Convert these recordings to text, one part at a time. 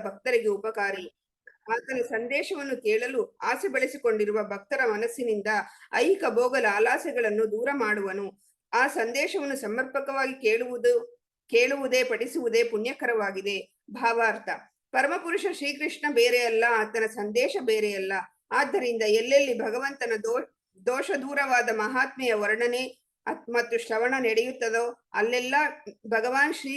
ಭಕ್ತರಿಗೆ ಉಪಕಾರಿ. ಆತನ ಸಂದೇಶವನ್ನು ಕೇಳಲು ಆಸೆ ಬೆಳೆಸಿಕೊಂಡಿರುವ ಭಕ್ತರ ಮನಸ್ಸಿನಿಂದ ಐಹಿಕ ಭೋಗ ಲಾಲಾಸೆಗಳನ್ನು ದೂರ ಮಾಡುವನು. ಆ ಸಂದೇಶವನ್ನು ಸಮರ್ಪಕವಾಗಿ ಕೇಳುವುದೇ ಪಠಿಸುವುದೇ ಪುಣ್ಯಕರವಾಗಿದೆ. ಭಾವಾರ್ಥ: ಪರಮಪುರುಷ ಶ್ರೀಕೃಷ್ಣ ಬೇರೆಯಲ್ಲ, ಆತನ ಸಂದೇಶ ಬೇರೆಯಲ್ಲ. ಆದ್ದರಿಂದ ಎಲ್ಲೆಲ್ಲಿ ಭಗವಂತನ ದೋಷ ದೂರವಾದ ಮಹಾತ್ಮೆಯ ವರ್ಣನೆ ಮತ್ತು ಶ್ರವಣ ನಡೆಯುತ್ತದೋ ಅಲ್ಲೆಲ್ಲ ಭಗವಾನ್ ಶ್ರೀ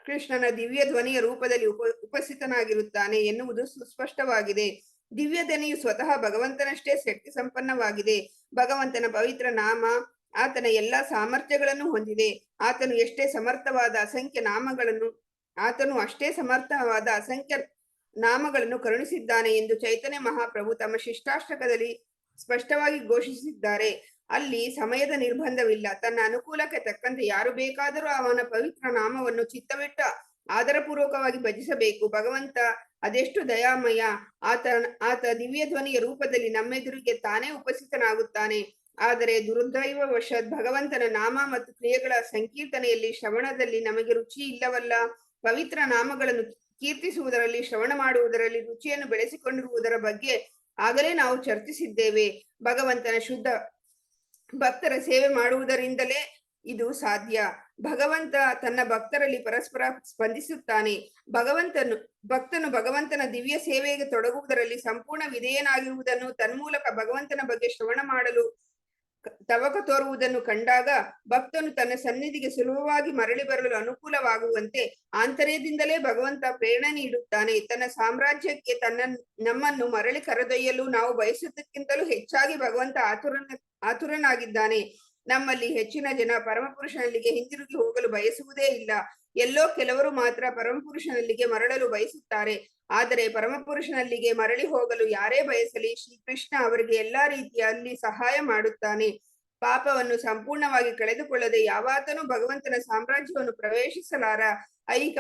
ಕೃಷ್ಣನ ದಿವ್ಯ ಧ್ವನಿಯ ರೂಪದಲ್ಲಿ ಉಪಸ್ಥಿತನಾಗಿರುತ್ತಾನೆ ಎನ್ನುವುದು ಸುಸ್ಪಷ್ಟವಾಗಿದೆ. ದಿವ್ಯ ಧ್ವನಿಯು ಸ್ವತಃ ಭಗವಂತನಷ್ಟೇ ಶಕ್ತಿ ಸಂಪನ್ನವಾಗಿದೆ. ಭಗವಂತನ ಪವಿತ್ರ ನಾಮ ಆತನ ಎಲ್ಲಾ ಸಾಮರ್ಥ್ಯಗಳನ್ನು ಹೊಂದಿದೆ. ಆತನು ಅಷ್ಟೇ ಸಮರ್ಥವಾದ ಅಸಂಖ್ಯ ನಾಮಗಳನ್ನು ಕರುಣಿಸಿದ್ದಾನೆ ಎಂದು ಚೈತನ್ಯ ಮಹಾಪ್ರಭು ತಮ್ಮ ಶಿಷ್ಟಾಷ್ಟಕದಲ್ಲಿ ಸ್ಪಷ್ಟವಾಗಿ ಘೋಷಿಸಿದ್ದಾರೆ. ಅಲ್ಲಿ ಸಮಯದ ನಿರ್ಬಂಧವಿಲ್ಲ. ತನ್ನ ಅನುಕೂಲಕ್ಕೆ ತಕ್ಕಂತೆ ಯಾರು ಬೇಕಾದರೂ ಅವನ ಪವಿತ್ರ ನಾಮವನ್ನು ಚಿತ್ತವಿಟ್ಟ ಆದರಪೂರ್ವಕವಾಗಿ ಭಜಿಸಬೇಕು. ಭಗವಂತ ಅದೆಷ್ಟು ದಯಾಮಯ! ಆತ ದಿವ್ಯ ಧ್ವನಿಯ ರೂಪದಲ್ಲಿ ನಮ್ಮೆದುರಿಗೆ ತಾನೇ ಉಪಸ್ಥಿತನಾಗುತ್ತಾನೆ. ಆದರೆ ದುರ್ದೈವವಶಾತ್ ಭಗವಂತನ ನಾಮ ಮತ್ತು ಕ್ರಿಯೆಗಳ ಸಂಕೀರ್ತನೆಯಲ್ಲಿ, ಶ್ರವಣದಲ್ಲಿ ನಮಗೆ ರುಚಿ ಇಲ್ಲವಲ್ಲ. ಪವಿತ್ರ ನಾಮಗಳನ್ನು ಕೀರ್ತಿಸುವುದರಲ್ಲಿ, ಶ್ರವಣ ಮಾಡುವುದರಲ್ಲಿ ರುಚಿಯನ್ನು ಬೆಳೆಸಿಕೊಂಡಿರುವುದರ ಬಗ್ಗೆ ಆಗಲೇ ನಾವು ಚರ್ಚಿಸಿದ್ದೇವೆ. ಭಗವಂತನ ಶುದ್ಧ ಭಕ್ತರ ಸೇವೆ ಮಾಡುವುದರಿಂದಲೇ ಇದು ಸಾಧ್ಯ. ಭಗವಂತ ತನ್ನ ಭಕ್ತರಲ್ಲಿ ಪರಸ್ಪರ ಸ್ಪಂದಿಸುತ್ತಾನೆ. ಭಕ್ತನು ಭಗವಂತನ ದಿವ್ಯ ಸೇವೆಗೆ ತೊಡಗುವುದರಲ್ಲಿ ಸಂಪೂರ್ಣ ವಿಧೇಯನಾಗಿರುವುದನ್ನು, ತನ್ಮೂಲಕ ಭಗವಂತನ ಬಗ್ಗೆ ಶ್ರವಣ ಮಾಡಲು ತವಕ ತೋರುವುದನ್ನು ಕಂಡಾಗ ಭಕ್ತನು ತನ್ನ ಸನ್ನಿಧಿಗೆ ಸುಲಭವಾಗಿ ಮರಳಿ ಬರಲು ಅನುಕೂಲವಾಗುವಂತೆ ಆಂತರ್ಯದಿಂದಲೇ ಭಗವಂತ ಪ್ರೇರಣೆ ನೀಡುತ್ತಾನೆ. ತನ್ನ ಸಾಮ್ರಾಜ್ಯಕ್ಕೆ ನಮ್ಮನ್ನು ಮರಳಿ ಕರೆದೊಯ್ಯಲು ನಾವು ಬಯಸುವುದಕ್ಕಿಂತಲೂ ಹೆಚ್ಚಾಗಿ ಭಗವಂತ ಆತುರನಾಗಿದ್ದಾನೆ. ನಮ್ಮಲ್ಲಿ ಹೆಚ್ಚಿನ ಜನ ಪರಮಪುರುಷನಲ್ಲಿಗೆ ಹಿಂದಿರುಗಿ ಹೋಗಲು ಬಯಸುವುದೇ ಇಲ್ಲ. ಎಲ್ಲೋ ಕೆಲವರು ಮಾತ್ರ ಪರಮಪುರುಷನಲ್ಲಿಗೆ ಮರಳಲು ಬಯಸುತ್ತಾರೆ. ಆದರೆ ಪರಮಪುರುಷನಲ್ಲಿಗೆ ಮರಳಿ ಹೋಗಲು ಯಾರೇ ಬಯಸಲಿ, ಶ್ರೀಕೃಷ್ಣ ಅವರಿಗೆ ಎಲ್ಲಾ ರೀತಿಯಲ್ಲಿ ಸಹಾಯ ಮಾಡುತ್ತಾನೆ. ಪಾಪವನ್ನು ಸಂಪೂರ್ಣವಾಗಿ ಕಳೆದುಕೊಳ್ಳದೆ ಯಾವಾತನೂ ಭಗವಂತನ ಸಾಮ್ರಾಜ್ಯವನ್ನು ಪ್ರವೇಶಿಸಲಾರ. ಐಹಿಕ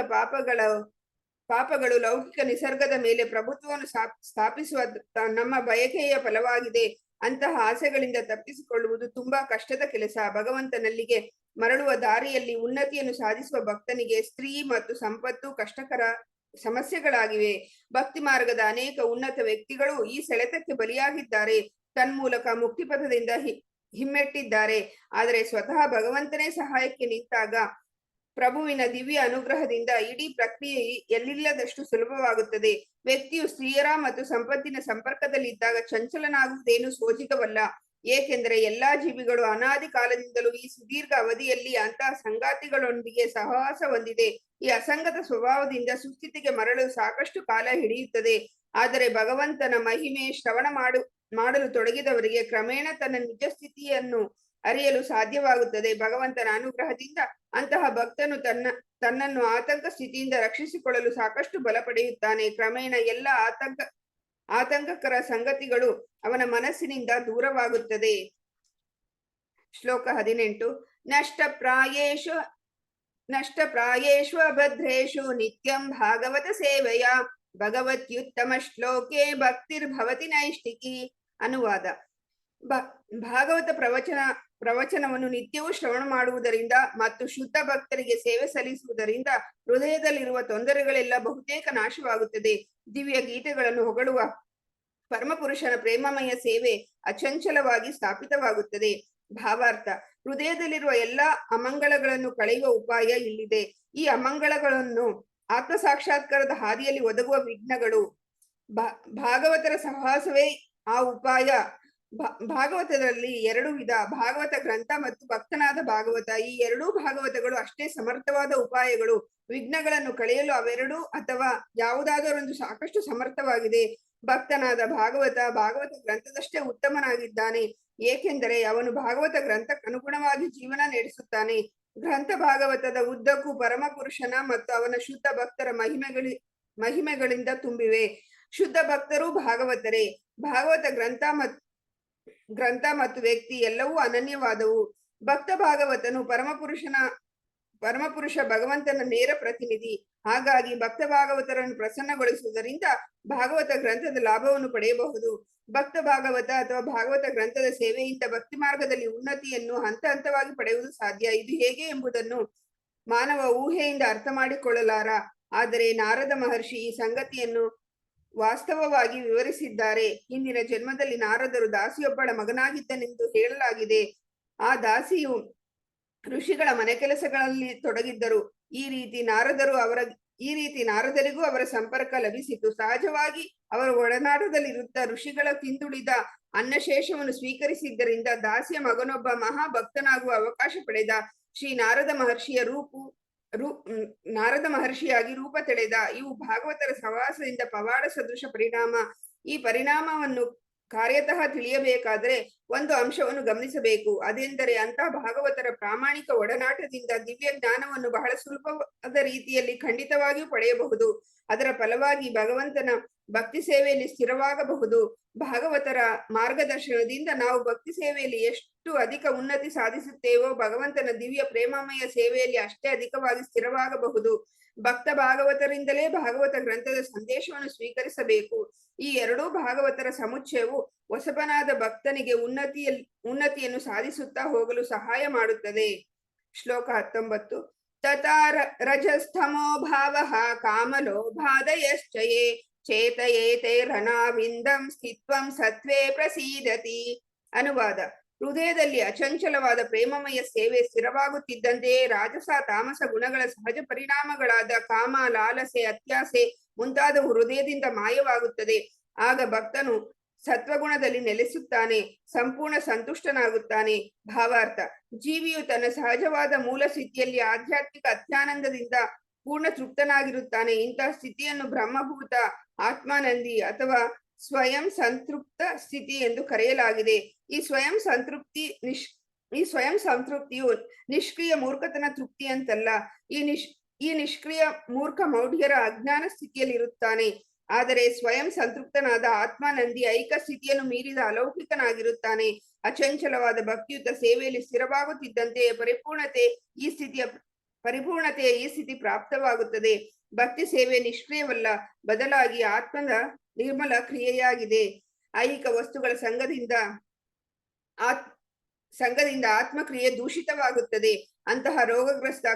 ಪಾಪಗಳು ಲೌಕಿಕ ನಿಸರ್ಗದ ಮೇಲೆ ಪ್ರಭುತ್ವವನ್ನು ಸ್ಥಾಪಿಸುವ ನಮ್ಮ ಬಯಕೆಯ ಫಲವಾಗಿದೆ. ಅಂತಹ ಆಸೆಗಳಿಂದ ತಪ್ಪಿಸಿಕೊಳ್ಳುವುದು ತುಂಬಾ ಕಷ್ಟದ ಕೆಲಸ. ಭಗವಂತನಲ್ಲಿಗೆ ಮರಳುವ ದಾರಿಯಲ್ಲಿ ಉನ್ನತಿಯನ್ನು ಸಾಧಿಸುವ ಭಕ್ತನಿಗೆ ಸ್ತ್ರೀ ಮತ್ತು ಸಂಪತ್ತು ಕಷ್ಟಕರ ಸಮಸ್ಯೆಗಳಾಗಿವೆ. ಭಕ್ತಿ ಮಾರ್ಗದ ಅನೇಕ ಉನ್ನತ ವ್ಯಕ್ತಿಗಳು ಈ ಸೆಳೆತಕ್ಕೆ ಬಲಿಯಾಗಿದ್ದಾರೆ. ತನ್ಮೂಲಕ ಮುಕ್ತಿಪಥದಿಂದ ಹಿಮ್ಮೆಟ್ಟಿದ್ದಾರೆ. ಆದರೆ ಸ್ವತಃ ಭಗವಂತನೇ ಸಹಾಯಕ್ಕೆ ನಿಂತಾಗ ಪ್ರಭುವಿನ ದಿವ್ಯ ಅನುಗ್ರಹದಿಂದ ಇಡೀ ಪ್ರಕ್ರಿಯೆ ಎಲ್ಲಿಲ್ಲದಷ್ಟು ಸುಲಭವಾಗುತ್ತದೆ. ವ್ಯಕ್ತಿಯು ಸ್ತ್ರೀಯರ ಮತ್ತು ಸಂಪತ್ತಿನ ಸಂಪರ್ಕದಲ್ಲಿದ್ದಾಗ ಚಂಚಲನಾಗುವುದೇನು ಸೋಜಿಗವಲ್ಲ. ಏಕೆಂದರೆ ಎಲ್ಲಾ ಜೀವಿಗಳು ಅನಾದಿ ಕಾಲದಿಂದಲೂ ಈ ಸುದೀರ್ಘ ಅವಧಿಯಲ್ಲಿ ಅಂತಹ ಸಂಗಾತಿಗಳೊಂದಿಗೆ ಸಹವಾಸ ಹೊಂದಿದೆ. ಈ ಅಸಂಗತ ಸ್ವಭಾವದಿಂದ ಸುಸ್ಥಿತಿಗೆ ಮರಳಲು ಸಾಕಷ್ಟು ಕಾಲ ಹಿಡಿಯುತ್ತದೆ. ಆದರೆ ಭಗವಂತನ ಮಹಿಮೆ ಶ್ರವಣ ಮಾಡಲು ತೊಡಗಿದವರಿಗೆ ಕ್ರಮೇಣ ತನ್ನ ನಿಜ ಸ್ಥಿತಿಯನ್ನು ಅರಿಯಲು ಸಾಧ್ಯವಾಗುತ್ತದೆ. ಭಗವಂತನ ಅನುಗ್ರಹದಿಂದ ಅಂತಹ ಭಕ್ತನು ತನ್ನನ್ನು ಆತಂಕ ಸ್ಥಿತಿಯಿಂದ ರಕ್ಷಿಸಿಕೊಳ್ಳಲು ಸಾಕಷ್ಟು ಬಲ ಪಡೆಯುತ್ತಾನೆ. ಕ್ರಮೇಣ ಎಲ್ಲ ಆತಂಕಕರ ಸಂಗತಿಗಳು ಅವನ ಮನಸ್ಸಿನಿಂದ ದೂರವಾಗುತ್ತದೆ. ಶ್ಲೋಕ 18. ನಷ್ಟ ಪ್ರಾಯೇಷು ಅಭದ್ರೇಷು ನಿತ್ಯಂ ಭಾಗವತ ಸೇವೆಯ ಭಗವತ್ಯುತ್ತಮ ಶ್ಲೋಕೆ ಭಕ್ತಿರ್ಭವತಿ ನೈಷ್ಠಿಕಿ. ಅನುವಾದ: ಭಾಗವತ ಪ್ರವಚನವನ್ನು ನಿತ್ಯವೂ ಶ್ರವಣ ಮಾಡುವುದರಿಂದ ಮತ್ತು ಶುದ್ಧ ಭಕ್ತರಿಗೆ ಸೇವೆ ಸಲ್ಲಿಸುವುದರಿಂದ ಹೃದಯದಲ್ಲಿರುವ ತೊಂದರೆಗಳೆಲ್ಲ ಬಹುತೇಕ ನಾಶವಾಗುತ್ತದೆ. ದಿವ್ಯ ಗೀತೆಗಳನ್ನು ಹೊಗಳುವ ಪರಮಪುರುಷನ ಪ್ರೇಮಮಯ ಸೇವೆ ಅಚಂಚಲವಾಗಿ ಸ್ಥಾಪಿತವಾಗುತ್ತದೆ. ಭಾವಾರ್ಥ: ಹೃದಯದಲ್ಲಿರುವ ಎಲ್ಲಾ ಅಮಂಗಳಗಳನ್ನು ಕಳೆಯುವ ಉಪಾಯ ಇಲ್ಲಿದೆ. ಈ ಅಮಂಗಳಗಳನ್ನು ಆತ್ಮ ಸಾಕ್ಷಾತ್ಕಾರದ ಹಾದಿಯಲ್ಲಿ ಒದಗುವ ವಿಘ್ನಗಳು. ಭಾಗವತರ ಸಹವಾಸವೇ ಆ ಉಪಾಯ. ಭಾಗವತದಲ್ಲಿ 2 ವಿಧ: ಭಾಗವತ ಗ್ರಂಥ ಮತ್ತು ಭಕ್ತನಾದ ಭಾಗವತ. ಈ 2 ಭಾಗವತಗಳು ಅಷ್ಟೇ ಸಮರ್ಥವಾದ ಉಪಾಯಗಳು. ವಿಘ್ನಗಳನ್ನು ಕಳೆಯಲು ಅವೆರಡು ಅಥವಾ ಯಾವುದಾದರೊಂದು ಸಾಕಷ್ಟು ಸಮರ್ಥವಾಗಿದೆ. ಭಕ್ತನಾದ ಭಾಗವತ ಗ್ರಂಥದಷ್ಟೇ ಉತ್ತಮನಾಗಿದ್ದಾನೆ. ಏಕೆಂದರೆ ಅವನು ಭಾಗವತ ಗ್ರಂಥಕ್ಕನುಗುಣವಾಗಿ ಜೀವನ ನಡೆಸುತ್ತಾನೆ. ಗ್ರಂಥ ಭಾಗವತದ ಉದ್ದಕ್ಕೂ ಪರಮಪುರುಷನ ಮತ್ತು ಅವನ ಶುದ್ಧ ಭಕ್ತರ ಮಹಿಮೆಗಳಿಂದ ತುಂಬಿವೆ. ಶುದ್ಧ ಭಕ್ತರು ಭಾಗವತರೇ. ಭಾಗವತ ಗ್ರಂಥ ಮತ್ತು ವ್ಯಕ್ತಿ ಎಲ್ಲವೂ ಅನನ್ಯವಾದವು. ಭಕ್ತ ಭಾಗವತನು ಪರಮಪುರುಷ ಭಗವಂತನ ನೇರ ಪ್ರತಿನಿಧಿ. ಹಾಗಾಗಿ ಭಕ್ತ ಭಾಗವತರನ್ನು ಪ್ರಸನ್ನಗೊಳಿಸುವುದರಿಂದ ಭಾಗವತ ಗ್ರಂಥದ ಲಾಭವನ್ನು ಪಡೆಯಬಹುದು. ಭಕ್ತ ಭಾಗವತ ಅಥವಾ ಭಾಗವತ ಗ್ರಂಥದ ಸೇವೆಯಿಂದ ಭಕ್ತಿ ಮಾರ್ಗದಲ್ಲಿ ಉನ್ನತಿಯನ್ನು ಹಂತ ಹಂತವಾಗಿ ಪಡೆಯುವುದು ಸಾಧ್ಯ. ಇದು ಹೇಗೆ ಎಂಬುದನ್ನು ಮಾನವ ಊಹೆಯಿಂದ ಅರ್ಥ ಮಾಡಿಕೊಳ್ಳಲಾರ. ಆದರೆ ನಾರದ ಮಹರ್ಷಿ ಈ ಸಂಗತಿಯನ್ನು ವಾಸ್ತವವಾಗಿ ವಿವರಿಸಿದ್ದಾರೆ. ಹಿಂದಿನ ಜನ್ಮದಲ್ಲಿ ನಾರದರು ದಾಸಿಯೊಬ್ಬಳ ಮಗನಾಗಿದ್ದನೆಂದು ಹೇಳಲಾಗಿದೆ. ಆ ದಾಸಿಯು ಋಷಿಗಳ ಮನೆ ಕೆಲಸಗಳಲ್ಲಿ ತೊಡಗಿದ್ದರು. ಈ ರೀತಿ ನಾರದರಿಗೂ ಅವರ ಸಂಪರ್ಕ ಲಭಿಸಿತು. ಸಹಜವಾಗಿ ಅವರ ಒಡನಾಟದಲ್ಲಿರುತ್ತ ಋಷಿಗಳ ತಿಂದುಳಿದ ಅನ್ನಶೇಷವನ್ನು ಸ್ವೀಕರಿಸಿದ್ದರಿಂದ ದಾಸಿಯ ಮಗನೊಬ್ಬ ಮಹಾಭಕ್ತನಾಗುವ ಅವಕಾಶ ಪಡೆದ. ಶ್ರೀ ನಾರದ ಮಹರ್ಷಿಯಾಗಿ ರೂಪ ತಳೆದ. ಇವು ಭಾಗವತರ ಸಹವಾಸದಿಂದ ಪವಾಡ ಸದೃಶ ಪರಿಣಾಮ. ಈ ಪರಿಣಾಮವನ್ನು ಕಾರ್ಯತಃ ತಿಳಿಯಬೇಕಾದರೆ ಒಂದು ಅಂಶವನ್ನು ಗಮನಿಸಬೇಕು. ಅದೆಂದರೆ ಅಂತಹ ಭಾಗವತರ ಪ್ರಾಮಾಣಿಕ ಒಡನಾಟದಿಂದ ದಿವ್ಯ ಜ್ಞಾನವನ್ನು ಬಹಳ ಸುಲಭವಾದ ರೀತಿಯಲ್ಲಿ ಖಂಡಿತವಾಗಿಯೂ ಪಡೆಯಬಹುದು. ಅದರ ಫಲವಾಗಿ ಭಗವಂತನ ಭಕ್ತಿ ಸೇವೆಯಲ್ಲಿ ಸ್ಥಿರವಾಗಬಹುದು. ಭಾಗವತರ ಮಾರ್ಗದರ್ಶನದಿಂದ ನಾವು ಭಕ್ತಿ ಸೇವೆಯಲ್ಲಿ ಎಷ್ಟು ಅಧಿಕ ಉನ್ನತಿ ಸಾಧಿಸುತ್ತೇವೋ ಭಗವಂತನ ದಿವ್ಯ ಪ್ರೇಮಮಯ ಸೇವೆಯಲ್ಲಿ ಅಷ್ಟೇ ಅಧಿಕವಾಗಿ ಸ್ಥಿರವಾಗಬಹುದು. ಭಕ್ತ ಭಾಗವತರಿಂದಲೇ ಭಾಗವತ ಗ್ರಂಥದ ಸಂದೇಶವನ್ನು ಸ್ವೀಕರಿಸಬೇಕು. ಈ ಎರಡೂ ಭಾಗವತರ ಸಮುಚ್ಚಯವು ಹೊಸಬನಾದ ಭಕ್ತನಿಗೆ ಉನ್ನತಿಯನ್ನು ಸಾಧಿಸುತ್ತಾ ಹೋಗಲು ಸಹಾಯ ಮಾಡುತ್ತದೆ. ಶ್ಲೋಕ 19. ತಥಾ ರಜಸ್ತಮೋ ಭಾವಃ ಕಾಮಲೋಭಾದಯಶ್ಚಯೇ ಚೇತಯೇತೈರನಾವಿಂದಂ ಸ್ಥಿತ್ವಂ ಸತ್ವೇ ಪ್ರಸೀದತಿ. ಅನುವಾದ: ಹೃದಯದಲ್ಲಿ ಅಚಂಚಲವಾದ ಪ್ರೇಮಮಯ ಸೇವೆ ಸ್ಥಿರವಾಗುತ್ತಿದ್ದಂತೆಯೇ ರಾಜಸ ತಾಮಸ ಗುಣಗಳ ಸಹಜ ಪರಿಣಾಮಗಳಾದ ಕಾಮ, ಲಾಲಸೆ, ಅತ್ಯಾಸೆ ಮುಂತಾದವು ಹೃದಯದಿಂದ ಮಾಯವಾಗುತ್ತದೆ. ಆಗ ಭಕ್ತನು ಸತ್ವಗುಣದಲ್ಲಿ ನೆಲೆಸುತ್ತಾನೆ, ಸಂಪೂರ್ಣ ಸಂತುಷ್ಟನಾಗುತ್ತಾನೆ. ಭಾವಾರ್ಥ: ಜೀವಿಯು ತನ್ನ ಸಹಜವಾದ ಮೂಲ ಸ್ಥಿತಿಯಲ್ಲಿ ಆಧ್ಯಾತ್ಮಿಕ ಅತ್ಯಾನಂದದಿಂದ ಪೂರ್ಣ ತೃಪ್ತನಾಗಿರುತ್ತಾನೆ. ಇಂತಹ ಸ್ಥಿತಿಯನ್ನು ಬ್ರಹ್ಮಭೂತ ಆತ್ಮಾನಂದಿ ಅಥವಾ ಸ್ವಯಂ ಸಂತೃಪ್ತ ಸ್ಥಿತಿ ಎಂದು ಕರೆಯಲಾಗಿದೆ. ಈ ಸ್ವಯಂ ಸಂತೃಪ್ತಿಯು ನಿಷ್ಕ್ರಿಯ ಮೂರ್ಖತನ ತೃಪ್ತಿ ಅಂತಲ್ಲ. ಈ ನಿಷ್ಕ್ರಿಯ ಮೂರ್ಖ ಮೌಢ್ಯರ ಅಜ್ಞಾನ ಸ್ಥಿತಿಯಲ್ಲಿರುತ್ತಾನೆ. ಆದರೆ ಸ್ವಯಂ ಸಂತೃಪ್ತನಾದ ಆತ್ಮಾನಂದಿ ಐಕ ಸ್ಥಿತಿಯನ್ನು ಮೀರಿದ ಅಲೌಕಿಕನಾಗಿರುತ್ತಾನೆ. ಅಚಂಚಲವಾದ ಭಕ್ತಿಯುತ ಸೇವೆಯಲ್ಲಿ ಸ್ಥಿರವಾಗುತ್ತಿದ್ದಂತೆಯೇ ಪರಿಪೂರ್ಣತೆಯ ಈ ಸ್ಥಿತಿ ಪ್ರಾಪ್ತವಾಗುತ್ತದೆ. ಭಕ್ತಿ ಸೇವೆ ನಿಷ್ಕ್ರಿಯವಲ್ಲ, ಬದಲಾಗಿ ಆತ್ಮದ ನಿರ್ಮಲ ಕ್ರಿಯೆಯಾಗಿದೆ. ಐಹಿಕ ವಸ್ತುಗಳ ಸಂಘದಿಂದ ಆತ್ಮಕ್ರಿಯೆ ದೂಷಿತವಾಗುತ್ತದೆ. ಅಂತಹ ರೋಗಗ್ರಸ್ತ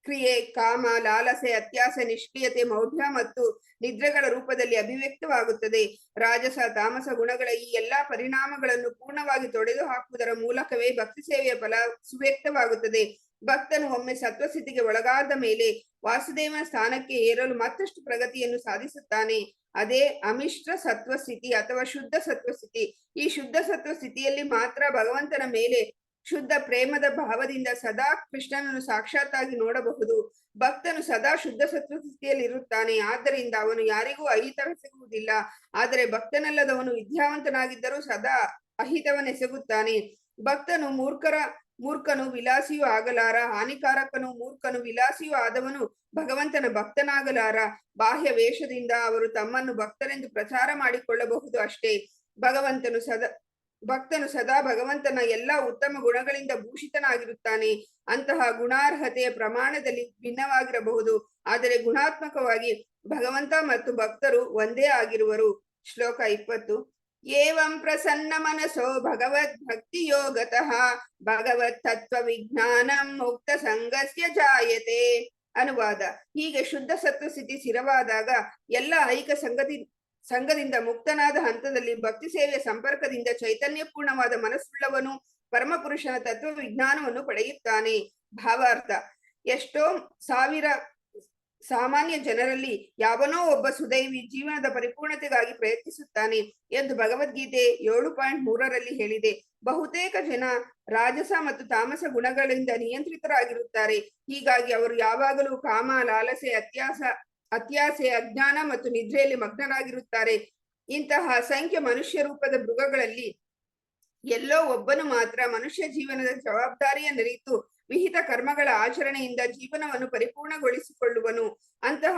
ಕ್ರಿಯೆ ಕಾಮ, ಲಾಲಸೆ, ಅತ್ಯಾಸ, ನಿಷ್ಕ್ರಿಯತೆ, ಮೌಢ್ಯ ಮತ್ತು ನಿದ್ರೆಗಳ ರೂಪದಲ್ಲಿ ಅಭಿವ್ಯಕ್ತವಾಗುತ್ತದೆ. ರಾಜಸ ತಾಮಸ ಗುಣಗಳ ಈ ಎಲ್ಲಾ ಪರಿಣಾಮಗಳನ್ನು ಪೂರ್ಣವಾಗಿ ತೊಡೆದು ಹಾಕುವುದರ ಮೂಲಕವೇ ಭಕ್ತಿ ಸೇವೆಯ ಫಲ ಸುವ್ಯಕ್ತವಾಗುತ್ತದೆ. ಭಕ್ತನು ಒಮ್ಮೆ ಸತ್ವಸ್ಥಿತಿಗೆ ಒಳಗಾದ ಮೇಲೆ ವಾಸುದೇವನ ಸ್ಥಾನಕ್ಕೆ ಏರಲು ಮತ್ತಷ್ಟು ಪ್ರಗತಿಯನ್ನು ಸಾಧಿಸುತ್ತಾನೆ. ಅದೇ ಅಮಿಶ್ರ ಸತ್ವಸ್ಥಿತಿ ಅಥವಾ ಶುದ್ಧ ಸತ್ವಸ್ಥಿತಿ. ಈ ಶುದ್ಧ ಸತ್ವಸ್ಥಿತಿಯಲ್ಲಿ ಮಾತ್ರ ಭಗವಂತನ ಮೇಲೆ ಶುದ್ಧ ಪ್ರೇಮದ ಭಾವದಿಂದ ಸದಾ ಕೃಷ್ಣನನ್ನು ಸಾಕ್ಷಾತ್ತಾಗಿ ನೋಡಬಹುದು. ಭಕ್ತನು ಸದಾ ಶುದ್ಧ ಸತ್ವಸ್ಥಿತಿಯಲ್ಲಿ ಇರುತ್ತಾನೆ. ಆದ್ದರಿಂದ ಅವನು ಯಾರಿಗೂ ಅಹಿತವೆಸಗುವುದಿಲ್ಲ. ಆದರೆ ಭಕ್ತನಲ್ಲದವನು ವಿದ್ಯಾವಂತನಾಗಿದ್ದರೂ ಸದಾ ಅಹಿತವನ್ನೆಸಗುತ್ತಾನೆ. ಭಕ್ತನು ಮೂರ್ಖನು ವಿಲಾಸಿಯೂ ಆಗಲಾರ. ಹಾನಿಕಾರಕನು ಮೂರ್ಖನು ವಿಲಾಸಿಯೂ ಆದವನು ಭಗವಂತನ ಭಕ್ತನಾಗಲಾರ. ಬಾಹ್ಯ ವೇಷದಿಂದ ಅವರು ತಮ್ಮನ್ನು ಭಕ್ತರೆಂದು ಪ್ರಚಾರ ಮಾಡಿಕೊಳ್ಳಬಹುದು ಅಷ್ಟೇ. ಭಕ್ತನು ಸದಾ ಭಗವಂತನ ಎಲ್ಲಾ ಉತ್ತಮ ಗುಣಗಳಿಂದ ಭೂಷಿತನಾಗಿರುತ್ತಾನೆ. ಅಂತಹ ಗುಣಾರ್ಹತೆಯ ಪ್ರಮಾಣದಲ್ಲಿ ಭಿನ್ನವಾಗಿರಬಹುದು, ಆದರೆ ಗುಣಾತ್ಮಕವಾಗಿ ಭಗವಂತ ಮತ್ತು ಭಕ್ತರು ಒಂದೇ ಆಗಿರುವರು. ಶ್ಲೋಕ 20. ಏವಂ ಪ್ರಸನ್ನ ಮನಸೋ ಭಗವದ್ ಭಕ್ತಿ ಯೋಗತಃ ಭಗವತ್ ತತ್ವ ವಿಜ್ಞಾನಂ ಮುಕ್ತ ಸಂಗಸ್ಯ ಜಾಯತೆ. ಅನುವಾದ: ಹೀಗೆ ಶುದ್ಧ ಸತ್ವಸ್ಥಿತಿ ಸ್ಥಿರವಾದಾಗ ಎಲ್ಲ ಐಕ ಸಂಘದಿಂದ ಮುಕ್ತನಾದ ಹಂತದಲ್ಲಿ ಭಕ್ತಿ ಸೇವೆಯ ಸಂಪರ್ಕದಿಂದ ಚೈತನ್ಯಪೂರ್ಣವಾದ ಮನಸ್ಸುಳ್ಳವನು ಪರಮಪುರುಷನ ತತ್ವ ವಿಜ್ಞಾನವನ್ನು ಪಡೆಯುತ್ತಾನೆ. ಭಾವಾರ್ಥ: ಎಷ್ಟೋ ಸಾವಿರ ಸಾಮಾನ್ಯ ಜನರಲ್ಲಿ ಯಾವನೋ ಒಬ್ಬ ಸುದೈವಿ ಜೀವನದ ಪರಿಪೂರ್ಣತೆಗಾಗಿ ಪ್ರಯತ್ನಿಸುತ್ತಾನೆ ಎಂದು ಭಗವದ್ಗೀತೆ 7.3 ಹೇಳಿದೆ. ಬಹುತೇಕ ಜನ ರಾಜಸ ಮತ್ತು ತಾಮಸ ಗುಣಗಳಿಂದ ನಿಯಂತ್ರಿತರಾಗಿರುತ್ತಾರೆ. ಹೀಗಾಗಿ ಅವರು ಯಾವಾಗಲೂ ಕಾಮ, ಲಾಲಸೆ, ಅತ್ಯಾಸೆ, ಅಜ್ಞಾನ ಮತ್ತು ನಿದ್ರೆಯಲ್ಲಿ ಮಗ್ನರಾಗಿರುತ್ತಾರೆ. ಇಂತಹ ಅಸಂಖ್ಯ ಮನುಷ್ಯ ರೂಪದ ಮೃಗಗಳಲ್ಲಿ ಎಲ್ಲೋ ಒಬ್ಬನು ಮಾತ್ರ ಮನುಷ್ಯ ಜೀವನದ ಜವಾಬ್ದಾರಿಯ ನರಿತು ವಿಹಿತ ಕರ್ಮಗಳ ಆಚರಣೆಯಿಂದ ಜೀವನವನ್ನು ಪರಿಪೂರ್ಣಗೊಳಿಸಿಕೊಳ್ಳುವನು. ಅಂತಹ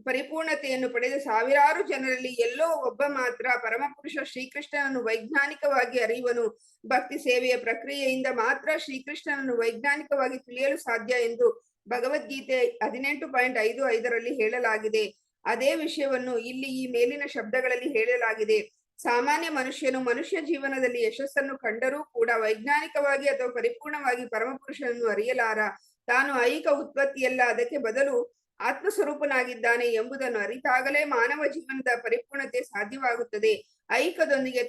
ಪರಿಪೂರ್ಣತೆಯನ್ನು ಪಡೆದ ಸಾವಿರಾರು ಜನರಲ್ಲಿ ಎಲ್ಲೋ ಒಬ್ಬ ಮಾತ್ರ ಪರಮಪುರುಷ ಶ್ರೀಕೃಷ್ಣನನ್ನು ವೈಜ್ಞಾನಿಕವಾಗಿ ಅರಿಯುವನು. ಭಕ್ತಿ ಸೇವೆಯ ಪ್ರಕ್ರಿಯೆಯಿಂದ ಮಾತ್ರ ಶ್ರೀಕೃಷ್ಣನನ್ನು ವೈಜ್ಞಾನಿಕವಾಗಿ ತಿಳಿಯಲು ಸಾಧ್ಯ ಎಂದು ಭಗವದ್ಗೀತೆ 18.5 ಹೇಳಲಾಗಿದೆ. ಅದೇ ವಿಷಯವನ್ನು ಇಲ್ಲಿ ಈ ಮೇಲಿನ ಶಬ್ದಗಳಲ್ಲಿ ಹೇಳಲಾಗಿದೆ. ಸಾಮಾನ್ಯ ಮನುಷ್ಯನು ಮನುಷ್ಯ ಜೀವನದಲ್ಲಿ ಯಶಸ್ಸನ್ನು ಕಂಡರೂ ಕೂಡ ವೈಜ್ಞಾನಿಕವಾಗಿ ಅಥವಾ ಪರಿಪೂರ್ಣವಾಗಿ ಪರಮಪುರುಷನನ್ನು ಅರಿಯಲಾರ. ತಾನು ಐಹಿಕ ಉತ್ಪತ್ತಿಯಲ್ಲ, ಅದಕ್ಕೆ ಬದಲು ಆತ್ಮಸ್ವರೂಪನಾಗಿದ್ದಾನೆ ಎಂಬುದನ್ನು ಅರಿತಾಗಲೇ ಮಾನವ ಜೀವನದ ಪರಿಪೂರ್ಣತೆ ಸಾಧ್ಯವಾಗುತ್ತದೆ. ಐಹಿಕದೊಂದಿಗೆ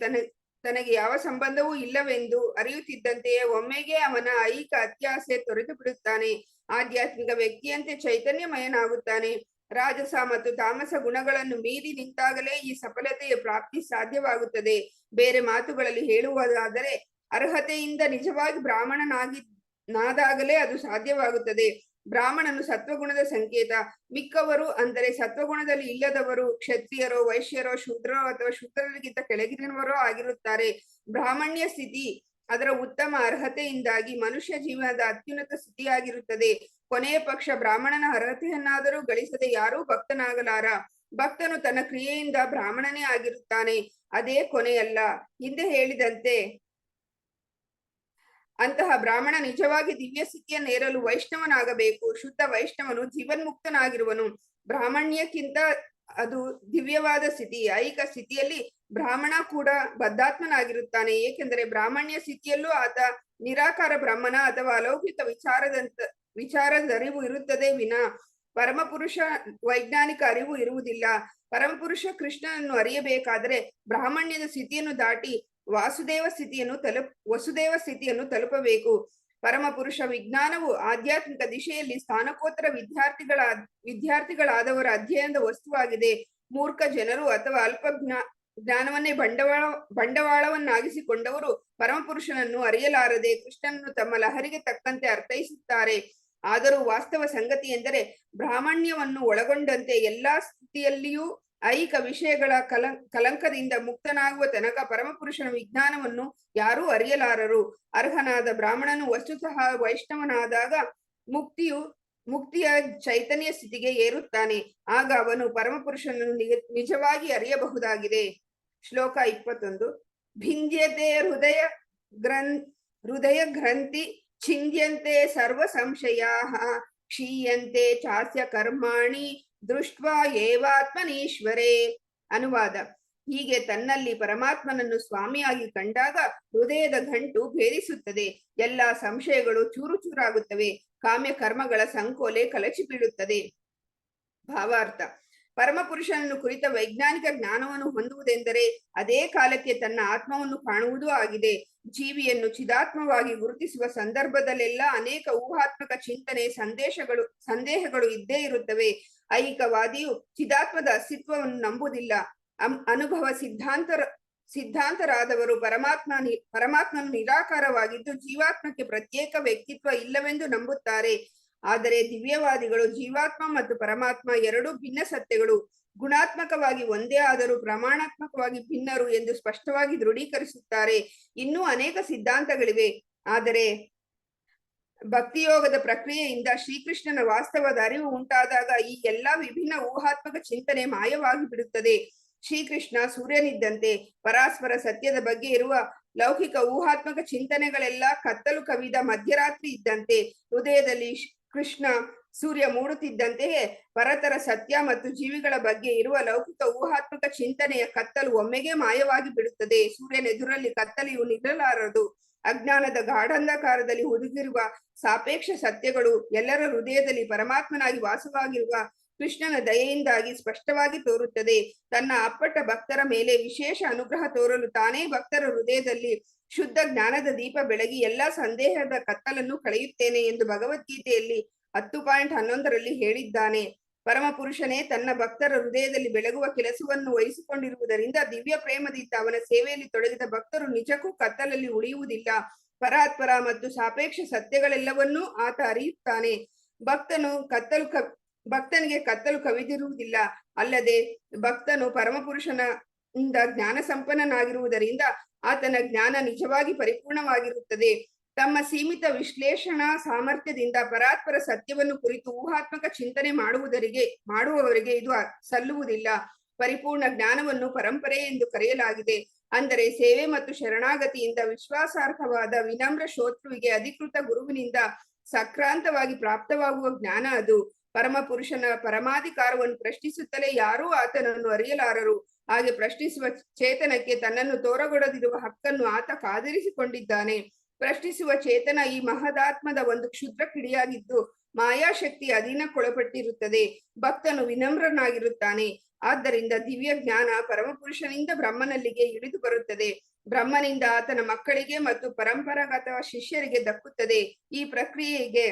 ತನಗೆ ಯಾವ ಸಂಬಂಧವೂ ಇಲ್ಲವೆಂದು ಅರಿಯುತ್ತಿದ್ದಂತೆಯೇ ಒಮ್ಮೆಗೆ ಅವನ ಐಹಿಕ ಅತ್ಯಾಸೆ ತೊರೆದು ಬಿಡುತ್ತಾನೆ. ಆಧ್ಯಾತ್ಮಿಕ ವ್ಯಕ್ತಿಯಂತೆ ಚೈತನ್ಯಮಯನಾಗುತ್ತಾನೆ. ರಾಜಸ ಮತ್ತು ತಾಮಸ ಗುಣಗಳನ್ನು ಮೀರಿ ನಿಂತಾಗಲೇ ಈ ಸಫಲತೆಯ ಪ್ರಾಪ್ತಿ ಸಾಧ್ಯವಾಗುತ್ತದೆ. ಬೇರೆ ಮಾತುಗಳಲ್ಲಿ ಹೇಳುವುದಾದರೆ ಅರ್ಹತೆಯಿಂದ ನಿಜವಾಗಿ ನಾದಾಗಲೇ ಅದು ಸಾಧ್ಯವಾಗುತ್ತದೆ. ಬ್ರಾಹ್ಮಣನು ಸತ್ವಗುಣದ ಸಂಕೇತ. ಮಿಕ್ಕವರು ಅಂದರೆ ಸತ್ವಗುಣದಲ್ಲಿ ಇಲ್ಲದವರು ಕ್ಷತ್ರಿಯರೋ ವೈಶ್ಯರೋ ಶೂದ್ರರೋ ಅಥವಾ ಶೂದ್ರರಿಗಿಂತ ಕೆಳಗಿನವರೋ ಆಗಿರುತ್ತಾರೆ. ಬ್ರಾಹ್ಮಣ್ಯ ಸ್ಥಿತಿ ಅದರ ಉತ್ತಮ ಅರ್ಹತೆಯಿಂದಾಗಿ ಮನುಷ್ಯ ಜೀವನದ ಅತ್ಯುನ್ನತ ಸ್ಥಿತಿಯಾಗಿರುತ್ತದೆ. ಕೊನೆಯ ಪಕ್ಷ ಬ್ರಾಹ್ಮಣನ ಅರ್ಹತೆಯನ್ನಾದರೂ ಗಳಿಸದೆ ಯಾರೂ ಭಕ್ತನಾಗಲಾರ. ಭಕ್ತನು ತನ್ನ ಕ್ರಿಯೆಯಿಂದ ಬ್ರಾಹ್ಮಣನೇ ಆಗಿರುತ್ತಾನೆ. ಅದೇ ಕೊನೆಯಲ್ಲ. ಹಿಂದೆ ಹೇಳಿದಂತೆ ಅಂತಹ ಬ್ರಾಹ್ಮಣ ನಿಜವಾಗಿ ದಿವ್ಯ ಸ್ಥಿತಿಯನ್ನೇರಲು ವೈಷ್ಣವನಾಗಬೇಕು. ಶುದ್ಧ ವೈಷ್ಣವನು ಜೀವನ್ಮುಕ್ತನಾಗಿರುವನು. ಬ್ರಾಹ್ಮಣ್ಯಕ್ಕಿಂತ ಅದು ದಿವ್ಯವಾದ ಸ್ಥಿತಿ. ಐಹಿಕ ಸ್ಥಿತಿಯಲ್ಲಿ ಬ್ರಾಹ್ಮಣ ಕೂಡ ಬದ್ಧಾತ್ಮನಾಗಿರುತ್ತಾನೆ. ಏಕೆಂದರೆ ಬ್ರಾಹ್ಮಣ್ಯ ಸ್ಥಿತಿಯಲ್ಲೂ ಆತ ನಿರಾಕಾರ ಬ್ರಹ್ಮನ ಅಥವಾ ಅಲೌಕಿಕ ವಿಚಾರದ ಅರಿವು ಇರುತ್ತದೆ ವಿನಾ ಪರಮಪುರುಷ ವೈಜ್ಞಾನಿಕ ಅರಿವು ಇರುವುದಿಲ್ಲ. ಪರಮಪುರುಷ ಕೃಷ್ಣನನ್ನು ಅರಿಯಬೇಕಾದರೆ ಬ್ರಾಹ್ಮಣ್ಯದ ಸ್ಥಿತಿಯನ್ನು ದಾಟಿ ವಸುದೇವ ಸ್ಥಿತಿಯನ್ನು ತಲುಪಬೇಕು. ಪರಮಪುರುಷ ವಿಜ್ಞಾನವು ಆಧ್ಯಾತ್ಮಿಕ ದಿಶೆಯಲ್ಲಿ ಸ್ಥಾನಕೋತ್ತರ ವಿದ್ಯಾರ್ಥಿಗಳಾದವರ ಅಧ್ಯಯನದ ವಸ್ತುವಾಗಿದೆ. ಮೂರ್ಖ ಜನರು ಅಥವಾ ಅಲ್ಪ ಜ್ಞಾನವನ್ನೇ ಬಂಡವಾಳವನ್ನಾಗಿಸಿಕೊಂಡವರು ಪರಮಪುರುಷನನ್ನು ಅರಿಯಲಾರದೆ ಕೃಷ್ಣನನ್ನು ತಮ್ಮ ಲಹರಿಗೆ ತಕ್ಕಂತೆ ಅರ್ಥೈಸುತ್ತಾರೆ. ಆದರೂ ವಾಸ್ತವ ಸಂಗತಿ ಎಂದರೆ ಬ್ರಾಹ್ಮಣ್ಯವನ್ನು ಒಳಗೊಂಡಂತೆ ಎಲ್ಲಾ ಸ್ಥಿತಿಯಲ್ಲಿಯೂ ಐಹಿಕ ವಿಷಯಗಳ ಕಲಂಕದಿಂದ ಮುಕ್ತನಾಗುವ ತನಕ ಪರಮಪುರುಷನ ವಿಜ್ಞಾನವನ್ನು ಯಾರೂ ಅರಿಯಲಾರರು. ಅರ್ಹನಾದ ಬ್ರಾಹ್ಮಣನು ವಸ್ತುತಃ ವೈಷ್ಣವನಾದಾಗ ಮುಕ್ತಿಯ ಚೈತನ್ಯ ಸ್ಥಿತಿಗೆ ಏರುತ್ತಾನೆ. ಆಗ ಅವನು ಪರಮಪುರುಷನನ್ನು ನಿಜವಾಗಿ ಅರಿಯಬಹುದಾಗಿದೆ. ಶ್ಲೋಕ 21. ಭಿಂದ್ಯತೆ ಹೃದಯ ಗ್ರಂಥಿ ಛಿಂದ್ಯಂತೆ ಸರ್ವ ಸಂಶಯಾಃ ಕ್ಷೀಯಂತೆ ಚಾಸ್ಯ ಕರ್ಮಾಣಿ ದೃಷ್ಟ್ವಾ ಏವಾತ್ಮನೀಶ್ವರೇ. ಅನುವಾದ: ಹೀಗೆ ತನ್ನಲ್ಲಿ ಪರಮಾತ್ಮನನ್ನು ಸ್ವಾಮಿಯಾಗಿ ಕಂಡಾಗ ಹೃದಯದ ಗಂಟು ಭೇದಿಸುತ್ತದೆ. ಎಲ್ಲಾ ಸಂಶಯಗಳು ಚೂರು ಚೂರಾಗುತ್ತವೆ. ಕಾಮ್ಯ ಕರ್ಮಗಳ ಸಂಕೋಲೆ ಕಲಚಿ ಬೀಳುತ್ತದೆ. ಭಾವಾರ್ಥ: ಪರಮಪುರುಷನನ್ನು ಕುರಿತ ವೈಜ್ಞಾನಿಕ ಜ್ಞಾನವನ್ನು ಹೊಂದುವುದೆಂದರೆ ಅದೇ ಕಾಲಕ್ಕೆ ತನ್ನ ಆತ್ಮವನ್ನು ಕಾಣುವುದೂ ಆಗಿದೆ. ಜೀವಿಯನ್ನು ಚಿದಾತ್ಮವಾಗಿ ಗುರುತಿಸುವ ಸಂದರ್ಭದಲ್ಲೆಲ್ಲ ಅನೇಕ ಊಹಾತ್ಮಕ ಚಿಂತನೆ ಸಂದೇಹಗಳು ಇದ್ದೇ ಇರುತ್ತವೆ. ಐಹಿಕವಾದಿಯು ಚಿದಾತ್ಮದ ಅಸ್ತಿತ್ವವನ್ನು ನಂಬುವುದಿಲ್ಲ. ಅನುಭವ ಸಿದ್ಧಾಂತರಾದವರು ಪರಮಾತ್ಮನು ನಿರಾಕಾರವಾಗಿದ್ದು ಜೀವಾತ್ಮಕ್ಕೆ ಪ್ರತ್ಯೇಕ ವ್ಯಕ್ತಿತ್ವ ಇಲ್ಲವೆಂದು ನಂಬುತ್ತಾರೆ. ಆದರೆ ದಿವ್ಯವಾದಿಗಳು ಜೀವಾತ್ಮ ಮತ್ತು ಪರಮಾತ್ಮ ಎರಡೂ ಭಿನ್ನ ಸತ್ಯಗಳು, ಗುಣಾತ್ಮಕವಾಗಿ ಒಂದೇ ಆದರೂ ಪ್ರಮಾಣಾತ್ಮಕವಾಗಿ ಭಿನ್ನರು ಎಂದು ಸ್ಪಷ್ಟವಾಗಿ ದೃಢೀಕರಿಸುತ್ತಾರೆ. ಇನ್ನೂ ಅನೇಕ ಸಿದ್ಧಾಂತಗಳಿವೆ. ಆದರೆ ಭಕ್ತಿಯೋಗದ ಪ್ರಕ್ರಿಯೆಯಿಂದ ಶ್ರೀಕೃಷ್ಣನ ವಾಸ್ತವದ ಅರಿವು ಉಂಟಾದಾಗ ಈ ಎಲ್ಲಾ ವಿಭಿನ್ನ ಊಹಾತ್ಮಕ ಚಿಂತನೆ ಮಾಯವಾಗಿ ಬಿಡುತ್ತದೆ. ಶ್ರೀಕೃಷ್ಣ ಸೂರ್ಯನಿದ್ದಂತೆ. ಪರಸ್ಪರ ಸತ್ಯದ ಬಗ್ಗೆ ಇರುವ ಲೌಕಿಕ ಊಹಾತ್ಮಕ ಚಿಂತನೆಗಳೆಲ್ಲ ಕತ್ತಲು ಕವಿದ ಮಧ್ಯರಾತ್ರಿ ಇದ್ದಂತೆ. ಹೃದಯದಲ್ಲಿ ಕೃಷ್ಣ ಸೂರ್ಯ ಮೂಡುತ್ತಿದ್ದಂತೆಯೇ ಪರತರ ಸತ್ಯ ಮತ್ತು ಜೀವಿಗಳ ಬಗ್ಗೆ ಇರುವ ಲೌಕಿಕ ಊಹಾತ್ಮಕ ಚಿಂತನೆಯ ಕತ್ತಲು ಒಮ್ಮೆಗೆ ಮಾಯವಾಗಿ ಬಿಡುತ್ತದೆ. ಸೂರ್ಯನೆದುರಲ್ಲಿ ಕತ್ತಲೆಯು ನಿಲ್ಲಲಾರದು. ಅಜ್ಞಾನದ ಗಾಢಾಂಧಕಾರದಲ್ಲಿ ಹುದುಗಿರುವ ಸಾಪೇಕ್ಷ ಸತ್ಯಗಳು ಎಲ್ಲರ ಹೃದಯದಲ್ಲಿ ಪರಮಾತ್ಮನಾಗಿ ವಾಸವಾಗಿರುವ ಕೃಷ್ಣನ ದಯೆಯಿಂದಾಗಿ ಸ್ಪಷ್ಟವಾಗಿ ತೋರುತ್ತದೆ. ತನ್ನ ಅಪ್ಪಟ ಭಕ್ತರ ಮೇಲೆ ವಿಶೇಷ ಅನುಗ್ರಹ ತೋರಲು ತಾನೇ ಭಕ್ತರ ಹೃದಯದಲ್ಲಿ ಶುದ್ಧ ಜ್ಞಾನದ ದೀಪ ಬೆಳಗಿ ಎಲ್ಲಾ ಸಂದೇಹದ ಕತ್ತಲನ್ನು ಕಳೆಯುತ್ತೇನೆ ಎಂದು ಭಗವದ್ಗೀತೆಯಲ್ಲಿ 10.11 ಹೇಳಿದ್ದಾನೆ. ಪರಮಪುರುಷನೇ ತನ್ನ ಭಕ್ತರ ಹೃದಯದಲ್ಲಿ ಬೆಳಗುವ ಕೆಲಸವನ್ನು ವಹಿಸಿಕೊಂಡಿರುವುದರಿಂದ ದಿವ್ಯ ಪ್ರೇಮದಿಂದ ಅವನ ಸೇವೆಯಲ್ಲಿ ತೊಡಗಿದ ಭಕ್ತರು ನಿಜಕ್ಕೂ ಕತ್ತಲಲ್ಲಿ ಉಳಿಯುವುದಿಲ್ಲ. ಪರಾತ್ಪರ ಮತ್ತು ಸಾಪೇಕ್ಷ ಸತ್ಯಗಳೆಲ್ಲವನ್ನೂ ಆತ ಅರಿಯುತ್ತಾನೆ. ಭಕ್ತನಿಗೆ ಕತ್ತಲು ಕವಿದಿರುವುದಿಲ್ಲ. ಅಲ್ಲದೆ ಭಕ್ತನು ಪರಮಪುರುಷನಿಂದ ಜ್ಞಾನ ಸಂಪನ್ನನಾಗಿರುವುದರಿಂದ ಆತನ ಜ್ಞಾನ ನಿಜವಾಗಿ ಪರಿಪೂರ್ಣವಾಗಿರುತ್ತದೆ. ತಮ್ಮ ಸೀಮಿತ ವಿಶ್ಲೇಷಣಾ ಸಾಮರ್ಥ್ಯದಿಂದ ಪರಾತ್ಪರ ಸತ್ಯವನ್ನು ಕುರಿತು ಊಹಾತ್ಮಕ ಚಿಂತನೆ ಮಾಡುವವರಿಗೆ ಇದು ಸಲ್ಲುವುದಿಲ್ಲ. ಪರಿಪೂರ್ಣ ಜ್ಞಾನವನ್ನು ಪರಂಪರೆ ಎಂದು ಕರೆಯಲಾಗಿದೆ. ಅಂದರೆ ಸೇವೆ ಮತ್ತು ಶರಣಾಗತಿಯಿಂದ ವಿಶ್ವಾಸಾರ್ಹವಾದ ವಿನಮ್ರ ಶ್ರೋತೃವಿಗೆ ಅಧಿಕೃತ ಗುರುವಿನಿಂದ ಸಕ್ರಾಂತವಾಗಿ ಪ್ರಾಪ್ತವಾಗುವ ಜ್ಞಾನ ಅದು. ಪರಮಪುರುಷನ ಪರಮಾಧಿಕಾರವನ್ನು ಪ್ರಶ್ನಿಸುತ್ತಲೇ ಯಾರೂ ಆತನನ್ನು ಅರಿಯಲಾರರು. ಹಾಗೆ ಪ್ರಶ್ನಿಸುವ ಚೇತನಕ್ಕೆ ತನ್ನನ್ನು ತೋರಗೊಡದಿರುವ ಹಕ್ಕನ್ನು ಆತ ಕಾದಿರಿಸಿಕೊಂಡಿದ್ದಾನೆ. ಪ್ರಶ್ನಿಸುವ ಚೇತನ ಈ ಮಹದಾತ್ಮದ ಒಂದು ಕ್ಷುದ್ರ ಕಿಡಿಯಾಗಿದ್ದು ಮಾಯಾಶಕ್ತಿ ಅಧೀನಕ್ಕೊಳಪಟ್ಟಿರುತ್ತದೆ. ಭಕ್ತನು ವಿನಮ್ರನಾಗಿರುತ್ತಾನೆ. ಆದ್ದರಿಂದ ದಿವ್ಯ ಜ್ಞಾನ ಪರಮಪುರುಷನಿಂದ ಬ್ರಹ್ಮನಲ್ಲಿಗೆ ಇಳಿದು ಬರುತ್ತದೆ. ಬ್ರಹ್ಮನಿಂದ ಆತನ ಮಕ್ಕಳಿಗೆ ಮತ್ತು ಪರಂಪರಾಗತ ಶಿಷ್ಯರಿಗೆ ದಕ್ಕುತ್ತದೆ. ಈ ಪ್ರಕ್ರಿಯೆಗೆ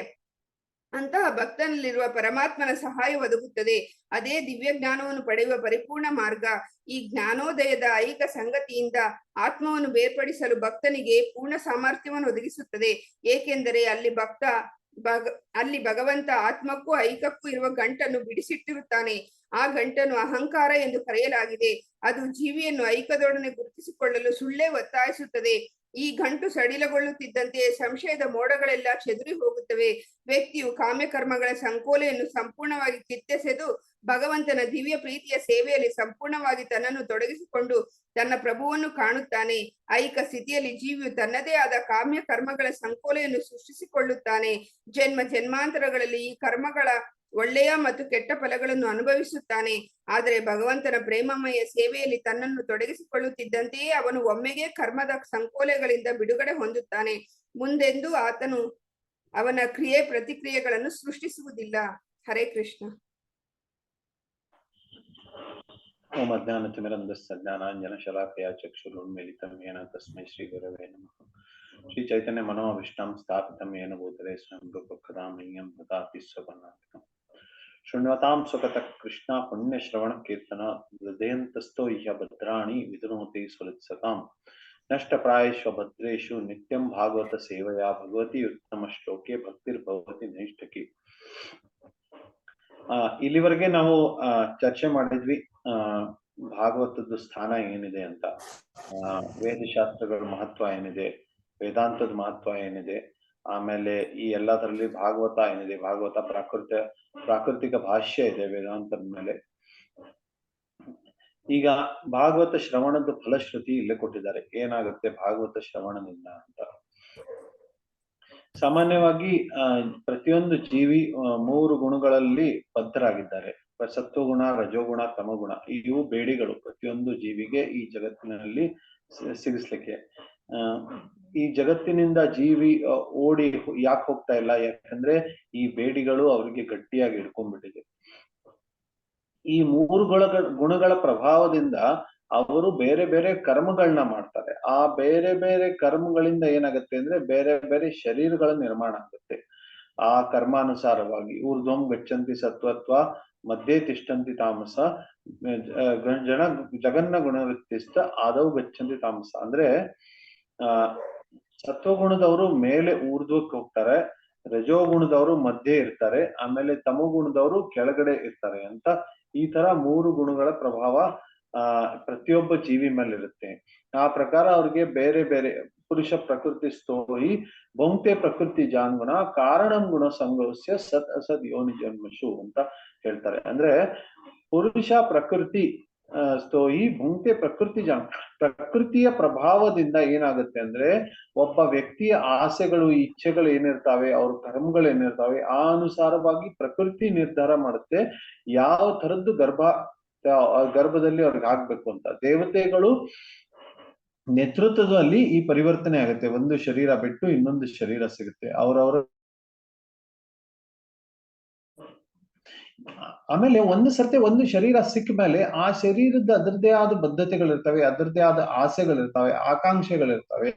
ಅಂತಹ ಭಕ್ತನಲ್ಲಿರುವ ಪರಮಾತ್ಮನ ಸಹಾಯ ಒದಗುತ್ತದೆ. ಅದೇ ದಿವ್ಯ ಜ್ಞಾನವನ್ನು ಪಡೆಯುವ ಪರಿಪೂರ್ಣ ಮಾರ್ಗ. ಈ ಜ್ಞಾನೋದಯದ ಐಕ ಸಂಗತಿಯಿಂದ ಆತ್ಮವನ್ನು ಬೇರ್ಪಡಿಸಲು ಭಕ್ತನಿಗೆ ಪೂರ್ಣ ಸಾಮರ್ಥ್ಯವನ್ನು ಒದಗಿಸುತ್ತದೆ. ಏಕೆಂದರೆ ಅಲ್ಲಿ ಭಗವಂತ ಆತ್ಮಕ್ಕೂ ಐಕಕ್ಕೂ ಇರುವ ಗಂಟನ್ನು ಬಿಡಿಸಿಟ್ಟಿರುತ್ತಾನೆ. ಆ ಗಂಟನ್ನು ಅಹಂಕಾರ ಎಂದು ಕರೆಯಲಾಗಿದೆ. ಅದು ಜೀವಿಯನ್ನು ಐಕ್ಯದೊಡನೆ ಗುರುತಿಸಿಕೊಳ್ಳಲು ಸುಳ್ಳೇ ಒತ್ತಾಯಿಸುತ್ತದೆ. ಈ ಗಂಟು ಸಡಿಲಗೊಳ್ಳುತ್ತಿದ್ದಂತೆ ಸಂಶಯದ ಮೋಡಗಳೆಲ್ಲ ಚೆದುರಿ ಹೋಗುತ್ತವೆ. ವ್ಯಕ್ತಿಯು ಕಾಮ್ಯಕರ್ಮಗಳ ಸಂಕೋಲೆಯನ್ನು ಸಂಪೂರ್ಣವಾಗಿ ಕಿತ್ತೆಸೆದು ಭಗವಂತನ ದಿವ್ಯ ಪ್ರೀತಿಯ ಸೇವೆಯಲ್ಲಿ ಸಂಪೂರ್ಣವಾಗಿ ತನ್ನನ್ನು ತೊಡಗಿಸಿಕೊಂಡು ತನ್ನ ಪ್ರಭುವನ್ನು ಕಾಣುತ್ತಾನೆ. ಐಕ ಸ್ಥಿತಿಯಲ್ಲಿ ಜೀವಿಯು ತನ್ನದೇ ಆದ ಕಾಮ್ಯ ಕರ್ಮಗಳ ಸಂಕೋಲೆಯನ್ನು ಸೃಷ್ಟಿಸಿಕೊಳ್ಳುತ್ತಾನೆ. ಜನ್ಮ ಜನ್ಮಾಂತರಗಳಲ್ಲಿ ಈ ಕರ್ಮಗಳ ಒಳ್ಳೆಯ ಮತ್ತು ಕೆಟ್ಟ ಫಲಗಳನ್ನು ಅನುಭವಿಸುತ್ತಾನೆ. ಆದರೆ ಭಗವಂತನ ಪ್ರೇಮಮಯ ಸೇವೆಯಲ್ಲಿ ತನ್ನನ್ನು ತೊಡಗಿಸಿಕೊಳ್ಳುತ್ತಿದ್ದಂತೆಯೇ ಅವನು ಒಮ್ಮೆಗೆ ಕರ್ಮದ ಸಂಕೋಲೆಗಳಿಂದ ಬಿಡುಗಡೆ ಹೊಂದುತ್ತಾನೆ. ಮುಂದೆಂದೂ ಆತನು ಅವನ ಕ್ರಿಯೆ ಪ್ರತಿಕ್ರಿಯೆಗಳನ್ನು ಸೃಷ್ಟಿಸುವುದಿಲ್ಲ. ಹರೇ ಕೃಷ್ಣ. ಓಂ ಅಜ್ಞಾನತಿಮಿರಂಧಸ್ಯ ಜ್ಞಾನಾಂಜನಶಲಾಕಯ ಚಕ್ಷುರುನ್ಮಿಲಿತಂ ಯೇನ ತಸ್ಮೈ ಶ್ರೀ ಗುರವೇ ನಮಃ. ಶ್ರೀ ಚೈತನ್ಯ ಮನೋಭೀಷ್ಟಂ ಸ್ಥಾಪಿತಂ ಯೇನ ಭೂತಲೆ ಸ್ವಯಂ ರೂಪಕದಾ ಮಹ್ಯಂ ದದಾತಿ ಸ್ವಪನ್ನಾಮಕಂ. ಶೃಣ್ವತಾಂ ಸುಖತಃ ಕೃಷ್ಣ ಪುಣ್ಯ ಶ್ರವಣ ಕೀರ್ತನ ಹೃದಯಂತಸ್ಥೋ ಇಹ ಭದ್ರಾಣಿ ವಿಧುನೋತಿ ಸುಲತ್ಸತಾಂ. ನಷ್ಟಪ್ರಾಯೇಷು ಭದ್ರೇಷು ನಿತ್ಯಂ ಭಾಗವತ ಸೇವಯಾ ಭಗವತಿ ಉತ್ತಮ ಶ್ಲೋಕೆ ಭಕ್ತಿರ್ಭವತಿ ನೈಷ್ಠಕಿ. ಇಲ್ಲಿವರೆಗೆ ನಾವು ಚರ್ಚೆ ಮಾಡಿದ್ವಿ ಭಾಗವತದ ಸ್ಥಾನ ಏನಿದೆ ಅಂತ, ವೇದಶಾಸ್ತ್ರಗಳ ಮಹತ್ವ ಏನಿದೆ, ವೇದಾಂತದ ಮಹತ್ವ ಏನಿದೆ, ಆಮೇಲೆ ಈ ಎಲ್ಲದರಲ್ಲಿ ಭಾಗವತ ಏನಿದೆ, ಭಾಗವತ ಪ್ರಾಕೃತಿಕ ಭಾಷ್ಯ ಇದೆ ವೇದಾಂತದ ಮೇಲೆ. ಈಗ ಭಾಗವತ ಶ್ರವಣದ ಫಲಶ್ರುತಿ ಇಲ್ಲೇ ಕೊಟ್ಟಿದ್ದಾರೆ. ಏನಾಗುತ್ತೆ ಭಾಗವತ ಶ್ರವಣದಿಂದ ಅಂತ. ಸಾಮಾನ್ಯವಾಗಿ ಪ್ರತಿಯೊಂದು ಜೀವಿ 3 ಗುಣಗಳಲ್ಲಿ ಬದ್ಧರಾಗಿದ್ದಾರೆ. ಸತ್ವಗುಣ, ರಜೋಗುಣ, ತಮಗುಣ. ಇವು ಬೇಡಿಗಳು ಪ್ರತಿಯೊಂದು ಜೀವಿಗೆ ಈ ಜಗತ್ತಿನಲ್ಲಿ ಸಿಗಿಸ್ಲಿಕ್ಕೆ. ಈ ಜಗತ್ತಿನಿಂದ ಜೀವಿ ಓಡಿ ಯಾಕೆ ಹೋಗ್ತಾ ಇಲ್ಲ? ಯಾಕಂದ್ರೆ ಈ ಬೇಡಿಗಳು ಅವರಿಗೆ ಗಟ್ಟಿಯಾಗಿ ಹಿಡ್ಕೊಂಡ್ಬಿಟ್ಟಿದೆ. ಈ 3 ಗುಣಗಳ ಪ್ರಭಾವದಿಂದ ಅವರು ಬೇರೆ ಬೇರೆ ಕರ್ಮಗಳನ್ನ ಮಾಡ್ತಾರೆ. ಆ ಬೇರೆ ಬೇರೆ ಕರ್ಮಗಳಿಂದ ಏನಾಗುತ್ತೆ ಅಂದ್ರೆ ಬೇರೆ ಬೇರೆ ಶರೀರಗಳ ನಿರ್ಮಾಣ ಆಗುತ್ತೆ. ಆ ಕರ್ಮಾನುಸಾರವಾಗಿ ಊರ್ಧ್ವಂ ಗಚ್ಚಂತಿ ಸತ್ವತ್ವ ಮಧ್ಯೆ ತಿಷ್ಟಂತಿ ತಾಮಸ ಜಗನ್ನ ಗುಣವೃತ್ತಿಸ್ಥ ಆದವು ಗಚ್ಚಂತಿ ತಾಮಸ. ಅಂದ್ರೆ ಸತ್ವಗುಣದವರು ಮೇಲೆ ಊರ್ಧ್ವಕ್ಕೆ ಹೋಗ್ತಾರೆ, ರಜೋಗುಣದವರು ಮಧ್ಯೆ ಇರ್ತಾರೆ, ಆಮೇಲೆ ತಮೋಗುಣದವರು ಕೆಳಗಡೆ ಇರ್ತಾರೆ ಅಂತ. ಈ ತರ 3 ಗುಣಗಳ ಪ್ರಭಾವ ಪ್ರತಿಯೊಬ್ಬ ಜೀವಿ ಮೇಲೆ ಇರುತ್ತೆ. ಆ ಪ್ರಕಾರ ಅವ್ರಿಗೆ ಬೇರೆ ಬೇರೆ ಪುರುಷ ಪ್ರಕೃತಿ ಸ್ಥೋಹಿ ಬಹುತೆ ಪ್ರಕೃತಿ ಜಾನ್ಗುಣ ಕಾರಣಂ ಗುಣ ಸಂಗವಸ್ಯ ಸತ್ ಅಸದ್ ಯೋನಿ ಜನ್ಮಶು ಅಂತ ಹೇಳ್ತಾರೆ. ಅಂದ್ರೆ ಪುರುಷ ಪ್ರಕೃತಿ ಸ್ಥೋಹಿ ಭುಂಕ್ತೆ ಪ್ರಕೃತಿ ಜಾನ್. ಪ್ರಕೃತಿಯ ಪ್ರಭಾವದಿಂದ ಏನಾಗುತ್ತೆ ಅಂದ್ರೆ ಒಬ್ಬ ವ್ಯಕ್ತಿಯ ಆಸೆಗಳು, ಇಚ್ಛೆಗಳು ಏನಿರ್ತಾವೆ, ಅವ್ರ ಕರ್ಮಗಳು ಏನಿರ್ತಾವೆ, ಆ ಅನುಸಾರವಾಗಿ ಪ್ರಕೃತಿ ನಿರ್ಧಾರ ಮಾಡುತ್ತೆ ಯಾವ ತರದ್ದು ಗರ್ಭದಲ್ಲಿ ಅವ್ರಿಗೆ ಆಗ್ಬೇಕು ಅಂತ. ದೇವತೆಗಳು ನೇತೃತ್ವದಲ್ಲಿ ಈ ಪರಿವರ್ತನೆ ಆಗುತ್ತೆ. ಒಂದು ಶರೀರ ಬಿಟ್ಟು ಇನ್ನೊಂದು ಶರೀರ ಸಿಗುತ್ತೆ ಅವರವರ. ಆಮೇಲೆ ಒಂದು ಸರ್ತಿ ಒಂದು ಶರೀರ ಸಿಕ್ಕ ಮೇಲೆ ಆ ಶರೀರದ ಅದರದ್ದೇ ಆದ ಬದ್ಧತೆಗಳಿರ್ತವೆ, ಅದರದ್ದೇ ಆದ ಆಸೆಗಳಿರ್ತವೆ, ಆಕಾಂಕ್ಷೆಗಳಿರ್ತವೆ.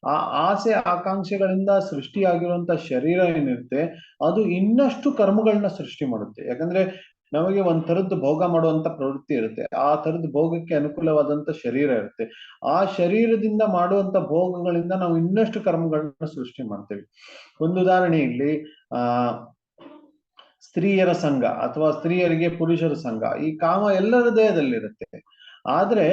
ಆ ಆಸೆ ಆಕಾಂಕ್ಷೆಗಳಿಂದ ಸೃಷ್ಟಿಯಾಗಿರುವಂತ ಶರೀರ ಏನಿರುತ್ತೆ ಅದು ಇನ್ನಷ್ಟು ಕರ್ಮಗಳನ್ನ ಸೃಷ್ಟಿ ಮಾಡುತ್ತೆ. ಯಾಕಂದ್ರೆ ನಮಗೆ ಒಂದ್ ತರದ್ದು ಭೋಗ ಮಾಡುವಂತ ಪ್ರವೃತ್ತಿ ಇರುತ್ತೆ. ಆ ತರದ ಭೋಗಕ್ಕೆ ಅನುಕೂಲವಾದಂತ ಶರೀರ ಇರುತ್ತೆ. ಆ ಶರೀರದಿಂದ ಮಾಡುವಂತ ಭೋಗಗಳಿಂದ ನಾವು ಇನ್ನಷ್ಟು ಕರ್ಮಗಳನ್ನ ಸೃಷ್ಟಿ ಮಾಡ್ತೇವೆ. ಒಂದು ಉದಾಹರಣೆ ಇಲ್ಲಿ ಸ್ತ್ರೀಯರ ಸಂಘ ಅಥವಾ ಸ್ತ್ರೀಯರಿಗೆ ಪುರುಷರ ಸಂಘ, ಈ ಕಾಮ ಎಲ್ಲರ ದೇಹದಲ್ಲಿರುತ್ತೆ. ಆದ್ರೆ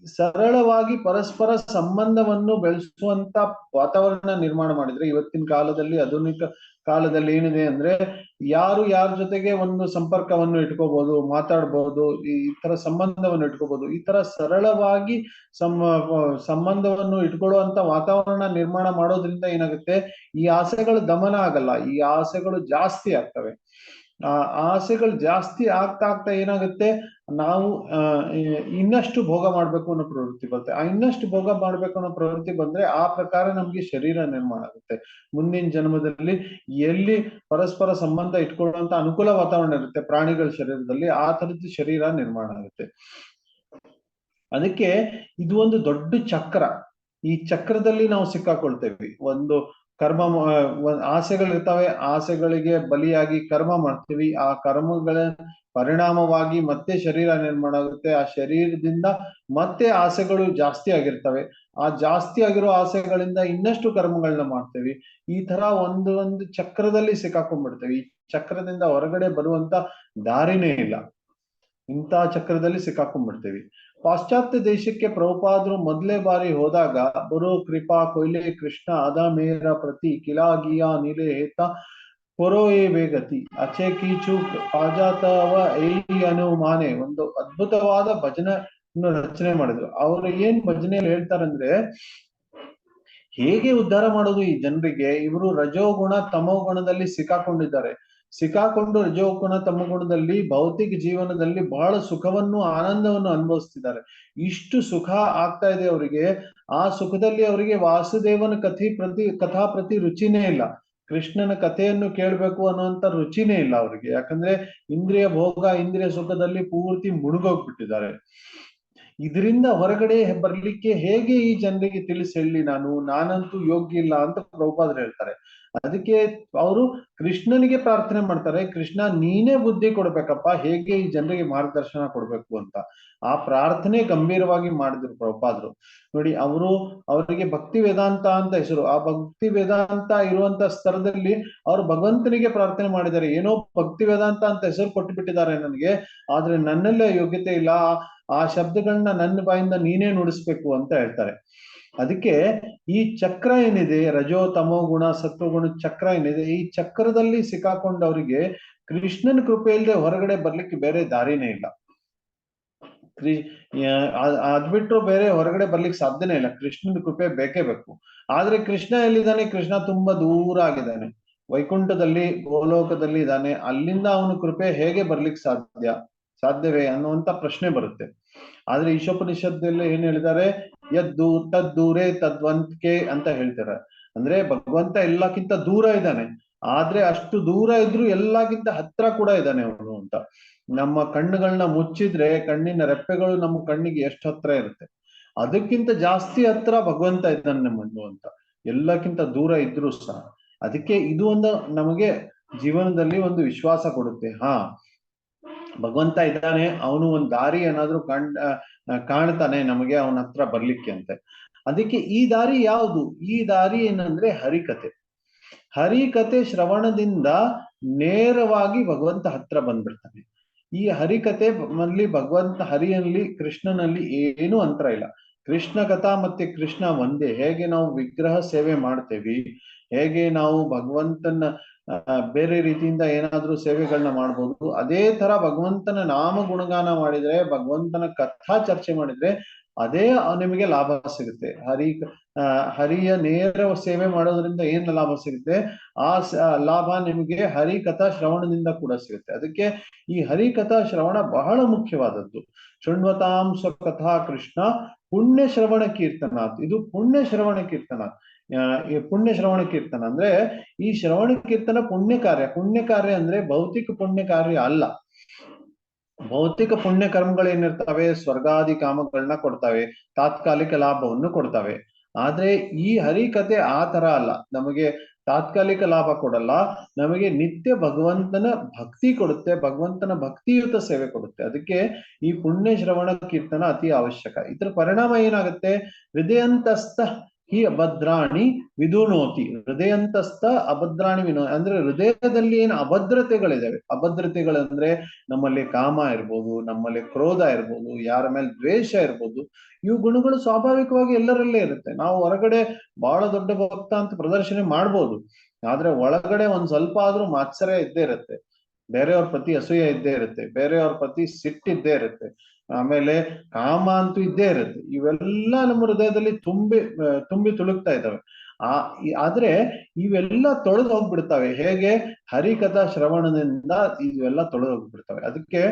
ಸರಳವಾಗಿ ಪರಸ್ಪರ ಸಂಬಂಧವನ್ನು ಬೆಳೆಸುವಂತ ವಾತಾವರಣ ನಿರ್ಮಾಣ ಮಾಡಿದ್ರೆ ಇವತ್ತಿನ ಕಾಲದಲ್ಲಿ, ಆಧುನಿಕ ಕಾಲದಲ್ಲಿ ಏನಿದೆ ಅಂದ್ರೆ ಯಾರು ಯಾರ ಜೊತೆಗೆ ಒಂದು ಸಂಪರ್ಕವನ್ನು ಇಟ್ಕೋಬಹುದು, ಮಾತಾಡ್ಬಹುದು, ಈ ತರ ಸಂಬಂಧವನ್ನು ಇಟ್ಕೋಬಹುದು. ಈ ತರ ಸರಳವಾಗಿ ಸಂಬಂಧವನ್ನು ಇಟ್ಕೊಳ್ಳುವಂತ ವಾತಾವರಣ ನಿರ್ಮಾಣ ಮಾಡೋದ್ರಿಂದ ಏನಾಗುತ್ತೆ, ಈ ಆಸೆಗಳು ದಮನ ಆಗಲ್ಲ, ಈ ಆಸೆಗಳು ಜಾಸ್ತಿ ಆಗ್ತವೆ. ಆ ಆಸೆಗಳು ಜಾಸ್ತಿ ಆಗ್ತಾ ಆಗ್ತಾ ಏನಾಗುತ್ತೆ, ನಾವು ಇನ್ನಷ್ಟು ಭೋಗ ಮಾಡ್ಬೇಕು ಅನ್ನೋ ಪ್ರವೃತ್ತಿ ಬರುತ್ತೆ. ಆ ಇನ್ನಷ್ಟು ಭೋಗ ಮಾಡ್ಬೇಕು ಅನ್ನೋ ಪ್ರವೃತ್ತಿ ಬಂದ್ರೆ ಆ ಪ್ರಕಾರ ನಮ್ಗೆ ಶರೀರ ನಿರ್ಮಾಣ ಆಗುತ್ತೆ. ಮುಂದಿನ ಜನ್ಮದಲ್ಲಿ ಎಲ್ಲಿ ಪರಸ್ಪರ ಸಂಬಂಧ ಇಟ್ಕೊಳ್ಳುವಂತ ಅನುಕೂಲ ವಾತಾವರಣ ಇರುತ್ತೆ ಪ್ರಾಣಿಗಳ ಶರೀರದಲ್ಲಿ, ಆ ತರದ್ದು ಶರೀರ ನಿರ್ಮಾಣ ಆಗುತ್ತೆ. ಅದಕ್ಕೆ ಇದು ಒಂದು ದೊಡ್ಡ ಚಕ್ರ. ಈ ಚಕ್ರದಲ್ಲಿ ನಾವು ಸಿಕ್ಕಾಕೊಳ್ತೇವೆ. ಒಂದು ಕರ್ಮ, ಆಸೆಗಳಿರ್ತಾವೆ, ಆಸೆಗಳಿಗೆ ಬಲಿಯಾಗಿ ಕರ್ಮ ಮಾಡ್ತೀವಿ. ಆ ಕರ್ಮಗಳ ಪರಿಣಾಮವಾಗಿ ಮತ್ತೆ ಶರೀರ ನಿರ್ಮಾಣ ಆಗುತ್ತೆ. ಆ ಶರೀರದಿಂದ ಮತ್ತೆ ಆಸೆಗಳು ಜಾಸ್ತಿ ಆಗಿರ್ತವೆ. ಆ ಜಾಸ್ತಿ ಆಗಿರೋ ಆಸೆಗಳಿಂದ ಇನ್ನಷ್ಟು ಕರ್ಮಗಳನ್ನ ಮಾಡ್ತೇವಿ. ಈ ತರ ಒಂದು ಚಕ್ರದಲ್ಲಿ ಸಿಕ್ಕಾಕೊಂಡ್ಬಿಡ್ತೇವೆ. ಈ ಚಕ್ರದಿಂದ ಹೊರಗಡೆ ಬರುವಂತ ದಾರಿನೇ ಇಲ್ಲ. ಇಂಥ ಚಕ್ರದಲ್ಲಿ ಸಿಕ್ಕಾಕೊಂಡ್ಬಿಡ್ತೇವಿ. ಪಾಶ್ಚಾತ್ಯ ದೇಶಕ್ಕೆ ಪ್ರಭುಪಾದರು ಮೊದಲೇ ಬಾರಿ ಹೋದಾಗ ಬರೋ ಕೃಪಾ ಕೊಯ್ಲೆ ಕೃಷ್ಣ ಅದ ಮೇರ ಪ್ರತಿ ಕಿಲಾಗಿಯ ನೀಲೆ ಹೇತ ಪೊರೋಯೇ ವೇಗತಿ ಅಚೆ ಕೀಚು ಪಾಜಾತವ ಏಯಿ ಅನುಮಾನೆ ಒಂದು ಅದ್ಭುತವಾದ ಭಜನೆಯನ್ನು ರಚನೆ ಮಾಡಿದ್ರು. ಅವರು ಏನ್ ಭಜನೆಯಲ್ಲಿ ಹೇಳ್ತಾರಂದ್ರೆ, ಹೇಗೆ ಉದ್ಧಾರ ಮಾಡೋದು ಈ ಜನರಿಗೆ? ಇವರು ರಜೋಗುಣ ತಮೋಗುಣದಲ್ಲಿ ಸಿಕ್ಕಾಕೊಂಡಿದ್ದಾರೆ. ಸಿಕ್ಕಾಕೊಂಡು ರಜೋಗುಣ ತಮೋಗುಣದಲ್ಲಿ ಭೌತಿಕ ಜೀವನದಲ್ಲಿ ಬಹಳ ಸುಖವನ್ನು ಆನಂದವನ್ನು ಅನುಭವಿಸ್ತಿದ್ದಾರೆ. ಇಷ್ಟು ಸುಖ ಆಗ್ತಾ ಇದೆ ಅವರಿಗೆ. ಆ ಸುಖದಲ್ಲಿ ಅವರಿಗೆ ವಾಸುದೇವನ ಕಥಾ ಪ್ರತಿ ರುಚಿನೇ ಇಲ್ಲ. ಕೃಷ್ಣನ ಕಥೆಯನ್ನು ಕೇಳ್ಬೇಕು ಅನ್ನುವಂತ ರುಚಿನೇ ಇಲ್ಲ ಅವರಿಗೆ. ಯಾಕಂದ್ರೆ ಇಂದ್ರಿಯ ಭೋಗ, ಇಂದ್ರಿಯ ಸುಖದಲ್ಲಿ ಪೂರ್ತಿ ಮುಳುಗೋಗ್ಬಿಟ್ಟಿದ್ದಾರೆ. ಇದರಿಂದ ಹೊರಗಡೆ ಬರ್ಲಿಕ್ಕೆ ಹೇಗೆ ಈ ಜನರಿಗೆ ತಿಳಿಸಿ ಹೇಳಿ? ನಾನಂತೂ ಯೋಗ್ಯ ಇಲ್ಲ ಅಂತ ಪ್ರಭುಪಾದರು ಹೇಳ್ತಾರೆ. ಅದಕ್ಕೆ ಅವರು ಕೃಷ್ಣನಿಗೆ ಪ್ರಾರ್ಥನೆ ಮಾಡ್ತಾರೆ, ಕೃಷ್ಣ ನೀನೇ ಬುದ್ಧಿ ಕೊಡ್ಬೇಕಪ್ಪ, ಹೇಗೆ ಈ ಜನರಿಗೆ ಮಾರ್ಗದರ್ಶನ ಕೊಡ್ಬೇಕು ಅಂತ. ಆ ಪ್ರಾರ್ಥನೆ ಗಂಭೀರವಾಗಿ ಮಾಡಿದ್ರು ಪ್ರಭುಪಾದರು. ನೋಡಿ, ಅವರಿಗೆ ಭಕ್ತಿ ವೇದಾಂತ ಅಂತ ಹೆಸರು. ಆ ಭಕ್ತಿ ವೇದಾಂತ ಇರುವಂತ ಸ್ತರದಲ್ಲಿ ಅವರು ಭಗವಂತನಿಗೆ ಪ್ರಾರ್ಥನೆ ಮಾಡಿದ್ದಾರೆ. ಏನೋ ಭಕ್ತಿ ವೇದಾಂತ ಅಂತ ಹೆಸರು ಕೊಟ್ಟು ಬಿಟ್ಟಿದ್ದಾರೆ ನನಗೆ, ಆದ್ರೆ ನನ್ನಲ್ಲೇ ಯೋಗ್ಯತೆ ಇಲ್ಲ, ಆ ಶಬ್ದಗಳನ್ನ ನನ್ನ ಬಾಯಿಂದ ನೀನೇ ನುಡಿಸ್ಬೇಕು ಅಂತ ಹೇಳ್ತಾರೆ. ಅದಕ್ಕೆ ಈ ಚಕ್ರ ಏನಿದೆ, ರಜೋ ತಮೋ ಗುಣ ಸತ್ವಗುಣ ಚಕ್ರ ಏನಿದೆ, ಈ ಚಕ್ರದಲ್ಲಿ ಸಿಕ್ಕಾಕೊಂಡವರಿಗೆ ಕೃಷ್ಣನ ಕೃಪೆ ಇಲ್ಲದೆ ಹೊರಗಡೆ ಬರ್ಲಿಕ್ಕೆ ಬೇರೆ ದಾರಿನೇ ಇಲ್ಲ. ಅದ್ಬಿಟ್ಟು ಬೇರೆ ಹೊರಗಡೆ ಬರ್ಲಿಕ್ಕೆ ಸಾಧ್ಯನೇ ಇಲ್ಲ. ಕೃಷ್ಣನ ಕೃಪೆ ಬೇಕೇ ಬೇಕು. ಆದ್ರೆ ಕೃಷ್ಣ ಎಲ್ಲಿದ್ದಾನೆ? ಕೃಷ್ಣ ತುಂಬಾ ದೂರ ಆಗಿದ್ದಾನೆ, ವೈಕುಂಠದಲ್ಲಿ, ಗೋಲೋಕದಲ್ಲಿ ಇದ್ದಾನೆ. ಅಲ್ಲಿಂದ ಅವನ ಕೃಪೆ ಹೇಗೆ ಬರ್ಲಿಕ್ಕೆ ಸಾಧ್ಯವೇ ಅನ್ನುವಂತ ಪ್ರಶ್ನೆ ಬರುತ್ತೆ. ಆದ್ರೆ ಈಶೋಪನಿಷತ್ತಲ್ಲಿ ಏನ್ ಹೇಳಿದ್ದಾರೆ? ಯದ್ದು ತದ್ದೂರೇ ತದ್ವಂತ್ಕೆ ಅಂತ ಹೇಳ್ತಾರೆ. ಅಂದ್ರೆ ಭಗವಂತ ಎಲ್ಲಕ್ಕಿಂತ ದೂರ ಇದ್ದಾನೆ, ಆದ್ರೆ ಅಷ್ಟು ದೂರ ಇದ್ರು ಎಲ್ಲಕ್ಕಿಂತ ಹತ್ರ ಕೂಡ ಇದ್ದಾನೆ ಅವನು ಅಂತ. ನಮ್ಮ ಕಣ್ಣುಗಳನ್ನ ಮುಚ್ಚಿದ್ರೆ ಕಣ್ಣಿನ ರೆಪ್ಪೆಗಳು ನಮ್ಮ ಕಣ್ಣಿಗೆ ಎಷ್ಟು ಹತ್ರ ಇರುತ್ತೆ, ಅದಕ್ಕಿಂತ ಜಾಸ್ತಿ ಹತ್ರ ಭಗವಂತ ಇದ್ದಾನೆ ನಮ್ಮನ್ನು ಅಂತ, ಎಲ್ಲಕ್ಕಿಂತ ದೂರ ಇದ್ರು ಸಹ. ಅದಕ್ಕೆ ಇದು ಒಂದು ನಮಗೆ ಜೀವನದಲ್ಲಿ ಒಂದು ವಿಶ್ವಾಸ ಕೊಡುತ್ತೆ. ಭಗವಂತ ಇದ್ದಾನೆ, ಅವನು ಒಂದು ದಾರಿ ಏನಾದ್ರೂ ಕಾಣ್ತಾನೆ ನಮಗೆ ಅವನ ಹತ್ರ ಬರ್ಲಿಕ್ಕೆ ಅಂತ. ಅದಕ್ಕೆ ಈ ದಾರಿ ಯಾವುದು? ಈ ದಾರಿ ಏನಂದ್ರೆ ಹರಿಕತೆ. ಹರಿಕತೆ ಶ್ರವಣದಿಂದ ನೇರವಾಗಿ ಭಗವಂತ ಹತ್ರ ಬಂದ್ಬಿಡ್ತಾನೆ. ಈ ಹರಿಕತೆ ಅಲ್ಲಿ ಭಗವಂತ, ಹರಿಯಲ್ಲಿ ಕೃಷ್ಣನಲ್ಲಿ ಏನೂ ಅಂತರ ಇಲ್ಲ. ಕೃಷ್ಣ ಕಥಾ ಮತ್ತೆ ಕೃಷ್ಣ ಒಂದೇ. ಹೇಗೆ ನಾವು ವಿಗ್ರಹ ಸೇವೆ ಮಾಡ್ತೇವಿ, ಹೇಗೆ ನಾವು ಭಗವಂತನ ಬೇರೆ ರೀತಿಯಿಂದ ಏನಾದ್ರೂ ಸೇವೆಗಳನ್ನ ಮಾಡ್ಬೋದು, ಅದೇ ತರ ಭಗವಂತನ ನಾಮ ಗುಣಗಾನ ಮಾಡಿದ್ರೆ, ಭಗವಂತನ ಕಥಾ ಚರ್ಚೆ ಮಾಡಿದ್ರೆ ಅದೇ ನಿಮಗೆ ಲಾಭ ಸಿಗುತ್ತೆ. ಹರಿಯ ನೇರ ಸೇವೆ ಮಾಡೋದ್ರಿಂದ ಏನ್ ಲಾಭ ಸಿಗುತ್ತೆ? ಆ ಲಾಭ ನಿಮಗೆ ಹರಿಕಥಾ ಶ್ರವಣದಿಂದ ಕೂಡ ಸಿಗುತ್ತೆ. ಅದಕ್ಕೆ ಈ ಹರಿಕಥಾ ಶ್ರವಣ ಬಹಳ ಮುಖ್ಯವಾದದ್ದು. ಶೃಣ್ವತಾಂ ಸ್ವಕಥಾ ಕೃಷ್ಣ ಪುಣ್ಯ ಶ್ರವಣ ಕೀರ್ತನಾಥ್. ಇದು ಪುಣ್ಯ ಶ್ರವಣ ಕೀರ್ತನಾಥ್. ಪುಣ್ಯ ಶ್ರವಣ ಕೀರ್ತನ ಅಂದ್ರೆ ಈ ಶ್ರವಣ ಕೀರ್ತನ ಪುಣ್ಯ ಕಾರ್ಯ. ಪುಣ್ಯ ಕಾರ್ಯ ಅಂದ್ರೆ ಭೌತಿಕ ಪುಣ್ಯ ಕಾರ್ಯ ಅಲ್ಲ. ಭೌತಿಕ ಪುಣ್ಯ ಕರ್ಮಗಳೇನಿರ್ತವೆ ಸ್ವರ್ಗಾದಿ ಕಾಮಗಳನ್ನ ಕೊಡ್ತವೆ, ತಾತ್ಕಾಲಿಕ ಲಾಭವನ್ನು ಕೊಡ್ತವೆ. ಆದ್ರೆ ಈ ಹರಿಕತೆ ಆ ತರ ಅಲ್ಲ. ನಮಗೆ ತಾತ್ಕಾಲಿಕ ಲಾಭ ಕೊಡಲ್ಲ, ನಮಗೆ ನಿತ್ಯ ಭಗವಂತನ ಭಕ್ತಿ ಕೊಡುತ್ತೆ, ಭಗವಂತನ ಭಕ್ತಿಯುತ ಸೇವೆ ಕೊಡುತ್ತೆ. ಅದಕ್ಕೆ ಈ ಪುಣ್ಯ ಶ್ರವಣ ಕೀರ್ತನ ಅತಿ ಅವಶ್ಯಕ. ಇದ್ರ ಪರಿಣಾಮ ಏನಾಗುತ್ತೆ? ಹೃದಯಂತಸ್ಥ ಹಿ ಅಭದ್ರಾಣಿ ವಿದುನೋತಿ. ಹೃದಯಂತಸ್ಥ ಅಭದ್ರಾಣಿ ಅಂದ್ರೆ ಹೃದಯದಲ್ಲಿ ಏನು ಅಭದ್ರತೆಗಳಿದಾವೆ. ಅಭದ್ರತೆಗಳಂದ್ರೆ ನಮ್ಮಲ್ಲಿ ಕಾಮ ಇರ್ಬೋದು, ನಮ್ಮಲ್ಲಿ ಕ್ರೋಧ ಇರ್ಬೋದು, ಯಾರ ಮೇಲೆ ದ್ವೇಷ ಇರ್ಬೋದು. ಇವು ಗುಣಗಳು ಸ್ವಾಭಾವಿಕವಾಗಿ ಎಲ್ಲರಲ್ಲೇ ಇರುತ್ತೆ. ನಾವು ಹೊರಗಡೆ ಬಹಳ ದೊಡ್ಡ ಭಕ್ತ ಅಂತ ಪ್ರದರ್ಶನ ಮಾಡ್ಬೋದು, ಆದ್ರೆ ಒಳಗಡೆ ಒಂದ್ ಸ್ವಲ್ಪ ಆದ್ರೂ ಮಾತ್ಸರ್ಯ ಇದ್ದೇ ಇರುತ್ತೆ, ಬೇರೆಯವ್ರ ಪ್ರತಿ ಅಸೂಯೆ ಇದ್ದೇ ಇರುತ್ತೆ, ಬೇರೆಯವ್ರ ಪ್ರತಿ ಸಿಟ್ಟಿದ್ದೇ ಇರುತ್ತೆ, ಆಮೇಲೆ ಕಾಮ ಅಂತೂ ಇದ್ದೇ ಇರುತ್ತೆ. ಇವೆಲ್ಲ ನಮ್ಮ ಹೃದಯದಲ್ಲಿ ತುಂಬಿ ತುಳುಕ್ತಾ ಇದ್ದಾವೆ. ಆದ್ರೆ ಇವೆಲ್ಲ ತೊಳೆದು ಹೋಗ್ಬಿಡ್ತವೆ. ಹೇಗೆ? ಹರಿಕಥಾ ಶ್ರವಣದಿಂದ ಇವೆಲ್ಲ ತೊಳೆದು ಹೋಗ್ಬಿಡ್ತವೆ. ಅದಕ್ಕೆ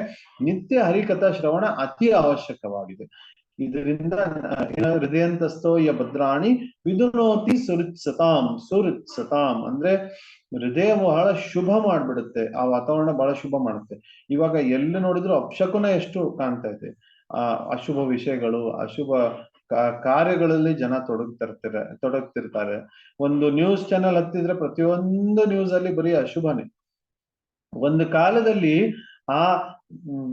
ನಿತ್ಯ ಹರಿಕಥಾ ಶ್ರವಣ ಅತಿ ಅವಶ್ಯಕವಾಗಿದೆ. ಇದರಿಂದ ಹೃದಯಂತಸ್ಥೋ ಯ ಭದ್ರಾಣಿ ವಿದುನೋತಿ ಸುರುತ್ಸತಾಂ ಅಂದ್ರೆ ಹೃದಯ ಬಹಳ ಶುಭ ಮಾಡ್ಬಿಡುತ್ತೆ, ಆ ವಾತಾವರಣ ಬಹಳ ಶುಭ ಮಾಡುತ್ತೆ. ಇವಾಗ ಎಲ್ಲಿ ನೋಡಿದ್ರು ಅಪಶಕುನ ಎಷ್ಟು ಕಾಣ್ತಾ ಇದೆ. ಅಶುಭ ವಿಷಯಗಳು, ಅಶುಭ ಕಾರ್ಯಗಳಲ್ಲಿ ಜನ ತೊಡಗ್ತಿರ್ತಾರೆ. ಒಂದು ನ್ಯೂಸ್ ಚಾನೆಲ್ ಹತ್ತಿದ್ರೆ ಪ್ರತಿಯೊಂದು ನ್ಯೂಸ್ ಅಲ್ಲಿ ಬರೀ ಅಶುಭನೇ. ಒಂದು ಕಾಲದಲ್ಲಿ ಆ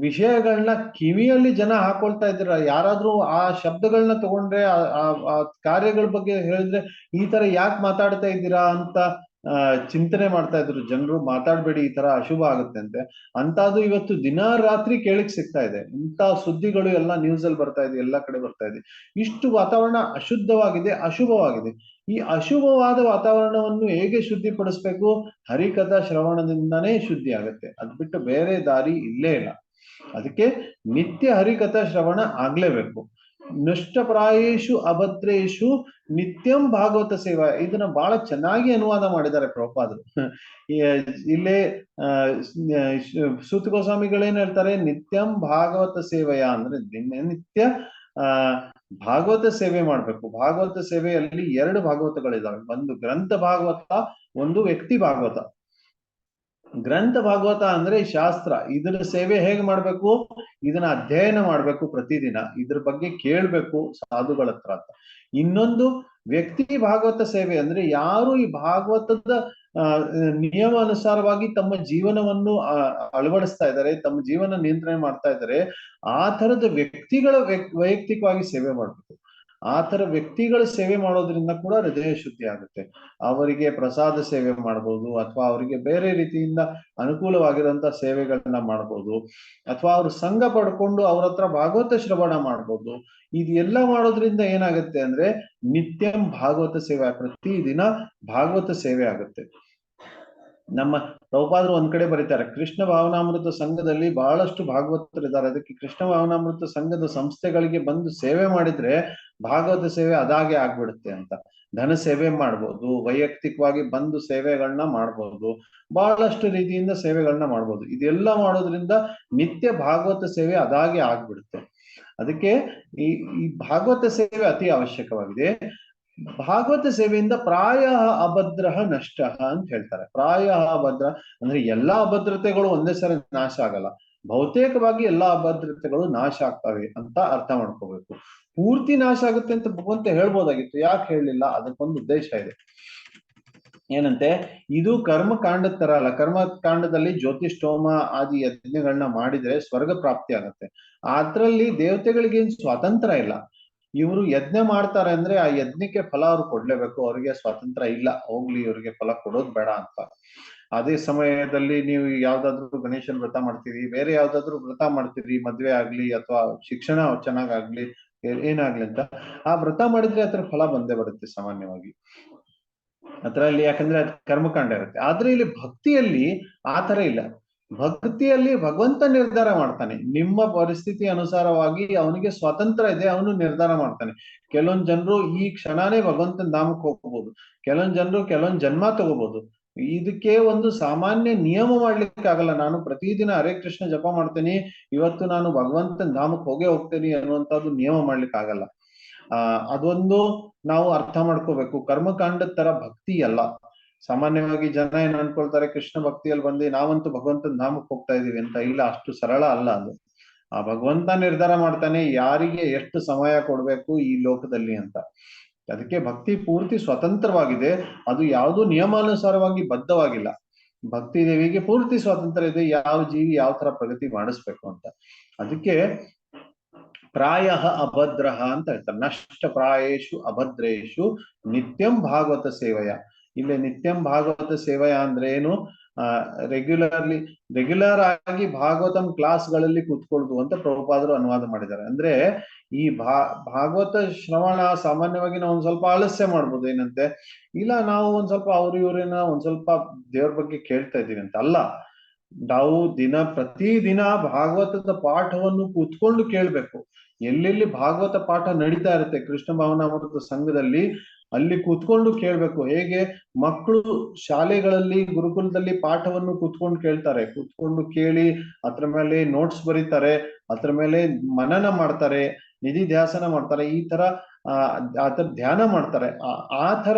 ವಿಷಯಗಳನ್ನ ಕಿವಿಯಲ್ಲಿ ಜನ ಹಾಕೊಳ್ತಾ ಇದ್ರ, ಯಾರಾದ್ರೂ ಆ ಶಬ್ದಗಳನ್ನ ತಗೊಂಡ್ರೆ, ಆ ಕಾರ್ಯಗಳ ಬಗ್ಗೆ ಹೇಳಿದ್ರೆ ಈ ತರ ಯಾಕೆ ಮಾತಾಡ್ತಾ ಇದ್ದೀರಾ ಅಂತ ಚಿಂತನೆ ಮಾಡ್ತಾ ಇದ್ರು ಜನರು. ಮಾತಾಡ್ಬೇಡಿ, ಈ ತರ ಅಶುಭ ಆಗುತ್ತೆ ಅಂತೆ. ಅಂತದ್ದು ಇವತ್ತು ದಿನ ರಾತ್ರಿ ಕೇಳಿಕ್ ಸಿಗ್ತಾ ಇದೆ. ಇಂಥ ಸುದ್ದಿಗಳು ಎಲ್ಲ ನ್ಯೂಸ್ ಅಲ್ಲಿ ಬರ್ತಾ ಇದೆ, ಎಲ್ಲ ಕಡೆ ಬರ್ತಾ ಇದೆ. ಇಷ್ಟು ವಾತಾವರಣ ಅಶುದ್ಧವಾಗಿದೆ, ಅಶುಭವಾಗಿದೆ. ಈ ಅಶುಭವಾದ ವಾತಾವರಣವನ್ನು ಹೇಗೆ ಶುದ್ಧಿಪಡಿಸ್ಬೇಕು? ಹರಿಕಥಾ ಶ್ರವಣದಿಂದಾನೇ ಶುದ್ಧಿ ಆಗುತ್ತೆ. ಅದ್ ಬಿಟ್ಟು ಬೇರೆ ದಾರಿ ಇಲ್ಲೇ ಇಲ್ಲ. ಅದಕ್ಕೆ ನಿತ್ಯ ಹರಿಕಥಾ ಶ್ರವಣ ಆಗ್ಲೇಬೇಕು. ನಷ್ಟಪ್ರಾಯೇಶು ಅಭದ್ರೇಶು ನಿತ್ಯಂ ಭಾಗವತ ಸೇವಾ. ಇದನ್ನ ಬಹಳ ಚೆನ್ನಾಗಿ ಅನುವಾದ ಮಾಡಿದ್ದಾರೆ ಪ್ರಭುಪಾದರು. ಇಲ್ಲೇ ಸೂತ ಗೋಸ್ವಾಮಿಗಳೇನ್ ಹೇಳ್ತಾರೆ? ನಿತ್ಯಂ ಭಾಗವತ ಸೇವೆಯ ಅಂದ್ರೆ ನಿತ್ಯ ಭಾಗವತ ಸೇವೆ ಮಾಡ್ಬೇಕು. ಭಾಗವತ ಸೇವೆಯಲ್ಲಿ 2 ಭಾಗವತಗಳಿದಾವೆ. ಒಂದು ಗ್ರಂಥ ಭಾಗವತ, ಒಂದು ವ್ಯಕ್ತಿ ಭಾಗವತ. ಗ್ರಂಥ ಭಾಗವತ ಅಂದ್ರೆ ಶಾಸ್ತ್ರ. ಇದರ ಸೇವೆ ಹೇಗೆ ಮಾಡ್ಬೇಕು? ಇದನ್ನ ಅಧ್ಯಯನ ಮಾಡ್ಬೇಕು ಪ್ರತಿದಿನ, ಇದ್ರ ಬಗ್ಗೆ ಕೇಳ್ಬೇಕು ಸಾಧುಗಳ ಹತ್ರ ಅಂತ. ಇನ್ನೊಂದು ವ್ಯಕ್ತಿ ಭಾಗವತ ಸೇವೆ ಅಂದ್ರೆ ಯಾರು ಈ ಭಾಗವತದ ನಿಯಮ ಅನುಸಾರವಾಗಿ ತಮ್ಮ ಜೀವನವನ್ನು ಅಳವಡಿಸ್ತಾ ಇದ್ದಾರೆ, ತಮ್ಮ ಜೀವನ ನಿಯಂತ್ರಣೆ ಮಾಡ್ತಾ ಇದ್ದಾರೆ, ಆ ತರದ ವ್ಯಕ್ತಿಗಳ ವೈಯಕ್ತಿಕವಾಗಿ ಸೇವೆ ಮಾಡ್ಬೇಕು. ಆ ತರ ವ್ಯಕ್ತಿಗಳ ಸೇವೆ ಮಾಡೋದ್ರಿಂದ ಕೂಡ ಹೃದಯ ಶುದ್ಧಿ ಆಗುತ್ತೆ. ಅವರಿಗೆ ಪ್ರಸಾದ ಸೇವೆ ಮಾಡ್ಬೋದು, ಅಥವಾ ಅವರಿಗೆ ಬೇರೆ ರೀತಿಯಿಂದ ಅನುಕೂಲವಾಗಿರುವಂತ ಸೇವೆಗಳನ್ನ ಮಾಡ್ಬೋದು, ಅಥವಾ ಅವ್ರ ಸಂಘ ಪಡ್ಕೊಂಡು ಅವ್ರ ಹತ್ರ ಭಾಗವತ ಶ್ರವಣ ಮಾಡ್ಬೋದು. ಇದೆಲ್ಲ ಮಾಡೋದ್ರಿಂದ ಏನಾಗುತ್ತೆ ಅಂದ್ರೆ ನಿತ್ಯಂ ಭಾಗವತ ಸೇವೆ, ಪ್ರತಿದಿನ ಭಾಗವತ ಸೇವೆ ಆಗುತ್ತೆ. ನಮ್ಮ ಪ್ರಭುಪಾದರು ಒಂದ್ ಕಡೆ ಬರೀತಾರೆ, ಕೃಷ್ಣ ಭಾವನಾಮೃತ ಸಂಘದಲ್ಲಿ ಬಹಳಷ್ಟು ಭಾಗವತರಿದ್ದಾರೆ. ಅದಕ್ಕೆ ಕೃಷ್ಣ ಭಾವನಾಮೃತ ಸಂಘದ ಸಂಸ್ಥೆಗಳಿಗೆ ಬಂದು ಸೇವೆ ಮಾಡಿದ್ರೆ ಭಾಗವತ ಸೇವೆ ಅದಾಗೆ ಆಗ್ಬಿಡುತ್ತೆ ಅಂತ. ಧನ ಸೇವೆ ಮಾಡ್ಬೋದು, ವೈಯಕ್ತಿಕವಾಗಿ ಬಂದು ಸೇವೆಗಳನ್ನ ಮಾಡ್ಬೋದು, ಬಹಳಷ್ಟು ರೀತಿಯಿಂದ ಸೇವೆಗಳನ್ನ ಮಾಡ್ಬೋದು. ಇದೆಲ್ಲ ಮಾಡೋದ್ರಿಂದ ನಿತ್ಯ ಭಾಗವತ ಸೇವೆ ಅದಾಗೆ ಆಗ್ಬಿಡುತ್ತೆ. ಅದಕ್ಕೆ ಈ ಭಾಗವತ ಸೇವೆ ಅತಿ ಅವಶ್ಯಕವಾಗಿದೆ. ಭಾಗವತ ಸೇವೆಯಿಂದ ಪ್ರಾಯ ಅಭದ್ರ ನಷ್ಟ ಅಂತ ಹೇಳ್ತಾರೆ. ಪ್ರಾಯ ಅಭದ್ರ ಅಂದ್ರೆ ಎಲ್ಲಾ ಅಭದ್ರತೆಗಳು ಒಂದೇ ಸರಿ ನಾಶ ಆಗಲ್ಲ, ಬಹುತೇಕವಾಗಿ ಎಲ್ಲಾ ಅಭದ್ರತೆಗಳು ನಾಶ ಆಗ್ತವೆ ಅಂತ ಅರ್ಥ ಮಾಡ್ಕೋಬೇಕು. ಪೂರ್ತಿ ನಾಶ ಆಗುತ್ತೆ ಅಂತ ಭಗವಂತ ಹೇಳ್ಬೋದಾಗಿತ್ತು, ಯಾಕೆ ಹೇಳಲಿಲ್ಲ? ಅದಕ್ಕೊಂದು ಉದ್ದೇಶ ಇದೆ. ಏನಂತೆ, ಇದು ಕರ್ಮಕಾಂಡದ ತರ ಅಲ್ಲ. ಕರ್ಮಕಾಂಡದಲ್ಲಿ ಜ್ಯೋತಿಷ್ಠೋಮ ಆದಿ ಯಜ್ಞಗಳನ್ನ ಮಾಡಿದ್ರೆ ಸ್ವರ್ಗ ಪ್ರಾಪ್ತಿ ಆಗತ್ತೆ. ಅದ್ರಲ್ಲಿ ದೇವತೆಗಳಿಗೇನು ಸ್ವಾತಂತ್ರ್ಯ ಇಲ್ಲ. ಇವರು ಯಜ್ಞ ಮಾಡ್ತಾರೆ ಅಂದ್ರೆ ಆ ಯಜ್ಞಕ್ಕೆ ಫಲ ಅವ್ರು ಕೊಡ್ಲೇಬೇಕು, ಅವ್ರಿಗೆ ಸ್ವಾತಂತ್ರ್ಯ ಇಲ್ಲ, ಹೋಗ್ಲಿ ಇವ್ರಿಗೆ ಫಲ ಕೊಡೋದ್ ಬೇಡ ಅಂತ. ಅದೇ ಸಮಯದಲ್ಲಿ ನೀವು ಯಾವ್ದಾದ್ರು ಗಣೇಶನ ವ್ರತ ಮಾಡ್ತೀರಿ, ಬೇರೆ ಯಾವ್ದಾದ್ರು ವ್ರತ ಮಾಡ್ತೀರಿ, ಮದ್ವೆ ಆಗ್ಲಿ ಅಥವಾ ಶಿಕ್ಷಣ ಚೆನ್ನಾಗಾಗ್ಲಿ ಏನಾಗ್ಲಿ ಅಂತ, ಆ ವ್ರತ ಮಾಡಿದ್ರೆ ಅದ್ರ ಫಲ ಬಂದೇ ಬರುತ್ತೆ ಸಾಮಾನ್ಯವಾಗಿ ಅದ್ರಲ್ಲಿ, ಯಾಕಂದ್ರೆ ಅದು ಕರ್ಮಕಾಂಡ ಇರುತ್ತೆ. ಆದ್ರೆ ಇಲ್ಲಿ ಭಕ್ತಿಯಲ್ಲಿ ಆ ತರ ಇಲ್ಲ. ಭಕ್ತಿಯಲ್ಲಿ ಭಗವಂತ ನಿರ್ಧಾರ ಮಾಡ್ತಾನೆ. ನಿಮ್ಮ ಪರಿಸ್ಥಿತಿ ಅನುಸಾರವಾಗಿ ಅವನಿಗೆ ಸ್ವಾತಂತ್ರ್ಯ ಇದೆ, ಅವನು ನಿರ್ಧಾರ ಮಾಡ್ತಾನೆ. ಕೆಲವೊಂದ್ ಜನರು ಈ ಕ್ಷಣನೇ ಭಗವಂತನ ಧಾಮಕ್ಕೆ ಹೋಗ್ಬೋದು, ಕೆಲವೊಂದ್ ಜನರು ಕೆಲವೊಂದ್ ಜನ್ಮ ತಗೋಬಹುದು. ಇದಕ್ಕೆ ಒಂದು ಸಾಮಾನ್ಯ ನಿಯಮ ಮಾಡ್ಲಿಕ್ಕೆ ಆಗಲ್ಲ. ನಾನು ಪ್ರತಿದಿನ ಹರೇ ಕೃಷ್ಣ ಜಪ ಮಾಡ್ತೇನೆ, ಇವತ್ತು ನಾನು ಭಗವಂತನ ಧಾಮಕ್ಕೆ ಹೋಗ್ತೇನೆ ಅನ್ನುವಂಥದ್ದು ನಿಯಮ ಮಾಡ್ಲಿಕ್ಕೆ ಆಗಲ್ಲ. ಅದೊಂದು ನಾವು ಅರ್ಥ ಮಾಡ್ಕೋಬೇಕು. ಕರ್ಮಕಾಂಡದ ತರ ಭಕ್ತಿ ಅಲ್ಲ. ಸಾಮಾನ್ಯವಾಗಿ ಜನ ಏನ್ ಅನ್ಕೊಳ್ತಾರೆ, ಕೃಷ್ಣ ಭಕ್ತಿಯಲ್ಲಿ ಬಂದು ನಾವಂತೂ ಭಗವಂತನ ಧಾಮಕ್ಕೆ ಹೋಗ್ತಾ ಇದೀವಿ ಅಂತ. ಇಲ್ಲ, ಅಷ್ಟು ಸರಳ ಅಲ್ಲ ಅದು. ಆ ಭಗವಂತ ನಿರ್ಧಾರ ಮಾಡ್ತಾನೆ ಯಾರಿಗೆ ಎಷ್ಟು ಸಮಯ ಕೊಡ್ಬೇಕು ಈ ಲೋಕದಲ್ಲಿ ಅಂತ. ಅದಕ್ಕೆ ಭಕ್ತಿ ಪೂರ್ತಿ ಸ್ವತಂತ್ರವಾಗಿದೆ, ಅದು ಯಾವುದು ನಿಯಮಾನುಸಾರವಾಗಿ ಬದ್ಧವಾಗಿಲ್ಲ. ಭಕ್ತಿ ದೇವಿಗೆ ಪೂರ್ತಿ ಸ್ವಾತಂತ್ರ್ಯ ಇದೆ, ಯಾವ ಜೀವಿ ಯಾವ ತರ ಪ್ರಗತಿ ಮಾಡಿಸ್ಬೇಕು ಅಂತ. ಅದಕ್ಕೆ ಪ್ರಾಯ ಅಭದ್ರ ಅಂತ ಹೇಳ್ತಾರೆ. ನಷ್ಟ ಪ್ರಾಯೇಶು ಅಭದ್ರೇಶು ನಿತ್ಯಂ ಭಾಗವತ ಸೇವೆಯ. ಇಲ್ಲಿ ನಿತ್ಯಂ ಭಾಗವತ ಸೇವೆಯ ಅಂದ್ರೆ ಏನು? ರೆಗ್ಯುಲರ್ ಆಗಿ ಭಾಗವತಂ ಕ್ಲಾಸ್ಗಳಲ್ಲಿ ಕೂತ್ಕೊಳ್ಳುದು ಅಂತ ಪ್ರಭುಪಾದರು ಅನುವಾದ ಮಾಡಿದ್ದಾರೆ. ಅಂದ್ರೆ ಈ ಭಾಗವತ ಶ್ರವಣ ಸಾಮಾನ್ಯವಾಗಿ ನಾವು ಒಂದ್ ಸ್ವಲ್ಪ ಆಲಸ್ಯ ಮಾಡ್ಬೋದು. ಏನಂತೆ, ಇಲ್ಲ ನಾವು ಒಂದ್ ಸ್ವಲ್ಪ ಅವ್ರ ಇವ್ರನ್ನ ಒಂದ್ ಸ್ವಲ್ಪ ದೇವ್ರ ಬಗ್ಗೆ ಕೇಳ್ತಾ ಇದೀವಿ ಅಂತ ಅಲ್ಲ. ನಾವು ಪ್ರತಿದಿನ ಭಾಗವತದ ಪಾಠವನ್ನು ಕೂತ್ಕೊಂಡು ಕೇಳ್ಬೇಕು. ಎಲ್ಲೆಲ್ಲಿ ಭಾಗವತ ಪಾಠ ನಡೀತಾ ಇರುತ್ತೆ ಕೃಷ್ಣ ಭಾವನಾಮೃತ ಸಂಘದಲ್ಲಿ, ಅಲ್ಲಿ ಕೂತ್ಕೊಂಡು ಕೇಳ್ಬೇಕು. ಹೇಗೆ ಮಕ್ಕಳು ಶಾಲೆಗಳಲ್ಲಿ ಗುರುಕುಲದಲ್ಲಿ ಪಾಠವನ್ನು ಕೂತ್ಕೊಂಡು ಕೇಳ್ತಾರೆ, ಕೂತ್ಕೊಂಡು ಕೇಳಿ ಅದ್ರ ಮೇಲೆ ನೋಟ್ಸ್ ಬರೀತಾರೆ, ಅದ್ರ ಮೇಲೆ ಮನನ ಮಾಡ್ತಾರೆ, ನಿಧಿಧ್ಯಾಸನ ಮಾಡ್ತಾರೆ, ಈ ತರ ಆತರ ಧ್ಯಾನ ಮಾಡ್ತಾರೆ. ಆ ತರ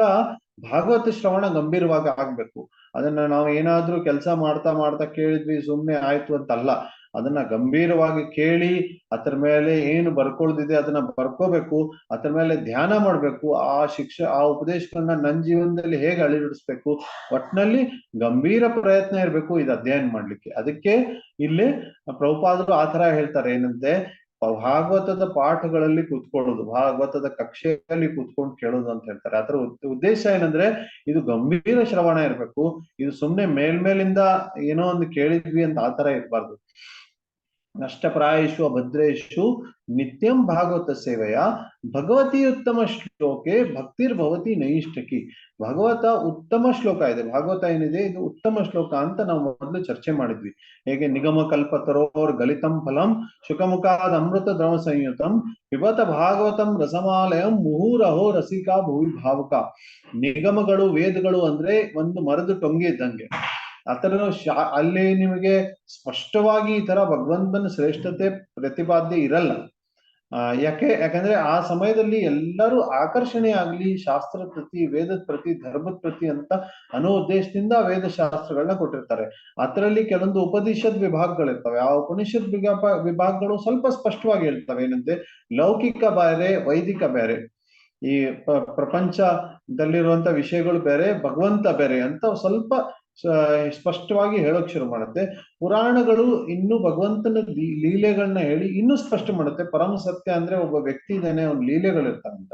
ಭಾಗವತ ಶ್ರವಣ ಗಂಭೀರವಾಗಿ ಆಗ್ಬೇಕು. ಅದನ್ನ ನಾವು ಏನಾದ್ರೂ ಕೆಲಸ ಮಾಡ್ತಾ ಮಾಡ್ತಾ ಕೇಳಿದ್ವಿ ಸುಮ್ನೆ ಆಯ್ತು ಅಂತಲ್ಲ, ಅದನ್ನ ಗಂಭೀರವಾಗಿ ಕೇಳಿ ಅದ್ರ ಮೇಲೆ ಏನು ಬರ್ಕೊಳ್ದಿದೆ ಅದನ್ನ ಬರ್ಕೋಬೇಕು, ಅದ್ರ ಮೇಲೆ ಧ್ಯಾನ ಮಾಡ್ಬೇಕು, ಆ ಉಪದೇಶಗಳನ್ನ ನನ್ನ ಜೀವನದಲ್ಲಿ ಹೇಗೆ ಅಳವಡಿಸ್ಬೇಕು, ಒಟ್ನಲ್ಲಿ ಗಂಭೀರ ಪ್ರಯತ್ನ ಇರಬೇಕು ಇದು ಅಧ್ಯಯನ ಮಾಡ್ಲಿಕ್ಕೆ. ಅದಕ್ಕೆ ಇಲ್ಲಿ ಪ್ರಭುಪಾದರು ಆ ತರ ಹೇಳ್ತಾರೆ, ಏನಂತೆ ಭಾಗವತದ ಪಾಠಗಳಲ್ಲಿ ಕೂತ್ಕೊಳ್ಳೋದು, ಭಾಗವತದ ಕಕ್ಷೆಯಲ್ಲಿ ಕೂತ್ಕೊಂಡು ಕೇಳೋದು ಅಂತ ಹೇಳ್ತಾರೆ. ಅದರ ಉದ್ದೇಶ ಏನಂದ್ರೆ ಇದು ಗಂಭೀರ ಶ್ರವಣ ಇರ್ಬೇಕು, ಇದು ಸುಮ್ನೆ ಮೇಲ್ಮೇಲಿಂದ ಏನೋ ಒಂದು ಕೇಳಿದ್ವಿ ಅಂತ ಆತರ ಇರಬಾರ್ದು. ನಷ್ಟಪ್ರಾಯೇಷು ಭದ್ರೇಶು ನಿತ್ಯಂ ಭಾಗವತ ಸೇವೆಯ ಭಗವತಿ ಉತ್ತಮ ಶ್ಲೋಕೆ ಭಕ್ತಿರ್ಭವತಿ ನೈಷ್ಠಕಿ. ಭಗವತ ಉತ್ತಮ ಶ್ಲೋಕ ಇದೆ, ಭಾಗವತ ಏನಿದೆ ಇದು ಉತ್ತಮ ಶ್ಲೋಕ ಅಂತ ನಾವು ಮೊದಲು ಚರ್ಚೆ ಮಾಡಿದ್ವಿ. ಹೇಗೆ ನಿಗಮ ಕಲ್ಪತರೋರ್ ಗಲಿತಂ ಫಲಂ ಶುಕಮುಖಾದ ಅಮೃತ ದ್ರವ ಸಂಯುತಂ ಪಿಬತ ಭಾಗವತಂ ರಸಮಾಲಯಂ ಮುಹುರಹೋ ರಸಿಕಾ ಭುವಿ ಭಾವುಕ. ನಿಗಮಗಳು ವೇದಗಳು ಅಂದ್ರೆ ಒಂದು ಮರದ ಟೊಂಗೆ ಇದ್ದಂಗೆ. ಆತರ ಅಲ್ಲಿ ನಿಮಗೆ ಸ್ಪಷ್ಟವಾಗಿ ಈ ತರ ಭಗವಂತನ ಶ್ರೇಷ್ಠತೆ ಪ್ರತಿಪಾದ್ಯ ಇರಲ್ಲ. ಯಾಕಂದ್ರೆ ಆ ಸಮಯದಲ್ಲಿ ಎಲ್ಲರೂ ಆಕರ್ಷಣೆ ಆಗ್ಲಿ ಶಾಸ್ತ್ರ ಪ್ರತಿ, ವೇದದ ಪ್ರತಿ, ಧರ್ಮದ ಪ್ರತಿ ಅಂತ ಅನ್ನೋ ಉದ್ದೇಶದಿಂದ ವೇದ ಶಾಸ್ತ್ರಗಳನ್ನ ಕೊಟ್ಟಿರ್ತಾರೆ. ಅದರಲ್ಲಿ ಕೆಲವೊಂದು ಉಪನಿಷತ್ ವಿಭಾಗಗಳಿರ್ತವೆ. ಆ ಉಪನಿಷತ್ ವಿಭಾಗಗಳು ಸ್ವಲ್ಪ ಸ್ಪಷ್ಟವಾಗಿ ಹೇಳ್ತವೆ, ಏನಂತೆ ಲೌಕಿಕ ಬೇರೆ, ವೈದಿಕ ಬೇರೆ, ಈ ಪ್ರಪಂಚದಲ್ಲಿರುವಂತ ವಿಷಯಗಳು ಬೇರೆ, ಭಗವಂತ ಬೇರೆ ಅಂತ ಸ್ವಲ್ಪ ಸ್ಪಷ್ಟವಾಗಿ ಹೇಳೋಕ್ ಶುರು ಮಾಡುತ್ತೆ. ಪುರಾಣಗಳು ಇನ್ನು ಭಗವಂತನ ಲೀಲೆಗಳನ್ನ ಹೇಳಿ ಇನ್ನೂ ಸ್ಪಷ್ಟ ಮಾಡುತ್ತೆ. ಪರಮ ಸತ್ಯ ಅಂದ್ರೆ ಒಬ್ಬ ವ್ಯಕ್ತಿ ಇದ್ದಾನೆ, ಅವ್ನ ಲೀಲೆಗಳಿರ್ತಾವಂತ.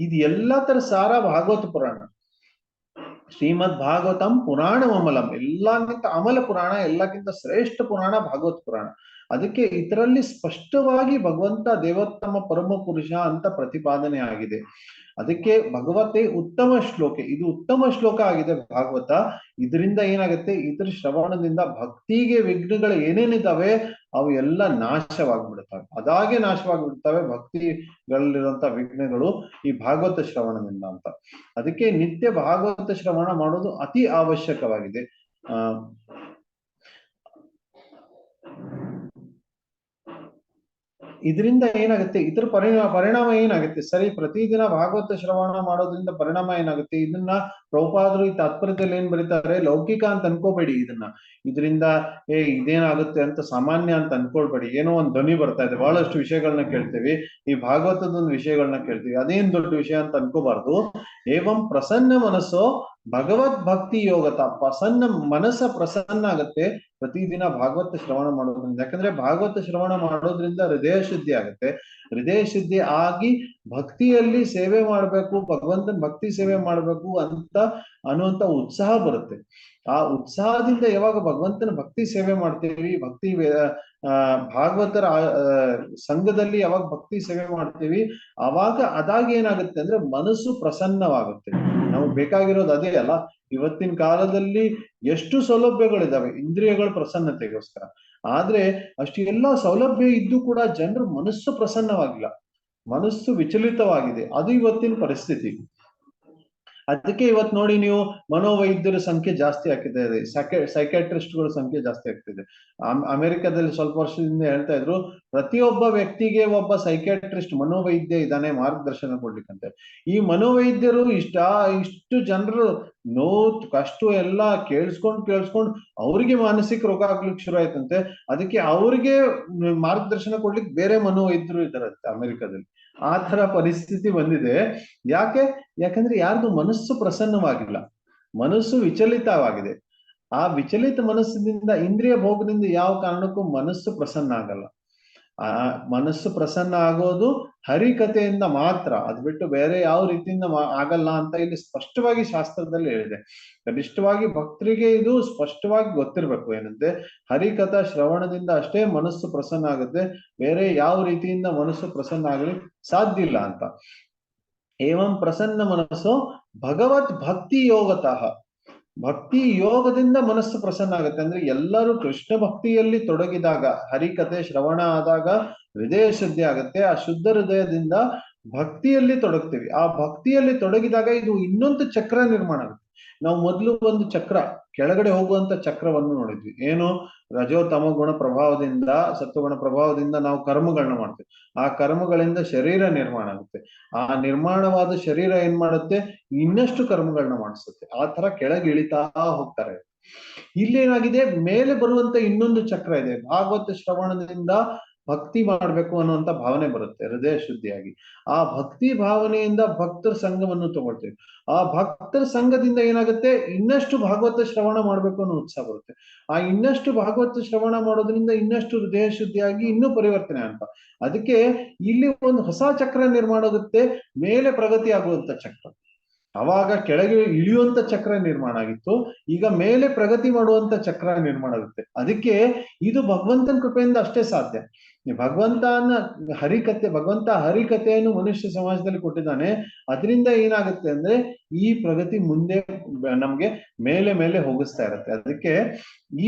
ಇದು ಎಲ್ಲಾ ತರ ಸಾರ ಭಾಗವತ ಪುರಾಣ. ಶ್ರೀಮದ್ ಭಾಗವತಂ ಪುರಾಣ ಅಮಲಂ, ಎಲ್ಲಕ್ಕಿಂತ ಅಮಲ ಪುರಾಣ, ಎಲ್ಲಕ್ಕಿಂತ ಶ್ರೇಷ್ಠ ಪುರಾಣ ಭಾಗವತ ಪುರಾಣ. ಅದಕ್ಕೆ ಇದರಲ್ಲಿ ಸ್ಪಷ್ಟವಾಗಿ ಭಗವಂತ ದೇವೋತ್ತಮ ಪರಮ ಪುರುಷ ಅಂತ ಪ್ರತಿಪಾದನೆ ಆಗಿದೆ. ಅದಕ್ಕೆ ಭಗವತೆ ಉತ್ತಮ ಶ್ಲೋಕೆ, ಇದು ಉತ್ತಮ ಶ್ಲೋಕ ಆಗಿದೆ ಭಾಗವತ. ಇದರಿಂದ ಏನಾಗುತ್ತೆ, ಇದ್ರ ಶ್ರವಣದಿಂದ ಭಕ್ತಿಗೆ ವಿಘ್ನಗಳು ಏನೇನಿದ್ದಾವೆ ಅವು ಎಲ್ಲ ನಾಶವಾಗ್ಬಿಡ್ತವೆ, ಅದಾಗೆ ನಾಶವಾಗ್ಬಿಡ್ತವೆ ಭಕ್ತಿಗಳಲ್ಲಿರುವಂತ ವಿಘ್ನಗಳು ಈ ಭಾಗವತ ಶ್ರವಣದಿಂದ ಅಂತ. ಅದಕ್ಕೆ ನಿತ್ಯ ಭಾಗವತ ಶ್ರವಣ ಮಾಡೋದು ಅತಿ ಅವಶ್ಯಕವಾಗಿದೆ. ಇದರಿಂದ ಏನಾಗುತ್ತೆ, ಇದ್ರ ಪರಿಣಾಮ ಏನಾಗುತ್ತೆ, ಸರಿ ಪ್ರತಿದಿನ ಭಾಗವತ ಶ್ರವಣ ಮಾಡೋದ್ರಿಂದ ಪರಿಣಾಮ ಏನಾಗುತ್ತೆ, ಇದನ್ನ ಪ್ರಭುಪಾದರು ಈ ತಾತ್ಪರ್ಯದಲ್ಲಿ ಏನ್ ಬರೀತಾರೆ, ಲೌಕಿಕ ಅಂತ ಅನ್ಕೋಬೇಡಿ ಇದರಿಂದ ಇದೇನಾಗುತ್ತೆ ಅಂತ ಸಾಮಾನ್ಯ ಅಂತ ಅನ್ಕೊಳ್ಬೇಡಿ. ಏನೋ ಒಂದು ಧ್ವನಿ ಬರ್ತಾ ಇದೆ, ಬಹಳಷ್ಟು ವಿಷಯಗಳನ್ನ ಕೇಳ್ತೀವಿ, ಈ ಭಾಗವತದೊಂದು ವಿಷಯಗಳನ್ನ ಕೇಳ್ತೀವಿ, ಅದೇನ್ ದೊಡ್ಡ ವಿಷಯ ಅಂತ ಅನ್ಕೋಬಾರ್ದು. ಏವಂ ಪ್ರಸನ್ನ ಮನಸ್ಸೋ ಭಗವದ್ ಭಕ್ತಿ ಯೋಗತ, ಮನಸ್ಸ ಪ್ರಸನ್ನ ಆಗುತ್ತೆ ಪ್ರತಿದಿನ ಭಾಗವತ ಶ್ರವಣ ಮಾಡೋದ್ರಿಂದ. ಯಾಕಂದ್ರೆ ಭಾಗವತ ಶ್ರವಣ ಮಾಡೋದ್ರಿಂದ ಹೃದಯ ಶುದ್ಧಿ ಆಗುತ್ತೆ. ಹೃದಯ ಶುದ್ಧಿ ಆಗಿ ಭಕ್ತಿಯಲ್ಲಿ ಸೇವೆ ಮಾಡ್ಬೇಕು, ಭಗವಂತನ ಭಕ್ತಿ ಸೇವೆ ಮಾಡ್ಬೇಕು ಅಂತ ಅನ್ನುವಂತ ಉತ್ಸಾಹ ಬರುತ್ತೆ. ಆ ಉತ್ಸಾಹದಿಂದ ಯಾವಾಗ ಭಗವಂತನ ಭಕ್ತಿ ಸೇವೆ ಮಾಡ್ತೀವಿ, ಭಾಗವತರ ಸಂಘದಲ್ಲಿ ಯಾವಾಗ ಭಕ್ತಿ ಸೇವೆ ಮಾಡ್ತೀವಿ, ಅವಾಗ ಅದಾಗ ಏನಾಗುತ್ತೆ ಅಂದ್ರೆ ಮನಸ್ಸು ಪ್ರಸನ್ನವಾಗುತ್ತೆ. ನಮಗೆ ಬೇಕಾಗಿರೋದು ಅದೇ ಅಲ್ಲ. ಇವತ್ತಿನ ಕಾಲದಲ್ಲಿ ಎಷ್ಟು ಸೌಲಭ್ಯಗಳಿದಾವೆ ಇಂದ್ರಿಯಗಳ ಪ್ರಸನ್ನತೆಗೋಸ್ಕರ, ಆದ್ರೆ ಅಷ್ಟು ಎಲ್ಲಾ ಸೌಲಭ್ಯ ಇದ್ದು ಕೂಡ ಜನರು ಮನಸ್ಸು ಪ್ರಸನ್ನವಾಗಿಲ್ಲ, ಮನಸ್ಸು ವಿಚಲಿತವಾಗಿದೆ. ಅದು ಇವತ್ತಿನ ಪರಿಸ್ಥಿತಿ. ಅದಕ್ಕೆ ಇವತ್ತು ನೋಡಿ ನೀವು ಮನೋವೈದ್ಯರ ಸಂಖ್ಯೆ ಜಾಸ್ತಿ ಆಗ್ತಿದೆ, ಸೈಕ್ಯಾಟ್ರಿಸ್ಟ್ಗಳ ಸಂಖ್ಯೆ ಜಾಸ್ತಿ ಆಗ್ತಿದೆ. ಅಮೆರಿಕದಲ್ಲಿ ಸ್ವಲ್ಪ ವರ್ಷದಿಂದ ಹೇಳ್ತಾ ಇದ್ರು, ಪ್ರತಿಯೊಬ್ಬ ವ್ಯಕ್ತಿಗೆ ಒಬ್ಬ ಸೈಕ್ಯಾಟ್ರಿಸ್ಟ್ ಮನೋವೈದ್ಯ ಇದ್ದಾನೆ ಮಾರ್ಗದರ್ಶನ ಕೊಡ್ಲಿಕ್ಕಂತೆ. ಈ ಮನೋವೈದ್ಯರು ಇಷ್ಟು ಜನರು ನೋವು ಕಷ್ಟ ಎಲ್ಲ ಕೇಳಿಸ್ಕೊಂಡು ಅವ್ರಿಗೆ ಮಾನಸಿಕ ರೋಗ ಆಗ್ಲಿಕ್ಕೆ ಶುರು ಆಯ್ತಂತೆ. ಅದಕ್ಕೆ ಅವ್ರಿಗೆ ಮಾರ್ಗದರ್ಶನ ಕೊಡ್ಲಿಕ್ಕೆ ಬೇರೆ ಮನೋವೈದ್ಯರು ಇದ್ದಾರಂತೆ ಅಮೆರಿಕದಲ್ಲಿ. ಆ ತರ ಪರಿಸ್ಥಿತಿ ಬಂದಿದೆ. ಯಾಕಂದ್ರೆ ಯಾರ್ದು ಮನಸ್ಸು ಪ್ರಸನ್ನವಾಗಿಲ್ಲ, ಮನಸ್ಸು ವಿಚಲಿತವಾಗಿದೆ. ಆ ವಿಚಲಿತ ಮನಸ್ಸಿನಿಂದ, ಇಂದ್ರಿಯ ಭೋಗದಿಂದ ಯಾವ ಕಾರಣಕ್ಕೂ ಮನಸ್ಸು ಪ್ರಸನ್ನ ಆಗಲ್ಲ. ಆ ಮನಸ್ಸು ಪ್ರಸನ್ನ ಆಗೋದು ಹರಿಕಥೆಯಿಂದ ಮಾತ್ರ, ಅದ್ ಬಿಟ್ಟು ಬೇರೆ ಯಾವ ರೀತಿಯಿಂದ ಆಗಲ್ಲ ಅಂತ ಇಲ್ಲಿ ಸ್ಪಷ್ಟವಾಗಿ ಶಾಸ್ತ್ರದಲ್ಲಿ ಹೇಳಿದೆ. ಕನಿಷ್ಠವಾಗಿ ಭಕ್ತರಿಗೆ ಇದು ಸ್ಪಷ್ಟವಾಗಿ ಗೊತ್ತಿರ್ಬೇಕು, ಏನಂತೆ ಹರಿಕಥಾ ಶ್ರವಣದಿಂದ ಅಷ್ಟೇ ಮನಸ್ಸು ಪ್ರಸನ್ನ ಆಗುತ್ತೆ, ಬೇರೆ ಯಾವ ರೀತಿಯಿಂದ ಮನಸ್ಸು ಪ್ರಸನ್ನ ಆಗಲಿ ಸಾಧ್ಯ ಇಲ್ಲ ಅಂತ. ಏವಂ ಪ್ರಸನ್ನ ಮನಸ್ಸು ಭಗವತ್ ಭಕ್ತಿ ಯೋಗತಃ, ಭಕ್ತಿ ಯೋಗದಿಂದ ಮನಸ್ಸು ಪ್ರಸನ್ನ ಆಗುತ್ತೆ. ಅಂದ್ರೆ ಎಲ್ಲರೂ ಕೃಷ್ಣ ಭಕ್ತಿಯಲ್ಲಿ ತೊಡಗಿದಾಗ, ಹರಿಕತೆ ಶ್ರವಣ ಆದಾಗ ಹೃದಯ ಶುದ್ಧಿ ಆಗುತ್ತೆ. ಆ ಶುದ್ಧ ಹೃದಯದಿಂದ ಭಕ್ತಿಯಲ್ಲಿ ತೊಡಗ್ತೀವಿ. ಆ ಭಕ್ತಿಯಲ್ಲಿ ತೊಡಗಿದಾಗ ಇದು ಇನ್ನೊಂದು ಚಕ್ರ ನಿರ್ಮಾಣ ಆಗುತ್ತೆ. ನಾವು ಮೊದಲು ಒಂದು ಚಕ್ರ, ಕೆಳಗಡೆ ಹೋಗುವಂತ ಚಕ್ರವನ್ನು ನೋಡಿದ್ವಿ. ಏನು? ರಜೋ ತಮ ಗುಣ ಪ್ರಭಾವದಿಂದ, ಸತ್ವಗುಣ ಪ್ರಭಾವದಿಂದ ನಾವು ಕರ್ಮಗಳನ್ನ ಮಾಡ್ತೀವಿ. ಆ ಕರ್ಮಗಳಿಂದ ಶರೀರ ನಿರ್ಮಾಣ ಆಗುತ್ತೆ. ಆ ನಿರ್ಮಾಣವಾದ ಶರೀರ ಏನ್ ಮಾಡುತ್ತೆ? ಇನ್ನಷ್ಟು ಕರ್ಮಗಳನ್ನ ಮಾಡಿಸುತ್ತೆ. ಆ ತರ ಕೆಳಗೆ ಇಳಿತಾ ಹೋಗ್ತಾರೆ. ಇಲ್ಲೇನಾಗಿದೆ? ಮೇಲೆ ಬರುವಂತ ಇನ್ನೊಂದು ಚಕ್ರ ಇದೆ. ಭಾಗವತ ಶ್ರವಣದಿಂದ ಭಕ್ತಿ ಮಾಡ್ಬೇಕು ಅನ್ನುವಂತ ಭಾವನೆ ಬರುತ್ತೆ ಹೃದಯ ಶುದ್ಧಿಯಾಗಿ. ಆ ಭಕ್ತಿ ಭಾವನೆಯಿಂದ ಭಕ್ತರ ಸಂಘವನ್ನು ತಗೊಳ್ತೇವೆ. ಆ ಭಕ್ತರ ಸಂಘದಿಂದ ಏನಾಗುತ್ತೆ? ಇನ್ನಷ್ಟು ಭಾಗವತ ಶ್ರವಣ ಮಾಡ್ಬೇಕು ಅನ್ನೋ ಉತ್ಸಾಹ ಬರುತ್ತೆ. ಆ ಇನ್ನಷ್ಟು ಭಾಗವತ ಶ್ರವಣ ಮಾಡೋದ್ರಿಂದ ಇನ್ನಷ್ಟು ಹೃದಯ ಶುದ್ಧಿಯಾಗಿ ಇನ್ನೂ ಪರಿವರ್ತನೆ ಅಂತ. ಅದಕ್ಕೆ ಇಲ್ಲಿ ಒಂದು ಹೊಸ ಚಕ್ರ ನಿರ್ಮಾಣ ಆಗುತ್ತೆ, ಮೇಲೆ ಪ್ರಗತಿ ಆಗುವಂತ ಚಕ್ರ. ಅವಾಗ ಕೆಳಗೆ ಇಳಿಯುವಂತ ಚಕ್ರ ನಿರ್ಮಾಣ ಆಗಿತ್ತು, ಈಗ ಮೇಲೆ ಪ್ರಗತಿ ಮಾಡುವಂತ ಚಕ್ರ ನಿರ್ಮಾಣ ಆಗುತ್ತೆ. ಅದಕ್ಕೆ ಇದು ಭಗವಂತನ ಕೃಪೆಯಿಂದ ಅಷ್ಟೇ ಸಾಧ್ಯ. ಭಗವಂತ ಹರಿಕಥೆಯನ್ನು ಮನುಷ್ಯ ಸಮಾಜದಲ್ಲಿ ಕೊಟ್ಟಿದ್ದಾನೆ. ಅದರಿಂದ ಏನಾಗುತ್ತೆ ಅಂದ್ರೆ ಈ ಪ್ರಗತಿ ಮುಂದೆ ನಮ್ಗೆ ಮೇಲೆ ಮೇಲೆ ಹೋಗಿಸ್ತಾ ಇರುತ್ತೆ. ಅದಕ್ಕೆ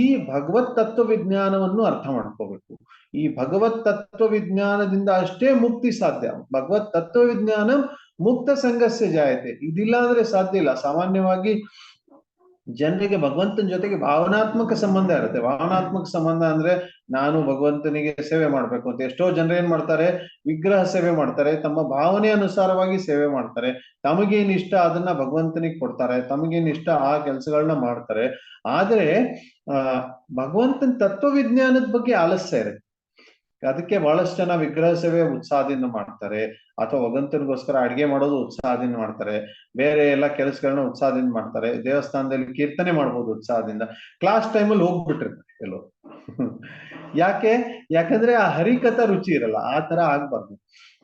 ಈ ಭಗವತ್ ತತ್ವ ವಿಜ್ಞಾನವನ್ನು ಅರ್ಥ ಮಾಡ್ಕೋಬೇಕು. ಈ ಭಗವತ್ ತತ್ವ ವಿಜ್ಞಾನದಿಂದ ಅಷ್ಟೇ ಮುಕ್ತಿ ಸಾಧ್ಯ. ಭಗವತ್ ತತ್ವ ವಿಜ್ಞಾನ ಮುಕ್ತ ಸಂಘಸ್ಯ ಜಾಯತೆ. ಇದಿಲ್ಲ ಅಂದ್ರೆ ಸಾಧ್ಯ ಇಲ್ಲ. ಸಾಮಾನ್ಯವಾಗಿ ಜನರಿಗೆ ಭಗವಂತನ ಜೊತೆಗೆ ಭಾವನಾತ್ಮಕ ಸಂಬಂಧ ಇರುತ್ತೆ. ಭಾವನಾತ್ಮಕ ಸಂಬಂಧ ಅಂದ್ರೆ ನಾನು ಭಗವಂತನಿಗೆ ಸೇವೆ ಮಾಡ್ಬೇಕು ಅಂತ ಎಷ್ಟೋ ಜನರು ಏನ್ ಮಾಡ್ತಾರೆ? ವಿಗ್ರಹ ಸೇವೆ ಮಾಡ್ತಾರೆ, ತಮ್ಮ ಭಾವನೆ ಅನುಸಾರವಾಗಿ ಸೇವೆ ಮಾಡ್ತಾರೆ. ತಮಗೇನ್ ಇಷ್ಟ ಅದನ್ನ ಭಗವಂತನಿಗೆ ಕೊಡ್ತಾರೆ, ತಮಗೇನ್ ಇಷ್ಟ ಆ ಕೆಲಸಗಳನ್ನ ಮಾಡ್ತಾರೆ. ಆದ್ರೆ ಭಗವಂತನ ತತ್ವವಿಜ್ಞಾನದ ಬಗ್ಗೆ ಆಲಸ್ಯ ಇರುತ್ತೆ. ಅದಕ್ಕೆ ಬಹಳಷ್ಟು ಜನ ವಿಗ್ರಹ ಸೇವೆ ಉತ್ಸಾಹದಿಂದ ಮಾಡ್ತಾರೆ, ಅಥವಾ ಭಗವಂತನಿಗೋಸ್ಕರ ಅಡಿಗೆ ಮಾಡೋದು ಉತ್ಸಾಹದಿಂದ ಮಾಡ್ತಾರೆ, ಬೇರೆ ಎಲ್ಲ ಕೆಲಸಗಳನ್ನ ಉತ್ಸಾಹದಿಂದ ಮಾಡ್ತಾರೆ, ದೇವಸ್ಥಾನದಲ್ಲಿ ಕೀರ್ತನೆ ಮಾಡ್ಬೋದು ಉತ್ಸಾಹದಿಂದ, ಕ್ಲಾಸ್ ಟೈಮಲ್ಲಿ ಹೋಗ್ಬಿಟ್ಟಿರ್ತಾರೆ ಎಲ್ಲೋ. ಯಾಕಂದ್ರೆ ಆ ಹರಿಕಥ ರುಚಿ ಇರಲ್ಲ. ಆ ತರ ಆಗ್ಬಾರ್ದು.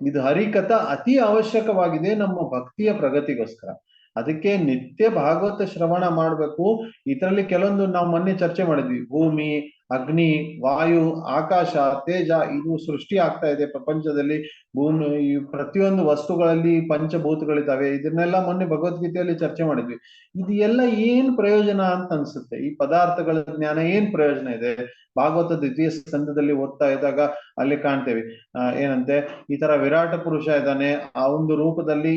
ಇದು ಹರಿಕಥ ಅತಿ ಅವಶ್ಯಕವಾಗಿದೆ ನಮ್ಮ ಭಕ್ತಿಯ ಪ್ರಗತಿಗೋಸ್ಕರ. ಅದಕ್ಕೆ ನಿತ್ಯ ಭಾಗವತ ಶ್ರವಣ ಮಾಡ್ಬೇಕು. ಇದರಲ್ಲಿ ಕೆಲವೊಂದು ನಾವು ಮೊನ್ನೆ ಚರ್ಚೆ ಮಾಡಿದ್ವಿ. ಭೂಮಿ, ಅಗ್ನಿ, ವಾಯು, ಆಕಾಶ, ತೇಜ, ಇದು ಸೃಷ್ಟಿ ಆಗ್ತಾ ಇದೆ ಪ್ರಪಂಚದಲ್ಲಿ. ಭೂಮಿ, ಪ್ರತಿಯೊಂದು ವಸ್ತುಗಳಲ್ಲಿ ಪಂಚಭೂತಗಳಿದ್ದಾವೆ. ಇದನ್ನೆಲ್ಲ ಮೊನ್ನೆ ಭಗವದ್ಗೀತೆಯಲ್ಲಿ ಚರ್ಚೆ ಮಾಡಿದ್ವಿ. ಇದು ಎಲ್ಲ ಏನ್ ಪ್ರಯೋಜನ ಅಂತ ಅನ್ಸುತ್ತೆ? ಈ ಪದಾರ್ಥಗಳ ಜ್ಞಾನ ಏನ್ ಪ್ರಯೋಜನ ಇದೆ? ಭಾಗವತ ದ್ವಿತೀಯ ಸ್ಕಂದದಲ್ಲಿ ಓದ್ತಾ ಇದ್ದಾಗ ಅಲ್ಲಿ ಕಾಣ್ತೇವೆ ಏನಂತೆ, ಈ ತರ ವಿರಾಟ ಪುರುಷ ಇದ್ದಾನೆ, ಆ ಒಂದು ರೂಪದಲ್ಲಿ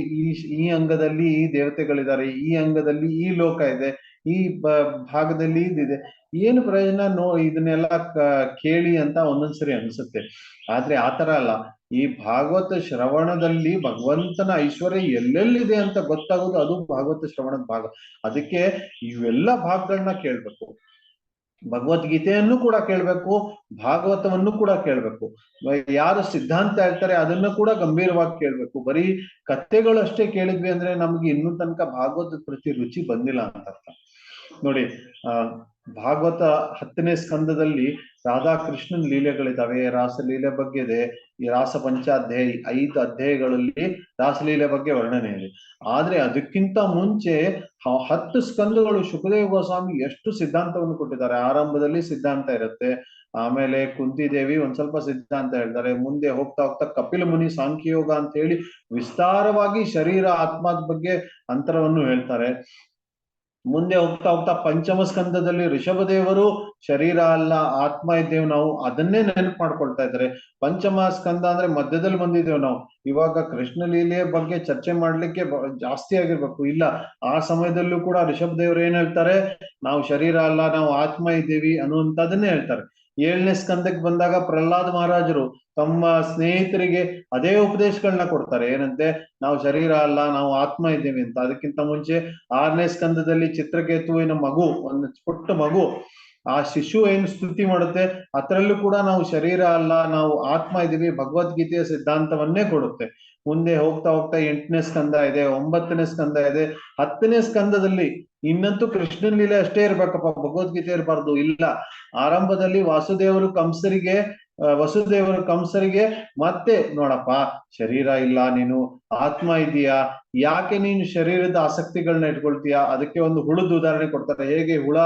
ಈ ಅಂಗದಲ್ಲಿ ಈ ದೇವತೆಗಳಿದ್ದಾರೆ, ಈ ಅಂಗದಲ್ಲಿ ಈ ಲೋಕ ಇದೆ, ಈ ಭಾಗದಲ್ಲಿ ಇದಿದೆ. ಏನು ಪ್ರಯೋಜನ? ಇದನ್ನೆಲ್ಲ ಕೇಳಿ ಅಂತ ಒಂದೊಂದ್ಸರಿ ಅನ್ಸುತ್ತೆ. ಆದ್ರೆ ಆತರ ಅಲ್ಲ. ಈ ಭಾಗವತ ಶ್ರವಣದಲ್ಲಿ ಭಗವಂತನ ಐಶ್ವರ್ಯ ಎಲ್ಲೆಲ್ಲಿದೆ ಅಂತ ಗೊತ್ತಾಗೋದು ಅದು ಭಾಗವತ ಶ್ರವಣದ ಭಾಗ. ಅದಕ್ಕೆ ಇವೆಲ್ಲ ಭಾಗಗಳನ್ನ ಕೇಳ್ಬೇಕು. ಭಗವದ್ಗೀತೆಯನ್ನು ಕೂಡ ಕೇಳ್ಬೇಕು, ಭಾಗವತವನ್ನು ಕೂಡ ಕೇಳ್ಬೇಕು. ಯಾರು ಸಿದ್ಧಾಂತ ಹೇಳ್ತಾರೆ ಅದನ್ನ ಕೂಡ ಗಂಭೀರವಾಗಿ ಕೇಳ್ಬೇಕು. ಬರೀ ಕಥೆಗಳು ಅಷ್ಟೇ ಕೇಳಿದ್ವಿ ಅಂದ್ರೆ ನಮ್ಗೆ ಇನ್ನೂ ತನಕ ಭಾಗವತದ ಪ್ರತಿ ರುಚಿ ಬಂದಿಲ್ಲ ಅಂತ ಅರ್ಥ. ನೋಡಿ, ಭಾಗವತ 10ನೇ ಸ್ಕಂದದಲ್ಲಿ ರಾಧಾಕೃಷ್ಣನ್ ಲೀಲೆಗಳಿದಾವೆ, ರಾಸಲೀಲೆ ಬಗ್ಗೆ ಇದೆ. ಈ ರಾಸ ಪಂಚಾಧ್ಯಾಯ 5 ಅಧ್ಯಾಯಗಳಲ್ಲಿ ರಾಸಲೀಲೆ ಬಗ್ಗೆ ವರ್ಣನೆ ಇದೆ. ಆದ್ರೆ ಅದಕ್ಕಿಂತ ಮುಂಚೆ 10 ಸ್ಕಂದಗಳು ಶುಕದೇವ ಗೋಸ್ವಾಮಿ ಎಷ್ಟು ಸಿದ್ಧಾಂತವನ್ನು ಕೊಟ್ಟಿದ್ದಾರೆ. ಆರಂಭದಲ್ಲಿ ಸಿದ್ಧಾಂತ ಇರುತ್ತೆ, ಆಮೇಲೆ ಕುಂತಿದೇವಿ ಒಂದ್ ಸ್ವಲ್ಪ ಸಿದ್ಧಾಂತ ಹೇಳ್ತಾರೆ, ಮುಂದೆ ಹೋಗ್ತಾ ಹೋಗ್ತಾ ಕಪಿಲ ಮುನಿ ಸಾಂಖ್ಯಯೋಗ ಅಂತ ಹೇಳಿ ವಿಸ್ತಾರವಾಗಿ ಶರೀರ ಆತ್ಮದ ಬಗ್ಗೆ ಅಂತರವನ್ನು ಹೇಳ್ತಾರೆ. ಮುಂದೆ ಹೋಗ್ತಾ ಹೋಗ್ತಾ ಪಂಚಮ ಸ್ಕಂದದಲ್ಲಿ ಋಷಭದೇವರು ಶರೀರ ಅಲ್ಲ ಆತ್ಮ ಇದ್ದೇವೆ ನಾವು, ಅದನ್ನೇ ನೆನಪು ಮಾಡ್ಕೊಳ್ತಾ ಇದ್ದಾರೆ. ಪಂಚಮ ಸ್ಕಂದ ಅಂದ್ರೆ ಮಧ್ಯದಲ್ಲಿ ಬಂದಿದ್ದೇವೆ ನಾವು. ಇವಾಗ ಕೃಷ್ಣ ಲೀಲೆಯ ಬಗ್ಗೆ ಚರ್ಚೆ ಮಾಡ್ಲಿಕ್ಕೆ ಜಾಸ್ತಿ ಆಗಿರ್ಬೇಕು. ಇಲ್ಲ, ಆ ಸಮಯದಲ್ಲೂ ಕೂಡ ಋಷಭದೇವರು ಏನ್ ಹೇಳ್ತಾರೆ? ನಾವು ಶರೀರ ಅಲ್ಲ, ನಾವು ಆತ್ಮ ಇದ್ದೇವಿ ಅನ್ನುವಂಥದ್ದನ್ನೇ ಹೇಳ್ತಾರೆ. 7ನೇ ಸ್ಕಂದಕ್ಕೆ ಬಂದಾಗ ಪ್ರಹ್ಲಾದ ಮಹಾರಾಜರು ತಮ್ಮ ಸ್ನೇಹಿತರಿಗೆ ಅದೇ ಉಪದೇಶಗಳನ್ನ ಕೊಡ್ತಾರೆ. ಏನಂತೆ? ನಾವು ಶರೀರ ಅಲ್ಲ, ನಾವು ಆತ್ಮ ಇದ್ದೇವೆ ಅಂತ. ಅದಕ್ಕಿಂತ ಮುಂಚೆ 6ನೇ ಸ್ಕಂದದಲ್ಲಿ ಚಿತ್ರಕೇತುವಿನ ಮಗು, ಒಂದು ಪುಟ್ಟ ಮಗು, ಆ ಶಿಶು ಏನು ಸ್ತುತಿ ಮಾಡುತ್ತೆ, ಅದರಲ್ಲೂ ಕೂಡ ನಾವು ಶರೀರ ಅಲ್ಲ, ನಾವು ಆತ್ಮ ಇದ್ದೀವಿ, ಭಗವದ್ಗೀತೆಯ ಸಿದ್ಧಾಂತವನ್ನೇ ಕೊಡುತ್ತೆ. ಮುಂದೆ ಹೋಗ್ತಾ ಹೋಗ್ತಾ 8ನೇ ಸ್ಕಂದ ಇದೆ, 9ನೇ ಸ್ಕಂದ ಇದೆ, 10ನೇ ಸ್ಕಂದದಲ್ಲಿ ಇನ್ನಂತೂ ಕೃಷ್ಣನ್ ಲೀಲೆ ಅಷ್ಟೇ ಇರ್ಬೇಕಪ್ಪ, ಭಗವದ್ಗೀತೆ ಇರಬಾರ್ದು. ಇಲ್ಲ, ಆರಂಭದಲ್ಲಿ ವಸುದೇವರು ಕಂಸರಿಗೆ ಮತ್ತೆ ನೋಡಪ್ಪ, ಶರೀರ ಇಲ್ಲ, ನೀನು ಆತ್ಮ ಇದೀಯಾ, ಯಾಕೆ ನೀನು ಶರೀರದ ಆಸಕ್ತಿಗಳನ್ನ ಇಟ್ಕೊಳ್ತೀಯಾ? ಅದಕ್ಕೆ ಒಂದು ಹುಳದ ಉದಾಹರಣೆ ಕೊಡ್ತಾರೆ. ಹೇಗೆ ಹುಳ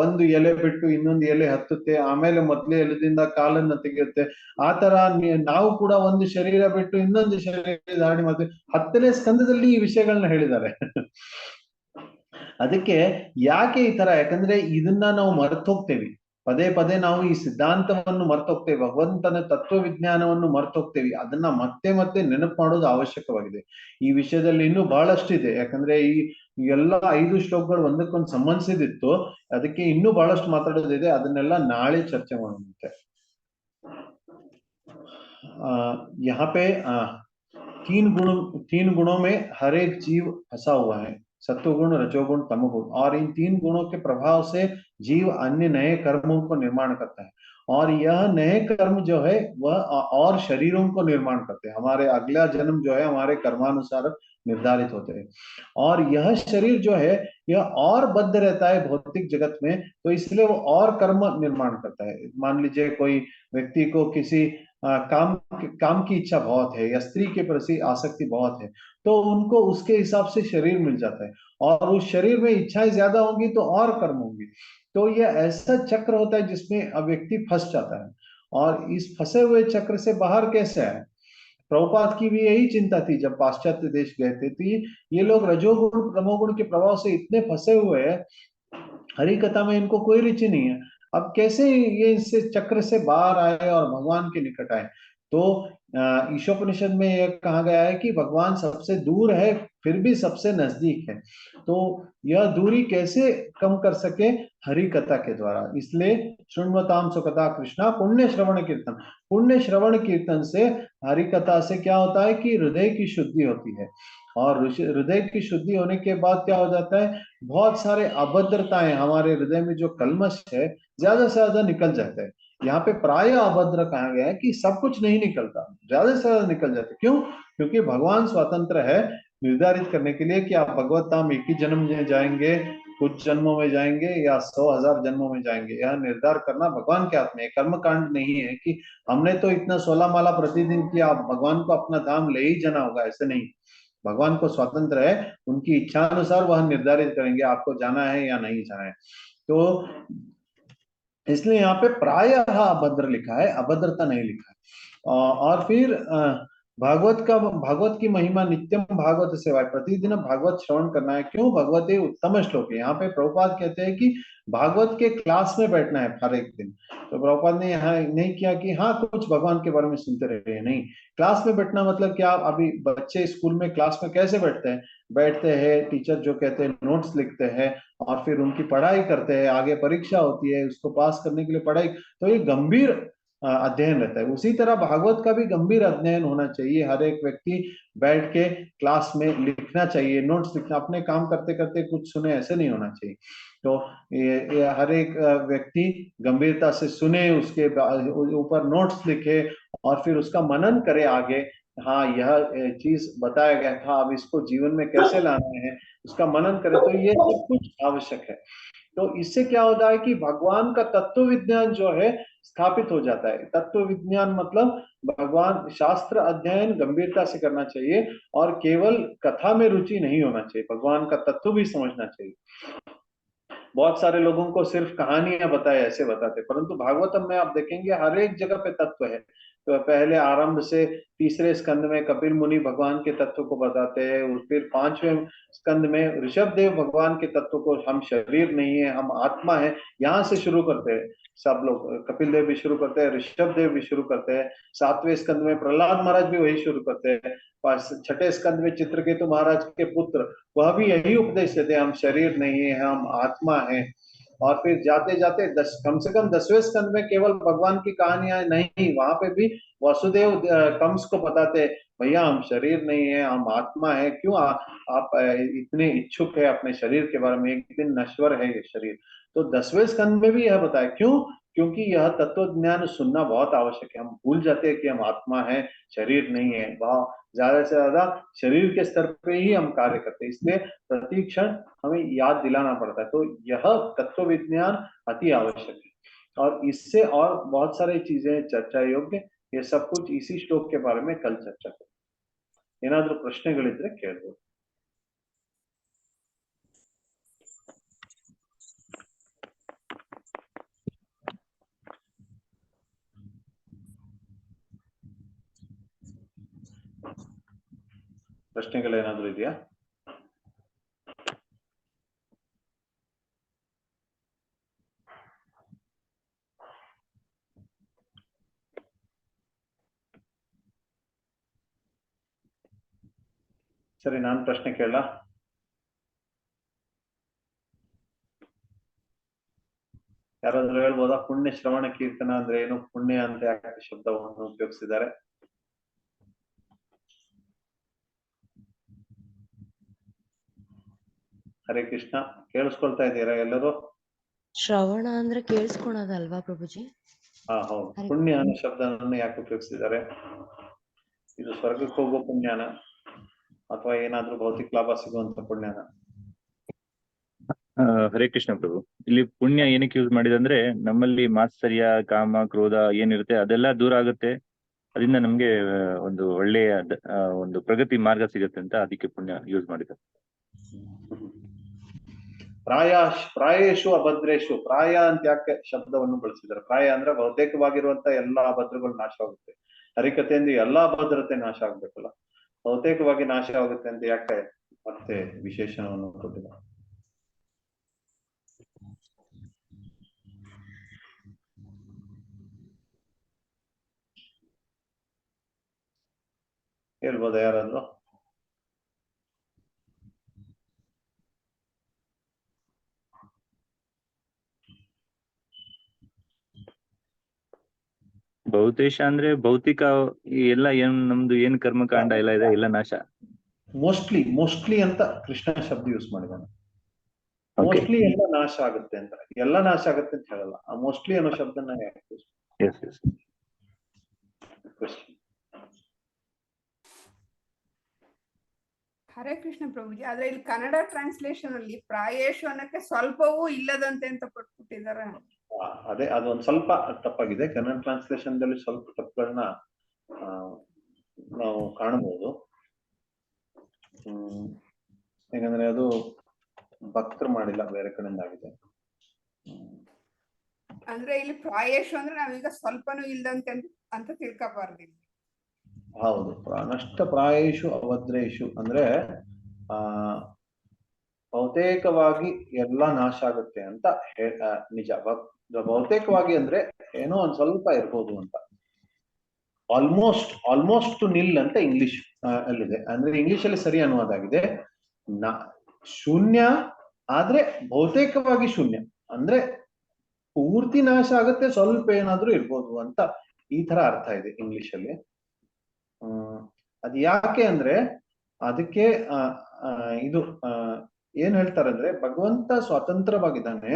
ಒಂದು ಎಲೆ ಬಿಟ್ಟು ಇನ್ನೊಂದು ಎಲೆ ಹತ್ತುತ್ತೆ, ಆಮೇಲೆ ಮೊದಲೇ ಎಲೆದಿಂದ ಕಾಲನ್ನ ತೆಗೆಯುತ್ತೆ, ಆ ತರ ನಾವು ಕೂಡ ಒಂದು ಶರೀರ ಬಿಟ್ಟು ಇನ್ನೊಂದು ಶರೀರ ಧಾರಣೆ ಮಾಡ್ತೀವಿ. 10ನೇ ಸ್ಕಂದದಲ್ಲಿ ಈ ವಿಷಯಗಳನ್ನ ಹೇಳಿದ್ದಾರೆ. ಅದಕ್ಕೆ ಯಾಕೆ ಈ ತರ, ಯಾಕಂದ್ರೆ ಇದನ್ನ ನಾವು ಮರೆತು ಹೋಗ್ತೇವೆ, ಪದೇ ಪದೇ ನಾವು ಈ ಸಿದ್ಧಾಂತವನ್ನು ಮರೆತು ಹೋಗ್ತೇವೆ, ಭಗವಂತನ ತತ್ವವಿಜ್ಞಾನವನ್ನು ಮರೆತು ಹೋಗ್ತೇವೆ. ಅದನ್ನ ಮತ್ತೆ ಮತ್ತೆ ನೆನಪು ಮಾಡೋದು ಅವಶ್ಯಕವಾಗಿದೆ. ಈ ವಿಷಯದಲ್ಲಿ ಇನ್ನೂ ಬಹಳಷ್ಟಿದೆ, ಯಾಕಂದ್ರೆ ಈ ಎಲ್ಲ 5 ಶ್ಲೋಕಗಳು ಒಂದಕ್ಕೊಂದು ಸಂಬಂಧಿಸಿದಿತ್ತು. ಅದಕ್ಕೆ ಇನ್ನೂ ಬಹಳಷ್ಟು ಮಾತಾಡೋದಿದೆ, ಅದನ್ನೆಲ್ಲ ನಾಳೆ ಚರ್ಚೆ ಮಾಡುವಂತೆ. यहाँ पे तीन गुणों में हर एक जीव फंसा हुआ है, सत्वगुण, रजोगुण, तमोगुण। और इन 3 गुणों के प्रभाव से जीव अन्य नए कर्मों को निर्माण करता है, और यह नए कर्म जो है वह और शरीरों को निर्माण करते हैं। हमारे अगला जन्म जो है हमारे कर्मानुसार निर्धारित होते हैं, और यह शरीर जो है यह और बद्ध रहता है भौतिक जगत में, तो इसलिए वो और कर्म निर्माण करता है। मान लीजिए कोई व्यक्ति को किसी काम की इच्छा बहुत है, या स्त्री के प्रति आसक्ति बहुत है, तो उनको उसके हिसाब से शरीर मिल जाता है, और उस शरीर में इच्छाएं ज्यादा होंगी तो और कर्म होंगी। तो यह ऐसा चक्र होता है जिसमें व्यक्ति फंस जाता है, और इस फंसे हुए चक्र से बाहर कैसे आए। प्रभुपाद की भी यही चिंता थी जब पाश्चात्य देश गए थे, ये लोग रजोगुण तमोगुण के प्रभाव से इतने फंसे हुए हैं, हरि कथा में इनको कोई रुचि नहीं है। अब कैसे ये इससे चक्र से बाहर आए और भगवान के निकट आए। तो ईशोपनिषद में यह कहा गया है कि भगवान सबसे दूर है फिर भी सबसे नजदीक है। तो यह दूरी कैसे कम कर सके, हरि कथा के द्वारा। इसलिए शृण्वताम सुकथा कृष्णा पुण्य श्रवण कीर्तन, पुण्य श्रवण कीर्तन से, हरि कथा से क्या होता है कि हृदय की शुद्धि होती है, और हृदय की शुद्धि होने के बाद क्या हो जाता है, बहुत सारे अभद्रताएं, हमारे हृदय में जो कलमश है ज्यादा से ज्यादा निकल जाता है। यहाँ पे प्राय अभद्र कहा गया है कि सब कुछ नहीं निकलता, ज्यादा से ज्यादा निकल जाते। क्यों? क्योंकि भगवान स्वतंत्र है निर्धारित करने के लिए कि आप भगवत धाम एक ही जन्म में जाएंगे, कुछ जन्मों में जाएंगे, या 100,000 जन्मों में जाएंगे। यह निर्धार करना भगवान के हाथ में है। कर्म कांड नहीं है कि हमने तो इतना 16 माला प्रतिदिन किया, आप भगवान को अपना धाम ले ही जाना होगा, ऐसे नहीं। भगवान को स्वतंत्र है, उनकी इच्छा अनुसार वह निर्धारित करेंगे आपको जाना है या नहीं जाना है। तो इसलिए यहाँ पे प्रायः अभद्र लिखा है, अभद्रता नहीं लिखा है। और फिर भागवत की महिमा नित्यम भागवत सेवा, प्रतिदिन भागवत श्रवण करना है। क्यों? भगवते उत्तम श्लोक है। यहाँ पे प्रभुपाद कहते हैं कि भागवत के क्लास में बैठना है हर एक दिन। तो प्रभुपाद ने यहाँ नहीं किया कि हाँ कुछ भगवान के बारे में सुनते रहे, नहीं। क्लास में बैठना मतलब क्या, अभी बच्चे स्कूल में क्लास में कैसे बैठते हैं, टीचर जो कहते हैं नोट्स लिखते हैं, और फिर उनकी पढ़ाई करते हैं, आगे परीक्षा होती है, उसको पास करने के लिए पढ़ाई। तो ये गंभीर अध्ययन रहता है। उसी तरह भागवत का भी गंभीर अध्ययन होना चाहिए। हर एक व्यक्ति बैठ के क्लास में लिखना चाहिए, नोट्स लिखना, अपने काम करते करते कुछ सुने, ऐसे नहीं होना चाहिए। तो ये हर एक व्यक्ति गंभीरता से सुने, उसके ऊपर नोट्स लिखे, और फिर उसका मनन करे आगे। हाँ यह चीज बताया गया था, अब इसको जीवन में कैसे लाना है, उसका मनन करे। तो ये सब कुछ आवश्यक है। तो इससे क्या होता है कि भगवान का तत्व विज्ञान जो है स्थापित हो जाता है। तत्व विज्ञान मतलब भगवान शास्त्र अध्ययन गंभीरता से करना चाहिए, और केवल कथा में रुचि नहीं होना चाहिए, भगवान का तत्व भी समझना चाहिए। बहुत सारे लोगों को सिर्फ कहानियां बताए ऐसे बताते, परंतु भागवतम में आप देखेंगे हर एक जगह पे तत्व है। तो पहले आरंभ से 3रे स्कंद में कपिल मुनि भगवान के तत्व को बताते हैं, फिर 5वें स्कंद में ऋषभ देव भगवान के तत्व को, हम शरीर नहीं है हम आत्मा है, यहाँ से शुरू करते हैं सब लोग। कपिल देव भी शुरू करते हैं, ऋषभ देव भी शुरू करते हैं। 7वें स्कंद में प्रहलाद महाराज भी वही शुरू करते हैं। 6ठे स्कंद में चित्रकेतु महाराज के पुत्र, वह भी यही उपदेश देते हैं, हम शरीर नहीं है हम आत्मा है। और फिर जाते जाते कम से कम 10वें स्कंद में केवल भगवान की कहानियां नहीं, वहां पे भी वसुदेव कंस को बताते, भैया हम शरीर नहीं है हम आत्मा है, क्यों आप इतने इच्छुक है अपने शरीर के बारे में, एक दिन नश्वर है ये शरीर। तो 10वें स्कंद में भी यह बताया। क्यों? क्योंकि यह तत्व ज्ञान सुनना बहुत आवश्यक है। हम भूल जाते हैं कि हम आत्मा है, शरीर नहीं है। वह ज्यादा से ज्यादा शरीर के स्तर पे ही हम कार्य करते हैं, इसलिए प्रति क्षण हमें याद दिलाना पड़ता है। तो यह तत्व विज्ञान अति आवश्यक है, और इससे और बहुत सारी चीजें चर्चा योग्य। ये सब कुछ इसी श्लोक के बारे में कल चर्चा करें। ಏನಾದ್ರೂ ಪ್ರಶ್ನೆಗಳಿದ್ರೆ ಕೇಳ್ಬೋದು। ಪ್ರಶ್ನೆಗಳೇನಾದ್ರೂ ಇದೆಯಾ? ಸರಿ, ನಾನು ಪ್ರಶ್ನೆ ಕೇಳ? ಯಾರಾದ್ರೂ ಹೇಳ್ಬೋದಾ? ಪುಣ್ಯ ಶ್ರವಣ ಕೀರ್ತನ ಅಂದ್ರೆ ಏನು? ಪುಣ್ಯ ಅಂತ ಯಾಕೆ ಶಬ್ದವನ್ನು ಉಪಯೋಗಿಸಿದ್ದಾರೆ? ಹರೇ ಕೃಷ್ಣ, ಕೇಳಿಸ್ಕೊಳ್ತಾ ಇದ್ದೀರಾ ಎಲ್ಲರೂ? ಶ್ರವಣ ಅಂದ್ರೆ ಕೇಳಿಸ್ಕೊಳೋದಲ್ವಾ ಪ್ರಭುಜಿ? ಹೌದು. ಪುಣ್ಯ ಅನ್ನೋ ಶಬ್ದವನ್ನು ಯಾಕೆ ಉಪಯೋಗಿಸಿದ್ದಾರೆ? ಇದು ಸ್ವರ್ಗಕ್ಕೆ ಹೋಗೋ ಪುಣ್ಯನ ಅಥವಾ ಏನಾದ್ರೂ ಭೌತಿಕ ಲಾಭ ಸಿಗುವಂತ ಪುಣ್ಯನ? ಹರೇ ಕೃಷ್ಣ ಪ್ರಭು, ಇಲ್ಲಿ ಪುಣ್ಯ ಏನಕ್ಕೆ ಯೂಸ್ ಮಾಡಿದೆ ಅಂದ್ರೆ ನಮ್ಮಲ್ಲಿ ಮಾತ್ಸರ್ಯ, ಕಾಮ, ಕ್ರೋಧ ಏನಿರುತ್ತೆ ಅದೆಲ್ಲ ದೂರ ಆಗುತ್ತೆ. ಅದರಿಂದ ನಮ್ಗೆ ಒಂದು ಒಳ್ಳೆಯ ಒಂದು ಪ್ರಗತಿ ಮಾರ್ಗ ಸಿಗುತ್ತೆ ಅಂತ ಅದಕ್ಕೆ ಪುಣ್ಯ ಯೂಸ್ ಮಾಡಿದ್ದಾರೆ. ಪ್ರಾಯೇಶು ಅಭದ್ರೇಶು, ಪ್ರಾಯ ಅಂತ ಯಾಕೆ ಶಬ್ದವನ್ನು ಬಳಸಿದ್ದಾರೆ? ಪ್ರಾಯ ಅಂದ್ರೆ ಬಹುತೇಕವಾಗಿರುವಂತ ಎಲ್ಲಾ ಅಭದ್ರಗಳು ನಾಶ ಆಗುತ್ತೆ. ಹರಿಕತೆಯಿಂದ ಎಲ್ಲಾ ಅಭದ್ರತೆ ನಾಶ ಆಗ್ಬೇಕಲ್ಲ, ಬಹುತೇಕವಾಗಿ ನಾಶ ಆಗುತ್ತೆ ಅಂತ ಯಾಕೆ ಮತ್ತೆ ವಿಶೇಷಣವನ್ನು ಕೊಟ್ಟಿದ್ದಾರೆ? ಹೇಳ್ಬೋದಾ ಯಾರಾದ್ರೂ? ಬಹುತೇಶ ಅಂದ್ರೆ ಭೌತಿಕ ಎಲ್ಲ ಏನ್ ನಮ್ದು ಏನ್ ಕರ್ಮಕಾಂಡ ಎಲ್ಲ ಇದೆ ಎಲ್ಲ ನಾಶ. ಮೋಸ್ಟ್ಲಿ ಅಂತ ಕೃಷ್ಣ ಶಬ್ದ ಯೂಸ್ ಮಾಡಿದಾನೆ. ಮೋಸ್ಟ್ಲಿ ಎಲ್ಲ ನಾಶ ಆಗುತ್ತೆ ಅಂತ, ಎಲ್ಲ ನಾಶ ಆಗುತ್ತೆ ಅಂತ ಹೇಳಲ್ಲ. ಆ ಮೋಸ್ಟ್ಲಿ ಅನ್ನೋ ಶಬ್ದನ ಯಾಕೆ ಯೂಸ್? ಹರೇ ಕೃಷ್ಣ ಪ್ರಭುಜಿ, ಆದ್ರೆ ಇಲ್ಲಿ ಕನ್ನಡ ಟ್ರಾನ್ಸ್ಲೇಷನ್ ಅಲ್ಲಿ ಪ್ರಾಯೇಶು ಅನ್ನಕ್ಕೆ ಸ್ವಲ್ಪವೂ ಇಲ್ಲದಂತೆ ಅಂತ ಕೊಟ್ಬಿಟ್ಟಿದಾರ. ಅದೇ, ಅದೊಂದು ಸ್ವಲ್ಪ ತಪ್ಪಾಗಿದೆ. ಕನ್ನಡ ಟ್ರಾನ್ಸ್ಲೇಷನ್ ದಲ್ಲಿ ಸ್ವಲ್ಪ ತಪ್ಪುಗಳನ್ನ ನಾವು ಕಾಣಬಹುದು. ಯಾಕಂದ್ರೆ ಅದು ಭಕ್ತರು ಮಾಡಿಲ್ಲ, ಬೇರೆ ಕಡೆಯಿಂದ ಆಗಿದೆ. ಅಂದ್ರೆ ಇಲ್ಲಿ ಪ್ರಾಯೇಶು ಅಂದ್ರೆ ನಾವೀಗ ಸ್ವಲ್ಪನೂ ಇಲ್ಲದಂತೆ ಅಂತ ತಿಳ್ಕೊಬಾರ್ದು. ಹೌದು, ನಷ್ಟ ಪ್ರಾಯೇಶು ಅಭದ್ರೇಶು ಅಂದ್ರೆ ಬಹುತೇಕವಾಗಿ ಎಲ್ಲ ನಾಶ ಆಗುತ್ತೆ ಅಂತ ನಿಜ. ಬಹುತೇಕವಾಗಿ ಅಂದ್ರೆ ಏನೋ ಒಂದ್ ಸ್ವಲ್ಪ ಇರ್ಬೋದು ಅಂತ. ಆಲ್ಮೋಸ್ಟ್ ನಿಲ್ ಅಂತ ಇಂಗ್ಲಿಷ್ ಅಲ್ಲಿದೆ. ಅಂದ್ರೆ ಇಂಗ್ಲಿಷ್ ಅಲ್ಲಿ ಸರಿ ಅನ್ನುವುದಾಗಿದೆ. ಶೂನ್ಯ ಆದ್ರೆ ಬಹುತೇಕವಾಗಿ ಶೂನ್ಯ ಅಂದ್ರೆ ಪೂರ್ತಿ ನಾಶ ಆಗುತ್ತೆ, ಸ್ವಲ್ಪ ಏನಾದ್ರೂ ಇರ್ಬೋದು ಅಂತ ಈ ತರ ಅರ್ಥ ಇದೆ ಇಂಗ್ಲಿಷ್ ಅಲ್ಲಿ. ಅದು ಯಾಕೆ ಅಂದ್ರೆ ಅದಕ್ಕೆ ಇದು ಏನ್ ಹೇಳ್ತಾರೆ ಅಂದ್ರೆ, ಭಗವಂತ ಸ್ವತಂತ್ರವಾಗಿದ್ದಾನೆ.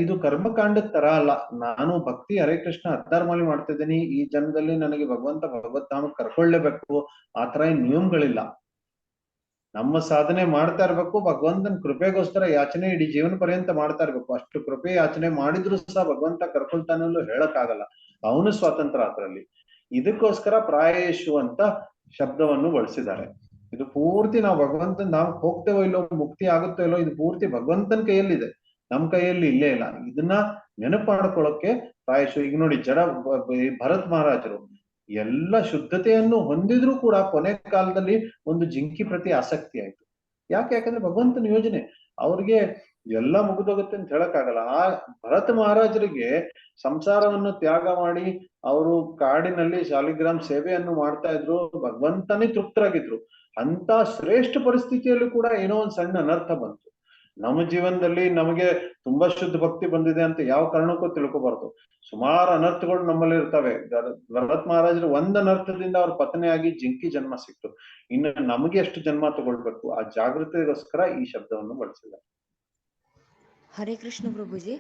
ಇದು ಕರ್ಮಕಾಂಡದ ತರ ಅಲ್ಲ. ನಾನು ಭಕ್ತಿ ಹರೇ ಕೃಷ್ಣ ಹತ್ತಾರು ಮಾಡ್ತಾ ಇದ್ದೀನಿ, ಈ ಜನ್ಮದಲ್ಲಿ ನನಗೆ ಭಗವತ್ ಧಾಮಕ್ಕೆ ಕರ್ಕೊಳ್ಳೇಬೇಕು, ಆತರ ಏನ್ ನಿಯಮಗಳಿಲ್ಲ. ನಮ್ಮ ಸಾಧನೆ ಮಾಡ್ತಾ ಇರ್ಬೇಕು, ಭಗವಂತನ ಕೃಪೆಗೋಸ್ಕರ ಯಾಚನೆ ಇಡೀ ಜೀವನ ಪರ್ಯಂತ ಮಾಡ್ತಾ ಇರ್ಬೇಕು. ಅಷ್ಟು ಕೃಪೆ ಯಾಚನೆ ಮಾಡಿದ್ರು ಸಹ ಭಗವಂತ ಕರ್ಕೊಳ್ತಾನಲ್ಲೂ ಹೇಳಕ್ ಆಗಲ್ಲ, ಅವನು ಸ್ವತಂತ್ರ ಅದರಲ್ಲಿ. ಇದಕ್ಕೋಸ್ಕರ ಪ್ರಾಯೇಶು ಅಂತ ಶಬ್ದವನ್ನು ಬಳಸಿದ್ದಾರೆ. ಇದು ಪೂರ್ತಿ ನಾವು ಭಗವಂತನ ಧಾಮಕ್ಕೆ ಹೋಗ್ತೇವೋ ಇಲ್ಲೋ, ಮುಕ್ತಿ ಆಗುತ್ತೋ ಇಲ್ಲೋ, ಇದು ಪೂರ್ತಿ ಭಗವಂತನ ಕೈಯಲ್ಲಿದೆ, ನಮ್ ಕೈಯಲ್ಲಿ ಇಲ್ಲೇ ಇಲ್ಲ. ಇದನ್ನ ನೆನಪು ಮಾಡ್ಕೊಳ್ಳೋಕೆ ಪ್ರಾಯಶು. ಈಗ ನೋಡಿ, ಭರತ್ ಮಹಾರಾಜರು ಎಲ್ಲ ಶುದ್ಧತೆಯನ್ನು ಹೊಂದಿದ್ರು ಕೂಡ ಕೊನೆ ಕಾಲದಲ್ಲಿ ಒಂದು ಜಿಂಕಿ ಪ್ರತಿ ಆಸಕ್ತಿ ಆಯ್ತು. ಯಾಕಂದ್ರೆ ಭಗವಂತನ ಯೋಜನೆ, ಅವ್ರಿಗೆ ಎಲ್ಲ ಮುಗಿದೋಗುತ್ತೆ ಅಂತ ಹೇಳಕ್ಕಾಗಲ್ಲ. ಆ ಭರತ ಮಹಾರಾಜರಿಗೆ ಸಂಸಾರವನ್ನು ತ್ಯಾಗ ಮಾಡಿ ಅವರು ಕಾಡಿನಲ್ಲಿ ಶಾಲಿಗ್ರಾಮ್ ಸೇವೆಯನ್ನು ಮಾಡ್ತಾ ಇದ್ರು, ಭಗವಂತನೇ ತೃಪ್ತರಾಗಿದ್ರು. ಅಂತ ಶ್ರೇಷ್ಠ ಪರಿಸ್ಥಿತಿಯಲ್ಲೂ ಕೂಡ ಏನೋ ಒಂದ್ ಸಣ್ಣ ಅನರ್ಥ ಬಂತು. ನಮ್ಮ ಜೀವನದಲ್ಲಿ ನಮಗೆ ತುಂಬಾ ಶುದ್ಧ ಭಕ್ತಿ ಬಂದಿದೆ ಅಂತ ಯಾವ ಕಾರಣಕ್ಕೂ ತಿಳ್ಕೊಬಾರ್ದು. ಸುಮಾರು ಅನರ್ಥಗಳು ನಮ್ಮಲ್ಲಿ ಇರ್ತವೆ. ಭರತ್ ಮಹಾರಾಜರು ಒಂದ್ ಅನರ್ಥದಿಂದ ಅವ್ರ ಪತನೆಯಾಗಿ ಜಿಂಕಿ ಜನ್ಮ ಸಿಕ್ತು. ಇನ್ನು ನಮಗೆ ಎಷ್ಟು ಜನ್ಮ ತಗೊಳ್ಬೇಕು, ಆ ಜಾಗೃತಿಗೋಸ್ಕರ ಈ ಶಬ್ದವನ್ನು ಬಳಸಿದ್ದಾರೆ. ಹರೇ ಕೃಷ್ಣ ಪ್ರಭುಜಿ,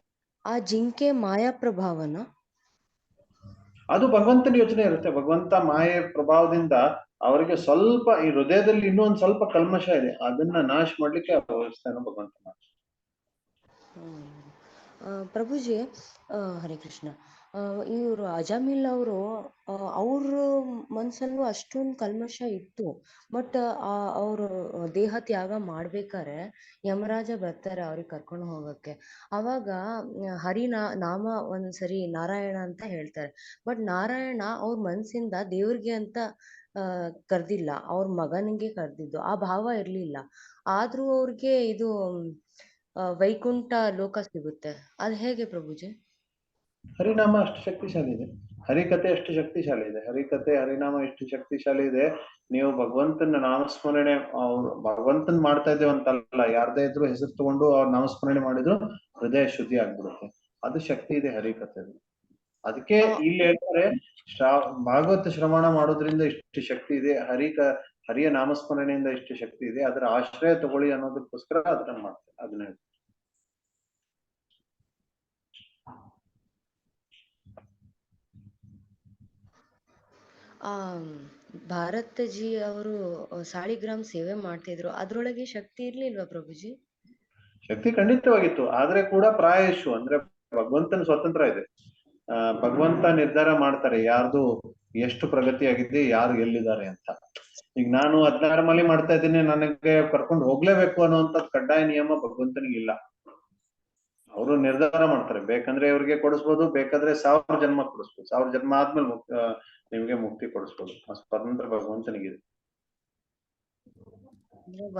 ಆ ಜಿಂಕೆ ಮಾಯಾ ಪ್ರಭಾವನ? ಅದು ಭಗವಂತನ ಯೋಚನೆ ಇರುತ್ತೆ. ಭಗವಂತ ಮಾಯೆ ಪ್ರಭಾವದಿಂದ ಅವರಿಗೆ ಸ್ವಲ್ಪ ಈ ಹೃದಯದಲ್ಲಿ ಇನ್ನೊಂದ್ ಸ್ವಲ್ಪ ಕಲ್ಮಶ ಇದೆ, ಅದನ್ನ ನಾಶ ಮಾಡ್ಲಿಕ್ಕೆ ಆ ವ್ಯವಸ್ಥೆಯನ್ನು ಭಗವಂತ ಮಾಡ್ತಾರೆ. ಪ್ರಭುಜಿ, ಹರೇ ಕೃಷ್ಣ, ಇವರು ಅಜಾಮಿಲ್ ಅವರು ಅವ್ರ ಮನ್ಸಲ್ಲೂ ಅಷ್ಟೊಂದು ಕಲ್ಮಶ ಇತ್ತು. ಬಟ್ ಅವರು ದೇಹ ತ್ಯಾಗ ಮಾಡ್ಬೇಕಾರೆ ಯಮರಾಜ ಬರ್ತಾರೆ ಅವ್ರಿಗೆ ಕರ್ಕೊಂಡು ಹೋಗಕ್ಕೆ. ಅವಾಗ ನಾಮ ಒಂದ್ಸರಿ ನಾರಾಯಣ ಅಂತ ಹೇಳ್ತಾರೆ. ಬಟ್ ನಾರಾಯಣ ಅವ್ರ ಮನ್ಸಿಂದ ದೇವ್ರಿಗೆ ಅಂತ ಕರ್ದಿಲ್ಲ, ಅವ್ರ ಮಗನಿಗೆ ಕರ್ದಿದ್ದು. ಆ ಭಾವ ಇರ್ಲಿಲ್ಲ. ಆದ್ರೂ ಅವ್ರಿಗೆ ಇದು ವೈಕುಂಠ ಲೋಕ ಸಿಗುತ್ತೆ. ಅದ್ ಹೇಗೆ ಪ್ರಭುಜಿ? ಹರಿನಾಮ ಅಷ್ಟು ಶಕ್ತಿಶಾಲಿ ಇದೆ. ಹರಿಕತೆ ಎಷ್ಟು ಶಕ್ತಿಶಾಲಿ ಇದೆ, ಹರಿಕತೆ ಹರಿನಾಮ ಎಷ್ಟು ಶಕ್ತಿಶಾಲಿ ಇದೆ. ನೀವು ಭಗವಂತನ ನಾಮಸ್ಮರಣೆ ಭಗವಂತನ್ ಮಾಡ್ತಾ ಇದ್ದೇವೆ ಅಂತಲ್ಲ, ಯಾರ್ದೇ ಇದ್ರು ಹೆಸರು ತಗೊಂಡು ಅವ್ರ ನಾಮಸ್ಮರಣೆ ಮಾಡಿದ್ರು ಹೃದಯ ಶುದ್ಧಿ ಆಗ್ಬಿಡುತ್ತೆ. ಅದು ಶಕ್ತಿ ಇದೆ ಹರಿಕತೆ. ಅದಕ್ಕೆ ಇಲ್ಲಿ ಹೇಳ್ತಾರೆ ಭಾಗವತ ಶ್ರವಣ ಮಾಡೋದ್ರಿಂದ ಇಷ್ಟು ಶಕ್ತಿ ಇದೆ, ಹರಿಯ ನಾಮಸ್ಮರಣೆಯಿಂದ ಇಷ್ಟು ಶಕ್ತಿ ಇದೆ, ಅದರ ಆಶ್ರಯ ತಗೊಳ್ಳಿ ಅನ್ನೋದಕ್ಕೋಸ್ಕರ ಅದನ್ನ ಮಾಡ್ತಾರೆ. ಅದನ್ನ ಭಾರತ್ ಜಿ ಅವರು ಸಾಲಿಗ್ರಾಮ್ ಸೇವೆ ಮಾಡ್ತಿದ್ರು, ಅದ್ರೊಳಗೆ ಶಕ್ತಿ ಇರ್ಲಿಲ್ವಾ ಪ್ರಭುಜಿ? ಶಕ್ತಿ ಖಂಡಿತವಾಗಿತ್ತು, ಆದ್ರೆ ಕೂಡ ಪ್ರಾಯಶು ಅಂದ್ರೆ ಭಗವಂತನ ಸ್ವತಂತ್ರ ಇದೆ. ಭಗವಂತ ನಿರ್ಧಾರ ಮಾಡ್ತಾರೆ ಯಾರ್ದು ಎಷ್ಟು ಪ್ರಗತಿಯಾಗಿದೆ, ಯಾರು ಎಲ್ಲಿದ್ದಾರೆ ಅಂತ. ಈಗ ನಾನು 16 ಮಲಿ ಮಾಡ್ತಾ ಇದ್ದೀನಿ, ನನಗೆ ಕರ್ಕೊಂಡು ಹೋಗ್ಲೇಬೇಕು ಅನ್ನುವಂಥದ್ದು ಕಡ್ಡಾಯ ನಿಯಮ ಭಗವಂತನಿಗೆ ಇಲ್ಲ. ಅವರು ನಿರ್ಧಾರ ಮಾಡ್ತಾರೆ, ಬೇಕಂದ್ರೆ ಇವ್ರಿಗೆ ಕೊಡಿಸ್ಬೋದು, ಬೇಕಾದ್ರೆ 1000 ಜನ್ಮ ಕೊಡಿಸ್ಬೋದು, 1000 ಜನ್ಮ ಆದ್ಮೇಲೆ ನಿಮ್ಗೆ ಮುಕ್ತಿ ಕೊಡಿಸ್ಬೋದು. ಆ ಸ್ವತಂತ್ರ ಭಗವಂತನಿಗಿದೆ.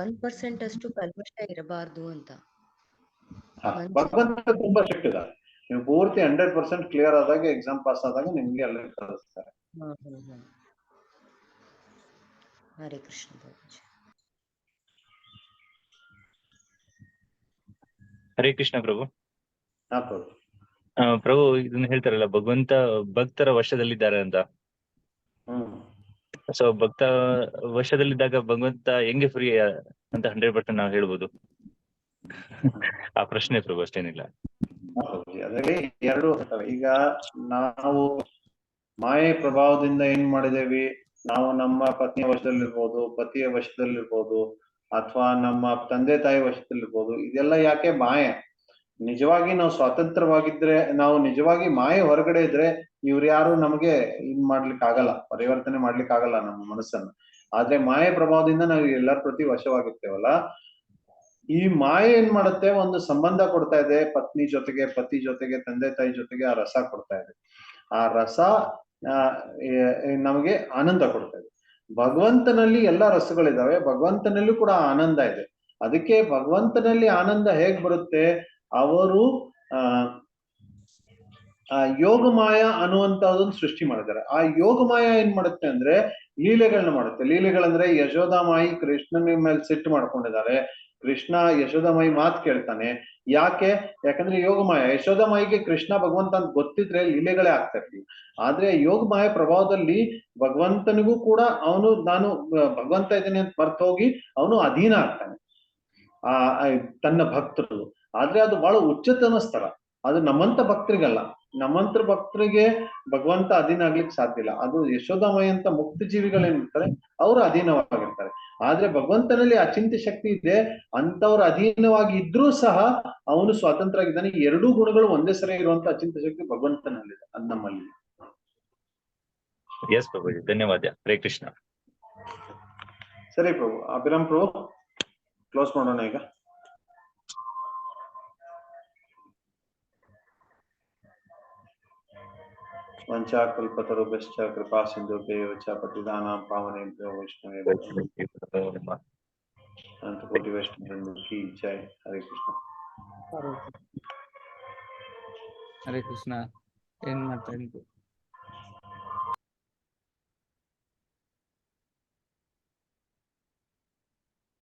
1% ಅಷ್ಟು ಕಲ್ಮಶ ಇರಬಾರ್ದು ಅಂತ. ಭಗವಂತ ತುಂಬಾ ಶಕ್ತಿ ಇದೆ. ನೀವು ಪೂರ್ತಿ 100% ಕ್ಲಿಯರ್ ಆದಾಗ, ಎಕ್ಸಾಮ್ ಪಾಸ್ ಆದಾಗ ನಿಮ್ಗೆ ಅಲ್ಲಿ ಕಳಿಸ್ತಾರೆ. ಹರೇ ಕೃಷ್ಣ ಪ್ರಭುಜಿ. ಹರೇ ಕೃಷ್ಣ ಪ್ರಭು. ಹಾ ಪ್ರಭು. ಪ್ರಭು ಇದನ್ನ ಹೇಳ್ತಾರಲ್ಲ, ಭಗವಂತ ಭಕ್ತರ ವಶದಲ್ಲಿದ್ದಾರೆ ಅಂತ. ಸೊ ಭಕ್ತ ವಶದಲ್ಲಿದ್ದಾಗ ಭಗವಂತ ಹೆಂಗೆ ಫ್ರೀ ಅಂತ 100% ನಾವು ಹೇಳ್ಬೋದು? ಆ ಪ್ರಶ್ನೆ ಪ್ರಭು, ಅಷ್ಟೇನಿಲ್ಲ. ಅದರಲ್ಲಿ ಎರಡು ಇರ್ತವೆ. ಈಗ ನಾವು ಮಾಯೆ ಪ್ರಭಾವದಿಂದ ಏನ್ ಮಾಡಿದೇವಿ, ನಾವು ನಮ್ಮ ಪತ್ನಿಯ ವಶದಲ್ಲಿರ್ಬೋದು, ಪತಿಯ ವಶದಲ್ಲಿರ್ಬೋದು, ಅಥವಾ ನಮ್ಮ ತಂದೆ ತಾಯಿ ವಶದಲ್ಲಿರ್ಬೋದು. ಇದೆಲ್ಲ ಯಾಕೆ? ಮಾಯೆ. ನಿಜವಾಗಿ ನಾವು ಸ್ವತಂತ್ರವಾಗಿದ್ರೆ, ನಾವು ನಿಜವಾಗಿ ಮಾಯೆ ಹೊರಗಡೆ ಇದ್ರೆ ಇವ್ರು ಯಾರು ನಮಗೆ ಮಾಡ್ಲಿಕ್ಕೆ ಆಗಲ್ಲ, ಪರಿವರ್ತನೆ ಮಾಡ್ಲಿಕ್ಕೆ ಆಗಲ್ಲ ನಮ್ಮ ಮನಸ್ಸನ್ನು. ಆದ್ರೆ ಮಾಯೆ ಪ್ರಭಾವದಿಂದ ನಾವು ಎಲ್ಲರ ಪ್ರತಿ ವಶವಾಗಿರ್ತೇವಲ್ಲ, ಈ ಮಾಯೆ ಏನ್ ಮಾಡುತ್ತೆ, ಒಂದು ಸಂಬಂಧ ಕೊಡ್ತಾ ಇದೆ, ಪತ್ನಿ ಜೊತೆಗೆ, ಪತಿ ಜೊತೆಗೆ, ತಂದೆ ತಾಯಿ ಜೊತೆಗೆ ಆ ರಸ ಕೊಡ್ತಾ ಇದೆ. ಆ ರಸ ನಮಗೆ ಆನಂದ ಕೊಡ್ತಾ ಇದೆ. ಭಗವಂತನಲ್ಲಿ ಎಲ್ಲ ರಸಗಳಿದಾವೆ, ಭಗವಂತನಲ್ಲೂ ಕೂಡ ಆನಂದ ಇದೆ. ಅದಕ್ಕೆ ಭಗವಂತನಲ್ಲಿ ಆನಂದ ಹೇಗ್ ಬರುತ್ತೆ, ಅವರು ಯೋಗಮಾಯ ಅನ್ನುವಂತಹದನ್ನು ಸೃಷ್ಟಿ ಮಾಡಿದ್ದಾರೆ. ಆ ಯೋಗಮಾಯ ಏನ್ ಮಾಡುತ್ತೆ ಅಂದ್ರೆ ಲೀಲೆಗಳನ್ನ ಮಾಡುತ್ತೆ. ಲೀಲೆಗಳಂದ್ರೆ ಯಶೋಧಾಮಾಯಿ ಕೃಷ್ಣನ ಮೇಲೆ ಸಿಟ್ಟು ಮಾಡ್ಕೊಂಡಿದ್ದಾರೆ, ಕೃಷ್ಣ ಯಶೋಧಾಮಾಯಿ ಮಾತು ಕೇಳ್ತಾನೆ. ಯಾಕಂದ್ರೆ ಯೋಗಮಾಯ, ಯಶೋಧಾಮಾಯಿಗೆ ಕೃಷ್ಣ ಭಗವಂತ ಅಂತ ಗೊತ್ತಿದ್ರೆ ಲೀಲೆಗಳೇ ಆಗ್ತಾ ಇರ್ತೀವಿ. ಆದ್ರೆ ಯೋಗಮಾಯ ಪ್ರಭಾವದಲ್ಲಿ ಭಗವಂತನಿಗೂ ಕೂಡ ನಾನು ಭಗವಂತ ಇದ್ದೇನೆ ಅಂತ ಮರ್ತು ಹೋಗಿ ಅವನು ಅಧೀನ ಆಗ್ತಾನೆ ತನ್ನ ಭಕ್ತರು. ಆದ್ರೆ ಅದು ಬಹಳ ಉಚ್ಚತನ ಸ್ಥಳ, ಅದು ನಮ್ಮಂತ ಭಕ್ತರಿಗಲ್ಲ. ನಮ್ಮಂತ ಭಕ್ತರಿಗೆ ಭಗವಂತ ಅಧೀನ ಆಗ್ಲಿಕ್ಕೆ ಸಾಧ್ಯ ಇಲ್ಲ. ಅದು ಯಶೋಧಾಮಯ ಅಂತ ಮುಕ್ತ ಜೀವಿಗಳೇನಿರ್ತಾರೆ ಅವರು ಅಧೀನವಾಗಿರ್ತಾರೆ. ಆದ್ರೆ ಭಗವಂತನಲ್ಲಿ ಅಚಿಂತ್ಯ ಶಕ್ತಿ ಇದೆ, ಅಂತವ್ರ ಅಧೀನವಾಗಿ ಇದ್ರೂ ಸಹ ಅವನು ಸ್ವತಂತ್ರ ಆಗಿದ್ದಾನೆ. ಎರಡೂ ಗುಣಗಳು ಒಂದೇ ಸರಿ ಇರುವಂತ ಅಚಿಂತ್ಯ ಶಕ್ತಿ ಭಗವಂತನಲ್ಲಿದೆ, ಅದು ನಮ್ಮಲ್ಲಿ. ಎಸ್ ಪ್ರಭುಜಿ, ಧನ್ಯವಾದ. ಹರೇ ಕೃಷ್ಣ. ಸರಿ ಪ್ರಭು. ಅಭಿರಾಮ್ ಪ್ರಭು, ಕ್ಲೋಸ್ ಮಾಡೋಣ ಈಗ. ವಂಚಾಕಲ್ಪತರುಭ್ಯಶ್ಚ ಕೃಪಾ ಸಿಂಧುಭ್ಯೇವ ಚ ಪತಿತಾನಾಂ ಪಾವನೇಭ್ಯೋ ವೈಷ್ಣವೇಭ್ಯೋ ಅನಂತ ಕೋಟಿ ವೈಷ್ಣವೇಂದ್ರ ಕಿ ಜೈ. ಹರೇ ಕೃಷ್ಣ. ಹರೇ ಕೃಷ್ಣ. ಏನ್ ಮಾಡ್ತಾ ಇದ್ದೀನಿ?